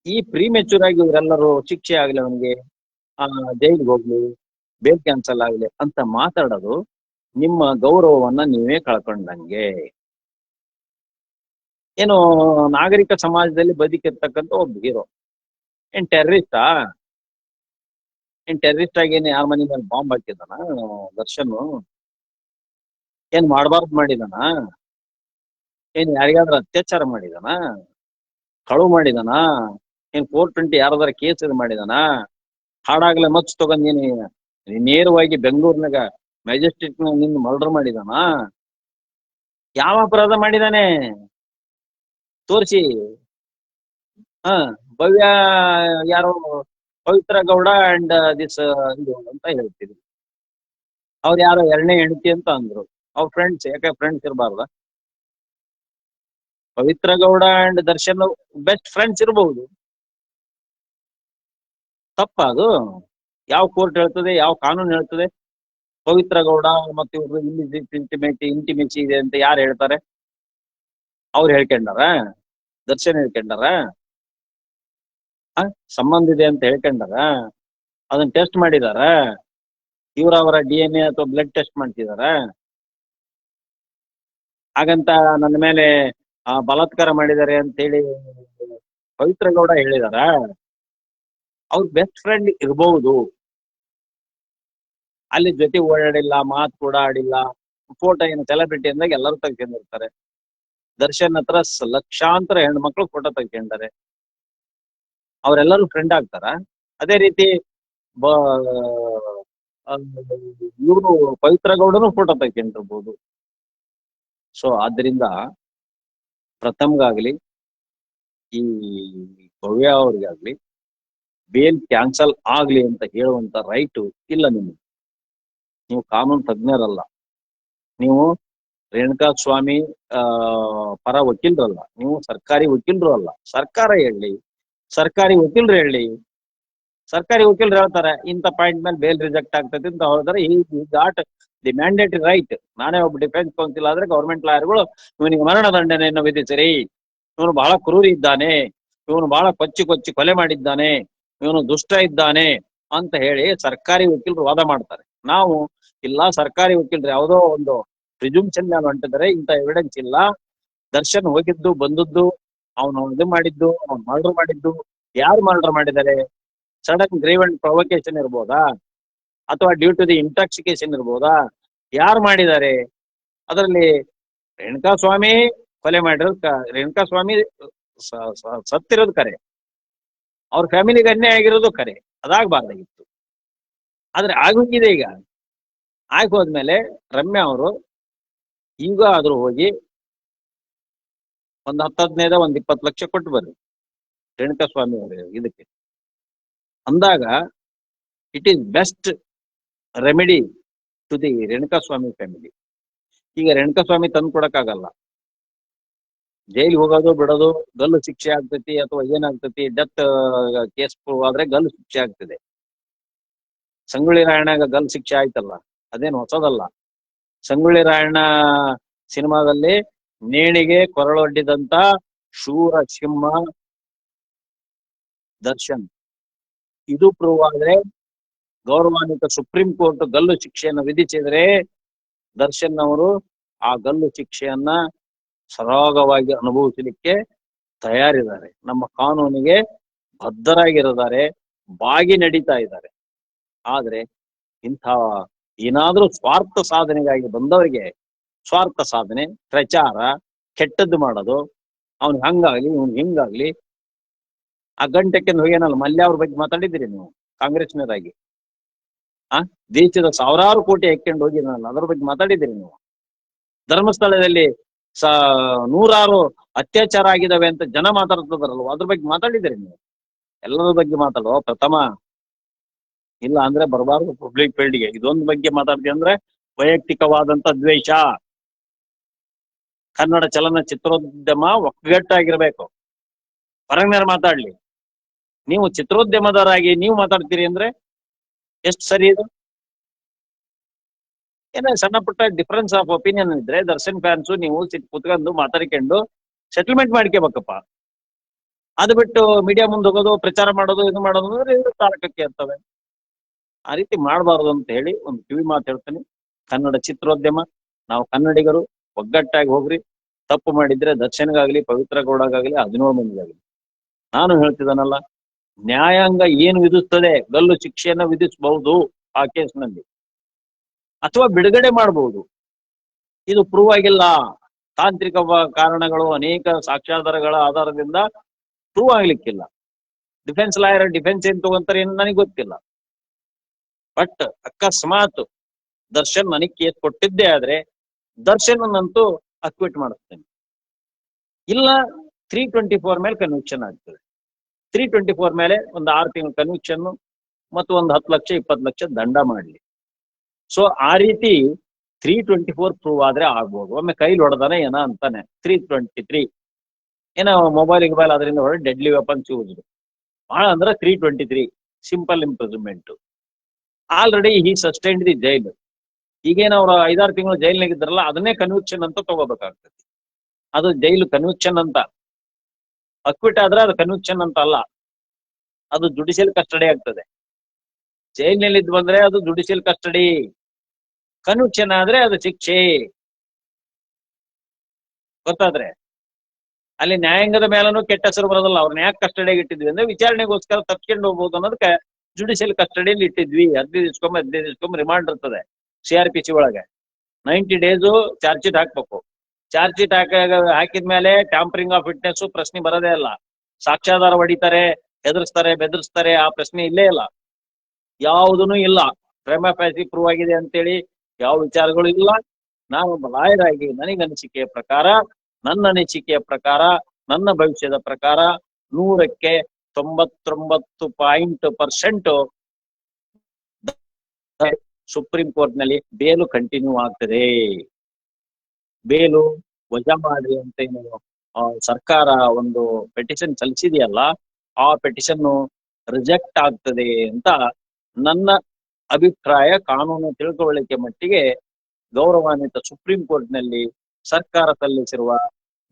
ಈ ಪ್ರಿಮೆಚೂರ್ ಆಗಿ ಇವರೆಲ್ಲರೂ ಶಿಕ್ಷೆ ಆಗ್ಲಿ, ಅವನಿಗೆ ಜೈಲಿಗೆ ಹೋಗ್ಲಿ, ಬೇಲ್ ಕ್ಯಾನ್ಸಲ್ ಆಗ್ಲಿ ಅಂತ ಮಾತಾಡೋದು ನಿಮ್ಮ ಗೌರವವನ್ನ ನೀವೇ ಕಳ್ಕೊಂಡಂಗೆ. ಏನು ನಾಗರಿಕ ಸಮಾಜದಲ್ಲಿ ಬದುಕಿರ್ತಕ್ಕಂಥ ಒಬ್ಬ ಹೀರೋ ಏನ್ ಟೆರರಿಸ್ಟಾ? ಟೆರರಿಸ್ಟ್ ಆಗಿ ಏನ್ ಯಾರ ಮನೆ ಮೇಲೆ ಬಾಂಬ್ ಹಾಕಿದಾನ ದರ್ಶನ್? ಏನ್ ಮಾಡಬಾರ್ದು ಮಾಡಿದಾನ? ಏನ್ ಯಾರಿಗಾದ್ರೂ ಅತ್ಯಾಚಾರ ಮಾಡಿದಾನ? ಕಳು ಮಾಡಿದಾನ? ಏನ್ 420 ಯಾರದಾರ ಕೇಸ್ ಇದು ಮಾಡಿದಾನ? ಹಾಡಾಗ್ಲೆ ಮಚ್ಚ ತಗೊಂಡ್ ಏನ್ ನೇರವಾಗಿ ಬೆಂಗಳೂರಿನಾಗ ಮ್ಯಾಜಿಸ್ಟ್ರೇಟ್ ನಿಂದ ಮರ್ಡರ್ ಮಾಡಿದಾನ? ಯಾವ ಅಪರಾಧ ಮಾಡಿದಾನೆ ತೋರಿಸಿ. ಭವ್ಯ ಯಾರೋ ಪವಿತ್ರ ಗೌಡ ಅಂಡ್ ದಿಸ್ ಇದು ಅಂತ ಹೇಳ್ತೀವಿ. ಅವ್ರು ಯಾರೋ 2ನೇ ಹೆಂಡತಿ ಅಂತ ಅಂದ್ರು. ಅವ್ರ ಫ್ರೆಂಡ್ಸ್, ಯಾಕೆ ಫ್ರೆಂಡ್ಸ್ ಇರಬಾರ್ದ? Pavithra Gowda and Darshan best friends ಇರಬಹುದು. ತಪ್ಪ ಅದು? ಯಾವ ಕೋರ್ಟ್ ಹೇಳ್ತದೆ, ಯಾವ ಕಾನೂನು ಹೇಳ್ತದೆ ಪವಿತ್ರ ಗೌಡ ಮತ್ತೆ ಇವ್ರು ಇಂಟಿಮೆಸಿ ಇದೆ ಅಂತ ಯಾರು ಹೇಳ್ತಾರೆ? ಅವ್ರು ಹೇಳ್ಕೊಂಡಾರ? ದರ್ಶನ್ ಹೇಳ್ಕೊಂಡಾರ? ಸಂಬಂಧ ಇದೆ ಅಂತ ಹೇಳ್ಕೊಂಡಾರ? ಅದನ್ನ ಟೆಸ್ಟ್ ಮಾಡಿದಾರ? ಅವರ DNA ಅಥವಾ ಬ್ಲಡ್ ಟೆಸ್ಟ್ ಮಾಡ್ತಿದಾರ? ಹಾಗಂತ ನನ್ನ ಮೇಲೆ ಬಲಾತ್ಕಾರ ಮಾಡಿದ್ದಾರೆ ಅಂತ ಹೇಳಿ ಪವಿತ್ರ ಗೌಡ ಹೇಳಿದಾರ? ಅವ್ರ ಬೆಸ್ಟ್ ಫ್ರೆಂಡ್ ಇರಬಹುದು, ಅಲ್ಲಿ ಜೊತೆ ಓಡಾಡಿಲ್ಲ, ಮಾತು ಕೂಡ ಆಡಿಲ್ಲ, ಫೋಟೋ ಏನು ಸೆಲೆಬ್ರಿಟಿ ಅಂದಾಗ ಎಲ್ಲರೂ ತೆಗ್ಕೊಂಡಿರ್ತಾರೆ. ದರ್ಶನ್ ಹತ್ರ ಲಕ್ಷಾಂತರ ಹೆಣ್ಮಕ್ಳು ಫೋಟೋ ತೆಗ್ಕೊಂಡಿದ್ದಾರೆ. ಅವರೆಲ್ಲರೂ ಫ್ರೆಂಡ್ ಆಗ್ತಾರ? ಅದೇ ರೀತಿ ಇವರು ಪವಿತ್ರ ಗೌಡನು ಫೋಟೋ ತೆಗೆದಿರ್ಬೋದು. ಸೊ ಆದ್ರಿಂದ ಪ್ರಥಮ್ಗಾಗ್ಲಿ ಈ ಭವ್ಯ ಅವ್ರಿಗಾಗ್ಲಿ ಬೇಲ್ ಕ್ಯಾನ್ಸಲ್ ಆಗ್ಲಿ ಅಂತ ಹೇಳುವಂತ ರೈಟ್ ಇಲ್ಲ ನಿಮ್ಗೆ. ನೀವು ಕಾನೂನು ತಜ್ಞರಲ್ಲ, ನೀವು ರೇಣುಕಾ ಸ್ವಾಮಿ ಪರ ವಕೀಲರಲ್ಲ, ನೀವು ಸರ್ಕಾರಿ ವಕೀಲರು ಅಲ್ಲ. ಸರ್ಕಾರ ಹೇಳಿ, ಸರ್ಕಾರಿ ವಕೀಲರು ಹೇಳಿ, ಸರ್ಕಾರಿ ವಕೀಲರು ಹೇಳ್ತಾರೆ ಇಂಥ ಪಾಯಿಂಟ್ ಮೇಲೆ ಬೇಲ್ ರಿಜೆಕ್ಟ್ ಆಗ್ತದೆ ಅಂತ ಹೇಳಿದ್ರೆ ಈ ಗಾಟ್ ದಿ ಮ್ಯಾಂಡೇಟರಿ ರೈಟ್. ನಾನೇ ಒಬ್ಬ ಡಿಫೆನ್ಸ್ ಕೌನ್ಸಿಲ್ ಆದ್ರೆ ಗೌರ್ಮೆಂಟ್ ಲಾಯರ್ಗಳು ಇವನಿಗೆ ಮರಣ ದಂಡನೆಯನ್ನು ವಿಧಿಸಿರಿ, ಇವನು ಬಹಳ ಕ್ರೂರಿ ಇದ್ದಾನೆ, ಇವನು ಬಹಳ ಕೊಚ್ಚಿ ಕೊಚ್ಚಿ ಕೊಲೆ ಮಾಡಿದ್ದಾನೆ, ಇವನು ದುಷ್ಟ ಇದ್ದಾನೆ ಅಂತ ಹೇಳಿ ಸರ್ಕಾರಿ ವಕೀಲರು ವಾದ ಮಾಡ್ತಾರೆ. ನಾವು ಇಲ್ಲ, ಸರ್ಕಾರಿ ವಕೀಲರು ಯಾವುದೋ ಒಂದು ಪ್ರಿಜುಮ್ಷನ್ ಮೇಲೆ ಹೊಂಟಿದರೆ ಇಂಥ ಎವಿಡೆನ್ಸ್ ಇಲ್ಲ, ದರ್ಶನ್ ಹೋಗಿದ್ದು ಬಂದದ್ದು, ಅವನು ಇದು ಮಾಡಿದ್ದು, ಅವ್ನು ಮರ್ಡರ್ ಮಾಡಿದ್ದು, ಯಾರು ಮರ್ಡರ್ ಮಾಡಿದ್ದಾರೆ, ಸಡನ್ ಗ್ರೇವ್ ಅಂಡ್ ಪ್ರೊವೊಕೇಶನ್ ಇರ್ಬೋದಾ, ಅಥವಾ ಡ್ಯೂ ಟು ದಿ ಇಂಟಾಕ್ಸಿಕೇಶನ್ ಇರ್ಬೋದಾ, ಯಾರು ಮಾಡಿದ್ದಾರೆ? ಅದರಲ್ಲಿ ರೇಣುಕಾ ಸ್ವಾಮಿ ಕೊಲೆ ಮಾಡಿರೋದು, ರೇಣುಕಾ ಸ್ವಾಮಿ ಸತ್ತಿರೋದು ಕರೆ, ಅವ್ರ ಫ್ಯಾಮಿಲಿಗೆ ಅನ್ಯಾಯ ಆಗಿರೋದು ಕರೆ, ಅದಾಗಬಾರ್ದಾಗಿತ್ತು. ಆದ್ರೆ ಆಗೋಗಿದೆ. ಈಗ ಆಗೋದ್ಮೇಲೆ ರಮ್ಯಾ ಅವರು ಈಗ ಆದ್ರೂ ಹೋಗಿ ಒಂದ್ 10-15 ಒಂದ್ 20 ಲಕ್ಷ ಕೊಟ್ಟು ಬರ್ರಿ ರೇಣುಕಾ ಸ್ವಾಮಿ ಅವರು ಇದಕ್ಕೆ ಅಂದಾಗ it is best remedy to the Renuka Swamy family. ಈಗ ರೇಣುಕಾ ಸ್ವಾಮಿ ತಂದು ಕೊಡಕ್ಕಾಗಲ್ಲ, ಜೈಲಿಗೆ ಹೋಗೋದು ಬಿಡೋದು, ಗಲ್ಲು ಶಿಕ್ಷೆ ಆಗ್ತೈತಿ ಅಥವಾ ಏನಾಗ್ತೈತಿ, ಡೆತ್ ಕೇಸ್ ಪ್ರೂವ್ ಆದ್ರೆ ಗಲ್ಲು ಶಿಕ್ಷೆ ಆಗ್ತದೆ. ಸಂಗೊಳ್ಳಿ ರಾಯಣ್ಣಗ ಗಲ್ಲು ಶಿಕ್ಷೆ ಆಯ್ತಲ್ಲ, ಅದೇನು ಹೊಸದಲ್ಲ. ಸಂಗೊಳ್ಳಿ ರಾಯಣ್ಣ ಸಿನಿಮಾದಲ್ಲಿ ನೇಣಿಗೆ ಕೊರಳೊಡ್ಡಿದಂತ ಶೂರ ಸಿಂಹ ದರ್ಶನ್, ಇದು ಪ್ರೂವ್ ಆದ್ರೆ ಗೌರವಾನ್ವಿತ ಸುಪ್ರೀಂ ಕೋರ್ಟ್ ಗಲ್ಲು ಶಿಕ್ಷೆಯನ್ನು ವಿಧಿಸಿದ್ರೆ ದರ್ಶನ್ ಅವರು ಆ ಗಲ್ಲು ಶಿಕ್ಷೆಯನ್ನ ಸರಾಗವಾಗಿ ಅನುಭವಿಸಲಿಕ್ಕೆ ತಯಾರಿದ್ದಾರೆ. ನಮ್ಮ ಕಾನೂನಿಗೆ ಬದ್ಧರಾಗಿರಿದ್ದಾರೆ, ಬಾಗಿ ನಡೀತಾ ಇದ್ದಾರೆ. ಆದ್ರೆ ಇಂಥ ಏನಾದ್ರೂ ಸ್ವಾರ್ಥ ಸಾಧನೆಗಾಗಿ ಬಂದವರಿಗೆ ಸ್ವಾರ್ಥ ಸಾಧನೆ, ಪ್ರಚಾರ, ಕೆಟ್ಟದ್ದು ಮಾಡೋದು, ಅವ್ನು ಹಂಗಾಗ್ಲಿ ಇವ್ನು ಹಿಂಗಾಗ್ಲಿ. ಆ ಗಂಟೆಕ್ಕೆ ಹೋಗೇನಲ್ಲ ಮಲ್ಯ ಅವ್ರ ಬಗ್ಗೆ ಮಾತಾಡಿದ್ದೀರಿ ನೀವು ಕಾಂಗ್ರೆಸ್ನವರಾಗಿ. ದೇಶದ ಸಾವಿರಾರು ಕೋಟಿ ಹಾಕೊಂಡು ಹೋಗಿದ್ನಲ್ಲ, ಅದ್ರ ಬಗ್ಗೆ ಮಾತಾಡಿದ್ದೀರಿ ನೀವು. ಧರ್ಮಸ್ಥಳದಲ್ಲಿ ನೂರಾರು ಅತ್ಯಾಚಾರ ಆಗಿದಾವೆ ಅಂತ ಜನ ಮಾತಾಡ್ತಿದಾರಲ್ವ, ಅದ್ರ ಬಗ್ಗೆ ಮಾತಾಡಿದ್ದೀರಿ ನೀವು. ಎಲ್ಲರ ಬಗ್ಗೆ ಮಾತಾಡುವ ಪ್ರಥಮ ಇಲ್ಲ ಅಂದ್ರೆ ಬರಬಾರ್ದು ಪಬ್ಲಿಕ್ ಫೀಲ್ಡ್ಗೆ. ಇದೊಂದು ಬಗ್ಗೆ ಮಾತಾಡ್ತೀವಿ ಅಂದ್ರೆ ವೈಯಕ್ತಿಕವಾದಂತ ದ್ವೇಷ. ಕನ್ನಡ ಚಲನಚಿತ್ರೋದ್ಯಮ ಒಗ್ಗಟ್ಟಾಗಿರ್ಬೇಕು. ಹೊರಗಿನವ್ರು ಮಾತಾಡ್ಲಿ, ನೀವು ಚಿತ್ರೋದ್ಯಮದವರಾಗಿ ನೀವು ಮಾತಾಡ್ತೀರಿ ಅಂದ್ರೆ ಎಷ್ಟು ಸರಿ ಇದು? ಏನ ಸಣ್ಣ ಪುಟ್ಟ ಡಿಫರೆನ್ಸ್ ಆಫ್ ಒಪಿನಿಯನ್ ಇದ್ರೆ ದರ್ಶನ್ ಫ್ಯಾನ್ಸು ನೀವು ಕುತ್ಕೊಂಡು ಮಾತಾಡ್ಕೊಂಡು ಸೆಟಲ್ಮೆಂಟ್ ಮಾಡ್ಕೋಬೇಕಪ್ಪ. ಅದು ಬಿಟ್ಟು ಮೀಡಿಯಾ ಮುಂದೆ ಹೋಗೋದು, ಪ್ರಚಾರ ಮಾಡೋದು, ಇದು ಮಾಡೋದು ಅಂದ್ರೆ ಇದು ತಾರಕಕ್ಕೆ ಇರ್ತವೆ. ಆ ರೀತಿ ಮಾಡಬಾರ್ದು ಅಂತ ಹೇಳಿ ಒಂದು ಕಿವಿ ಮಾತು ಹೇಳ್ತೀನಿ. ಕನ್ನಡ ಚಿತ್ರೋದ್ಯಮ, ನಾವು ಕನ್ನಡಿಗರು ಒಗ್ಗಟ್ಟಾಗಿ ಹೋಗ್ರಿ. ತಪ್ಪು ಮಾಡಿದ್ರೆ ದರ್ಶನ್ಗಾಗ್ಲಿ, ಪವಿತ್ರ ಗೌಡಗಾಗ್ಲಿ, 17 ಮಂದಿಗಾಗ್ಲಿ ನಾನು ಹೇಳ್ತಿದ್ದಾನಲ್ಲ, ನ್ಯಾಯಾಂಗ ಏನು ವಿಧಿಸ್ತದೆ ಗಲ್ಲು ಶಿಕ್ಷೆಯನ್ನು ವಿಧಿಸಬಹುದು ಆ ಕೇಸ್ನಲ್ಲಿ, ಅಥವಾ ಬಿಡುಗಡೆ ಮಾಡಬಹುದು. ಇದು ಪ್ರೂವ್ ಆಗಿಲ್ಲ, ತಾಂತ್ರಿಕ ಕಾರಣಗಳು, ಅನೇಕ ಸಾಕ್ಷ್ಯಾಧಾರಗಳ ಆಧಾರದಿಂದ ಪ್ರೂವ್ ಆಗ್ಲಿಕ್ಕಿಲ್ಲ. ಡಿಫೆನ್ಸ್ ಲಾಯರ್ ಡಿಫೆನ್ಸ್ ಏನ್ ತಗೊಂತಾರೆ ಏನು ನನಗೆ ಗೊತ್ತಿಲ್ಲ. ಬಟ್ ಅಕಸ್ಮಾತ್ ದರ್ಶನ್ ನನಗೆ ಕೇಸ್ ಕೊಟ್ಟಿದ್ದೇ ಆದ್ರೆ ದರ್ಶನ್ ಅಂತೂ ಅಕ್ವಿಟ್ ಮಾಡಿಸ್ತೇನೆ. ಇಲ್ಲ 324 ಮೇಲೆ ಕನ್ವಿಕ್ಷನ್ ಆಗ್ತದೆ. 324 ಮೇಲೆ ಒಂದು 6 ತಿಂಗಳ ಕನ್ವಿಕ್ಷನ್ ಮತ್ತು ಒಂದು 10 ಲಕ್ಷ 20 ಲಕ್ಷ ದಂಡ ಮಾಡಲಿ. ಸೊ ಆ ರೀತಿ 324 ಪ್ರೂವ್ ಆದ್ರೆ ಆಗ್ಬೋದು. ಒಮ್ಮೆ ಕೈಲಿ ಹೊಡೆದಾನೆ ಏನ ಅಂತಾನೆ 323 ಏನೋ ಮೊಬೈಲ್ ಅದರಿಂದ ಹೊರಗೆ ಡೆಡ್ಲಿ ವೆಪನ್ಸ್ ಯೂಸ್ ಬಹಳ ಅಂದ್ರೆ 323 simple imprisonment. Already he sustained the jail. ಈಗೇನು ಅವ್ರು 5-6 ತಿಂಗಳು ಜೈಲ್ನಾಗ ಇದ್ರಲ್ಲ, ಅದನ್ನೇ ಕನ್ವಿಕ್ಷನ್ ಅಂತ ತಗೋಬೇಕಾಗ್ತದೆ. ಅದು ಜೈಲು ಕನ್ವಿಕ್ಷನ್ ಅಂತ. ಅಕ್ವಿಟ್ ಆದ್ರೆ ಅದು ಕನ್ವಿಕ್ಷನ್ ಅಂತ ಅಲ್ಲ, ಅದು ಜುಡಿಷಿಯಲ್ ಕಸ್ಟಡಿ ಆಗ್ತದೆ. ಜೈಲಿನಲ್ಲಿ ಇದ್ ಬಂದ್ರೆ ಅದು ಜುಡಿಷಿಯಲ್ ಕಸ್ಟಡಿ, ಕನ್ವಿಕ್ಷನ್ ಆದ್ರೆ ಅದು ಶಿಕ್ಷೆ. ಗೊತ್ತಾದ್ರೆ ಅಲ್ಲಿ ನ್ಯಾಯಾಂಗದ ಮೇಲೂ ಕೆಟ್ಟ ಹೆಸರು ಬರೋದಲ್ಲ. ಅವ್ರನ್ನ ಯಾಕೆ ಕಸ್ಟಡಿಯಾಗಿ ಇಟ್ಟಿದ್ವಿ ಅಂದ್ರೆ ವಿಚಾರಣೆಗೋಸ್ಕರ ತಪ್ಪಿಕೊಂಡು ಹೋಗ್ಬೋದು ಅನ್ನೋದಕ್ಕೆ ಜುಡಿಷಿಯಲ್ ಕಸ್ಟಡಿಯಲ್ಲಿ ಇಟ್ಟಿದ್ವಿ. 15 ದಿವಸಕ್ಕೊಮ್ಮೆ ರಿಮಾಂಡ್ ಇರ್ತದೆ CRPC ಒಳಗೆ. 90 ಡೇಸು ಚಾರ್ಜ್ ಶೀಟ್ ಹಾಕ್ಬೇಕು. ಚಾರ್ಜ್ ಶೀಟ್ ಹಾಕಿದ್ಮೇಲೆ ಟ್ಯಾಂಪರಿಂಗ್ ಆಫ್ ವಿಟ್ನೆಸ್ ಪ್ರಶ್ನೆ ಬರೋದೇ ಇಲ್ಲ. ಸಾಕ್ಷ್ಯಾಧಾರ ಹೊಡಿತಾರೆ, ಹೆದರ್ಸ್ತಾರೆ, ಬೆದರ್ಸ್ತಾರೆ, ಆ ಪ್ರಶ್ನೆ ಇಲ್ಲೇ ಇಲ್ಲ, ಯಾವುದೂ ಇಲ್ಲ. ಪ್ರೇಮ ಪ್ಯಾಸಿ ಪ್ರೂವ್ ಆಗಿದೆ ಅಂತೇಳಿ ಯಾವ ವಿಚಾರಗಳು ಇಲ್ಲ. ನಾನೊಬ್ಬ ಲಾಯರ್ ಆಗಿ ನನ್ನ ಅನಿಸಿಕೆಯ ಪ್ರಕಾರ ನನ್ನ ಭವಿಷ್ಯದ ಪ್ರಕಾರ 100ಕ್ಕೆ 99% ಸುಪ್ರೀಂ ಕೋರ್ಟ್ ನಲ್ಲಿ ಬೇಲು ಕಂಟಿನ್ಯೂ ಆಗ್ತದೆ. ಬೇಲು ವಜಾ ಮಾಡ್ರಿ ಅಂತ ಏನು ಸರ್ಕಾರ ಒಂದು ಪೆಟಿಷನ್ ಸಲ್ಲಿಸಿದೆಯಲ್ಲ, ಆ ಪೆಟಿಷನ್ ರಿಜೆಕ್ಟ್ ಆಗ್ತದೆ ಅಂತ ನನ್ನ ಅಭಿಪ್ರಾಯ. ಕಾನೂನು ತಿಳ್ಕೊಳ್ಳಿಕ್ಕೆ ಮಟ್ಟಿಗೆ ಗೌರವಾನ್ವಿತ ಸುಪ್ರೀಂ ಕೋರ್ಟ್ ನಲ್ಲಿ ಸರ್ಕಾರ ಸಲ್ಲಿಸಿರುವ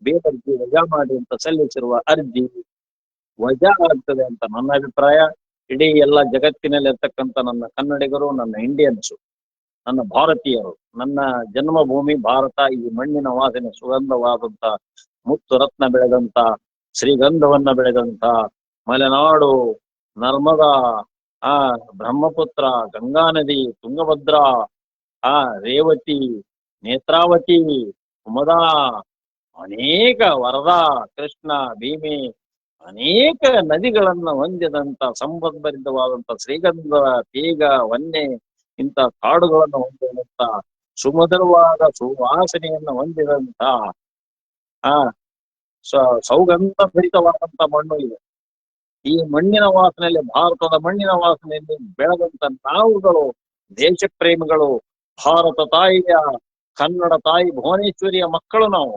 ಬೇಲರ್ಜಿ ವಜಾ ಮಾಡಿ ಅಂತ ಸಲ್ಲಿಸಿರುವ ಅರ್ಜಿ ವಜಾ ಆಗ್ತದೆ ಅಂತ ನನ್ನ ಅಭಿಪ್ರಾಯ. ಇಡೀ ಎಲ್ಲ ಜಗತ್ತಿನಲ್ಲಿರ್ತಕ್ಕಂಥ ನನ್ನ ಕನ್ನಡಿಗರು, ನನ್ನ ಇಂಡಿಯನ್ಸು, ನನ್ನ ಭಾರತೀಯರು, ನನ್ನ ಜನ್ಮಭೂಮಿ ಭಾರತ, ಈ ಮಣ್ಣಿನ ವಾಸನೆ ಸುಗಂಧವಾದಂತ ಮುತ್ತು ರತ್ನ ಬೆಳೆದಂತ ಶ್ರೀಗಂಧವನ್ನ ಬೆಳೆದಂತ ಮಲೆನಾಡು, ನರ್ಮದಾ, ಬ್ರಹ್ಮಪುತ್ರ, ಗಂಗಾ ನದಿ, ತುಂಗಭದ್ರಾ, ರೇವತಿ, ನೇತ್ರಾವತಿ, ಕುಮದಾ, ಅನೇಕ ವರದಾ, ಕೃಷ್ಣ, ಭೀಮಿ, ಅನೇಕ ನದಿಗಳನ್ನ ಹೊಂದಿದಂತ ಸಂಪದ್ಭರಿತವಾದಂತ ಶ್ರೀಗಂಧ, ತೇಗ, ವನ್ನೆ ಇಂಥ ಕಾಡುಗಳನ್ನು ಹೊಂದಿದಂತ ಸುಮಧುರವಾದ ಸುವಾಸನೆಯನ್ನು ಹೊಂದಿದಂತ ಸೌಗಂಧ ಭರಿತವಾದಂತ ಮಣ್ಣು ಇದೆ. ಈ ಮಣ್ಣಿನ ವಾಸನೆಯಲ್ಲಿ, ಭಾರತದ ಮಣ್ಣಿನ ವಾಸನೆಯಲ್ಲಿ ಬೆಳೆದಂತ ನಾವುಗಳು ದೇಶ ಪ್ರೇಮಿಗಳು, ಭಾರತ ತಾಯಿಯ, ಕನ್ನಡ ತಾಯಿ ಭುವನೇಶ್ವರಿಯ ಮಕ್ಕಳು ನಾವು,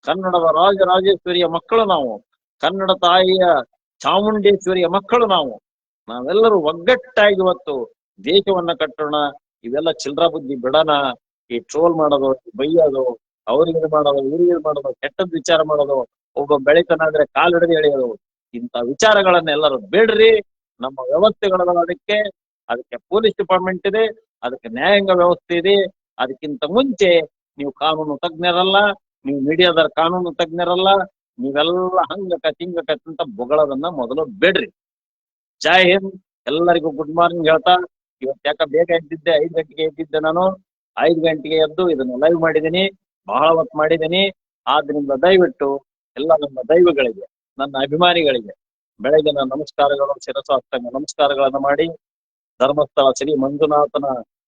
ಕನ್ನಡದ ರಾಜರಾಜೇಶ್ವರಿಯ ಮಕ್ಕಳು ನಾವು, ಕನ್ನಡ ತಾಯಿಯ ಚಾಮುಂಡೇಶ್ವರಿಯ ಮಕ್ಕಳು ನಾವು. ನಾವೆಲ್ಲರೂ ಒಗ್ಗಟ್ಟಾಗಿ ಇವತ್ತು ದೇಶವನ್ನ ಕಟ್ಟೋಣ. ಇವೆಲ್ಲ ಚಿಲ್ರ ಬುದ್ಧಿ ಬಿಡೋಣ. ಈ ಟ್ರೋಲ್ ಮಾಡೋದು, ಬೈಯೋದು, ಅವ್ರಿಗೆ ಇದು ಮಾಡೋದು, ಇವ್ರಿಗೆ ಇದು ಮಾಡೋದು, ಕೆಟ್ಟದ್ ವಿಚಾರ ಮಾಡೋದು, ಒಬ್ಬ ಬೆಳಿತನಾದ್ರೆ ಕಾಲ್ ಹಿಡಿದು ಎಳೆಯೋದು, ಇಂಥ ವಿಚಾರಗಳನ್ನ ಎಲ್ಲರೂ ಬೇಡ್ರಿ. ನಮ್ಮ ವ್ಯವಸ್ಥೆಗಳದ ಅದಕ್ಕೆ ಪೊಲೀಸ್ ಡಿಪಾರ್ಟ್ಮೆಂಟ್ ಇದೆ, ಅದಕ್ಕೆ ನ್ಯಾಯಾಂಗ ವ್ಯವಸ್ಥೆ ಇದೆ. ಅದಕ್ಕಿಂತ ಮುಂಚೆ ನೀವು ಕಾನೂನು ತಜ್ಞರಲ್ಲ, ನೀವು ಮೀಡಿಯಾದ ಕಾನೂನು ತಜ್ಞರಲ್ಲ, ನೀವೆಲ್ಲ ಹಂಗಕ ತಿಂಗಕ ಅಂತ ಬೊಗಳದನ್ನ ಮೊದಲು ಬೇಡ್ರಿ. ಜೈ ಹಿಂದ್. ಎಲ್ಲರಿಗೂ ಗುಡ್ ಮಾರ್ನಿಂಗ್ ಹೇಳ್ತಾ, ಇವತ್ತು ಯಾಕ ಬೇಗ ಎದ್ದಿದ್ದೆ, 5 ಗಂಟೆಗೆ ಎದ್ದಿದ್ದೆ. ನಾನು 5 ಗಂಟೆಗೆ ಎದ್ದು ಇದನ್ನ ಲೈವ್ ಮಾಡಿದ್ದೀನಿ, ಬಹಳ ಹೊತ್ತು ಮಾಡಿದ್ದೀನಿ. ಆದ್ರಿಂದ ದಯವಿಟ್ಟು ಎಲ್ಲ ನನ್ನ ದೈವಗಳಿಗೆ, ನನ್ನ ಅಭಿಮಾನಿಗಳಿಗೆ ಬೆಳಗಿನ ನಮಸ್ಕಾರಗಳು, ಶಿರಸಾಷ್ಟಾಂಗ ನಮಸ್ಕಾರಗಳನ್ನ ಮಾಡಿ, ಧರ್ಮಸ್ಥಳ ಶ್ರೀ ಮಂಜುನಾಥನ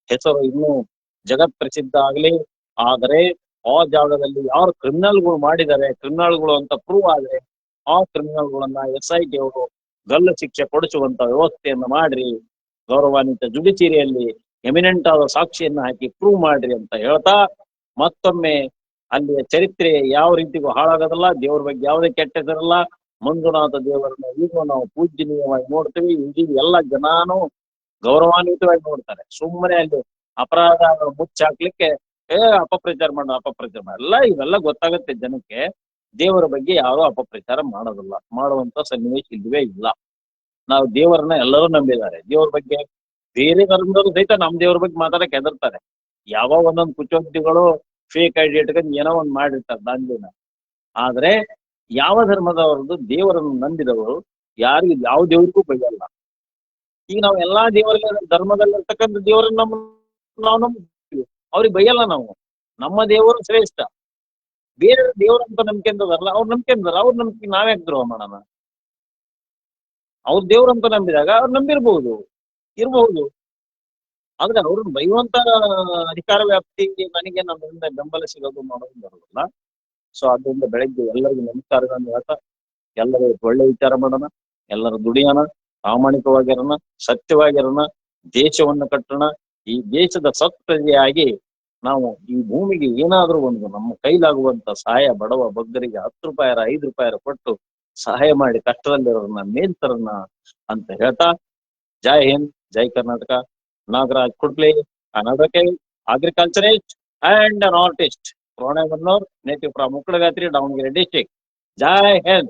ಹೆಸರು ಇನ್ನೂ ಜಗತ್ ಪ್ರಸಿದ್ಧ ಆಗಲಿ. ಆದರೆ ಆ ಜಾಗದಲ್ಲಿ ಯಾರು ಕ್ರಿಮಿನಲ್ಗಳು ಮಾಡಿದ್ದಾರೆ, ಕ್ರಿಮಿನಲ್ಗಳು ಅಂತ ಪ್ರೂವ್ ಆದ್ರೆ ಆ ಕ್ರಿಮಿನಲ್ಗಳನ್ನ SIT ಅವರು ಗಲ್ಲು ಶಿಕ್ಷೆ ಕೊಡಿಸುವಂತ ವ್ಯವಸ್ಥೆಯನ್ನ ಮಾಡ್ರಿ. ಗೌರವಾನ್ವಿತ ಜುಡಿಷಿಯರಿಯಲ್ಲಿ ಎಮಿನೆಂಟ್ ಆದ ಸಾಕ್ಷಿಯನ್ನ ಹಾಕಿ ಪ್ರೂವ್ ಮಾಡ್ರಿ ಅಂತ ಹೇಳ್ತಾ, ಮತ್ತೊಮ್ಮೆ ಅಲ್ಲಿಯ ಚರಿತ್ರೆ ಯಾವ ರೀತಿಗೂ ಹಾಳಾಗೋದಲ್ಲ. ದೇವ್ರ ಬಗ್ಗೆ ಯಾವುದೇ ಕೆಟ್ಟ ಹೆಸರಲ್ಲ. ಮಂಜುನಾಥ ದೇವರನ್ನ ಈಗೂ ನಾವು ಪೂಜ್ಯನೀಯವಾಗಿ ನೋಡ್ತೀವಿ. ಇಡೀ ಎಲ್ಲ ಜನಾನು ಗೌರವಾನ್ವಿತವಾಗಿ ನೋಡ್ತಾರೆ. ಸುಮ್ಮನೆ ಅಲ್ಲಿ ಅಪರಾಧ ಮುಚ್ಚಾಕ್ಲಿಕ್ಕೆ ಅಪಪ್ರಚಾರ ಅಲ್ಲ. ಇವೆಲ್ಲ ಗೊತ್ತಾಗುತ್ತೆ ಜನಕ್ಕೆ. ದೇವರ ಬಗ್ಗೆ ಯಾರು ಅಪಪ್ರಚಾರ ಮಾಡೋದಿಲ್ಲ, ಮಾಡುವಂತ ಸನ್ನಿವೇಶ ಇಲ್ಲವೇ ಇಲ್ಲ. ನಾವು ದೇವರನ್ನ ಎಲ್ಲರೂ ನಂಬಿದ್ದಾರೆ. ದೇವ್ರ ಬಗ್ಗೆ ಬೇರೆ ಧರ್ಮದವರು ಸಹಿತ ನಮ್ ದೇವ್ರ ಬಗ್ಗೆ ಮಾತಾಡಕ್ಕೆ ಹೆದರ್ತಾರೆ. ಯಾವ ಒಂದೊಂದು ಕುಚೋದ್ಯಗಳು ಫೇಕ್ ಐಡಿ ಇಟ್ಕೊಂಡು ಏನೋ ಒಂದ್ ಮಾಡಿರ್ತಾರೆ ದಾಂಡಿನ. ಆದ್ರೆ ಯಾವ ಧರ್ಮದವರದ್ದು ದೇವರನ್ನು ನಂಬಿದವರು ಯಾರಿಗೂ ಯಾವ ದೇವ್ರಿಗೂ ಬೈಯಲ್ಲ. ಈಗ ನಾವು ಎಲ್ಲಾ ಧರ್ಮದಲ್ಲಿರ್ತಕ್ಕಂಥ ದೇವರನ್ನ ನಾವು ನಂಬ್ತೀವಿ, ಅವ್ರಿಗೆ ಬೈಯಲ್ಲ ನಾವು. ನಮ್ಮ ದೇವರು ಶ್ರೇಷ್ಠ. ಬೇರೆ ದೇವರಂತ ನಂಬಿಕೆಂದದಲ್ಲ, ಅವ್ರು ನಂಬಿಕೆಂದಾರ, ಅವ್ರ ನಂಬಿಕೆ ನಾವ್ಯಾಕೆ ದ್ರೋಹ ಮಾಡೋಣ? ಅವ್ರ ದೇವ್ರಂತ ನಂಬಿದಾಗ ಅವ್ರು ನಂಬಿರ್ಬಹುದು, ಇರಬಹುದು. ಆದ್ರೆ ಅವ್ರನ್ನ ಬೈಯುವಂತ ಅಧಿಕಾರ ವ್ಯಾಪ್ತಿ ನನಗೆ ನಮ್ಮಿಂದ ಬೆಂಬಲ ಸಿಗೋದು ಮಾಡೋದು ಬರೋದಿಲ್ಲ. ಸೊ ಅದರಿಂದ ಬೆಳಗ್ಗೆ ಎಲ್ಲರಿಗೂ ನಮಸ್ಕಾರಗಳನ್ನು ಹೇಳ್ತಾ, ಎಲ್ಲರೂ ಒಳ್ಳೆ ವಿಚಾರ ಮಾಡೋಣ, ಎಲ್ಲರೂ ದುಡಿಯೋಣ, ಪ್ರಾಮಾಣಿಕವಾಗಿರೋಣ, ಸತ್ಯವಾಗಿರೋಣ, ದೇಶವನ್ನು ಕಟ್ಟೋಣ. ಈ ದೇಶದ ಸತ್ಪ್ರಜೆಯಾಗಿ ನಾವು ಈ ಭೂಮಿಗೆ ಏನಾದ್ರೂ ಒಂದು ನಮ್ಮ ಕೈಲಾಗುವಂತ ಸಹಾಯ, ಬಡವ ಬಗ್ಗರಿಗೆ 10 ರೂಪಾಯಿ 5 ರೂಪಾಯಿ ಕೊಟ್ಟು ಸಹಾಯ ಮಾಡಿ ಕಷ್ಟದಲ್ಲಿರೋರನ್ನ ಮೇಲ್ತರನ್ನ ಅಂತ ಹೇಳ್ತಾ, ಜೈ ಹಿಂದ್, ಜೈ Karnataka. Nagaraj ಕುಡ್ಲಿ, an advocate, agriculturist and an artist. Pranay Mannur, native from Ukkadatri, Davangere district. Jai Hind.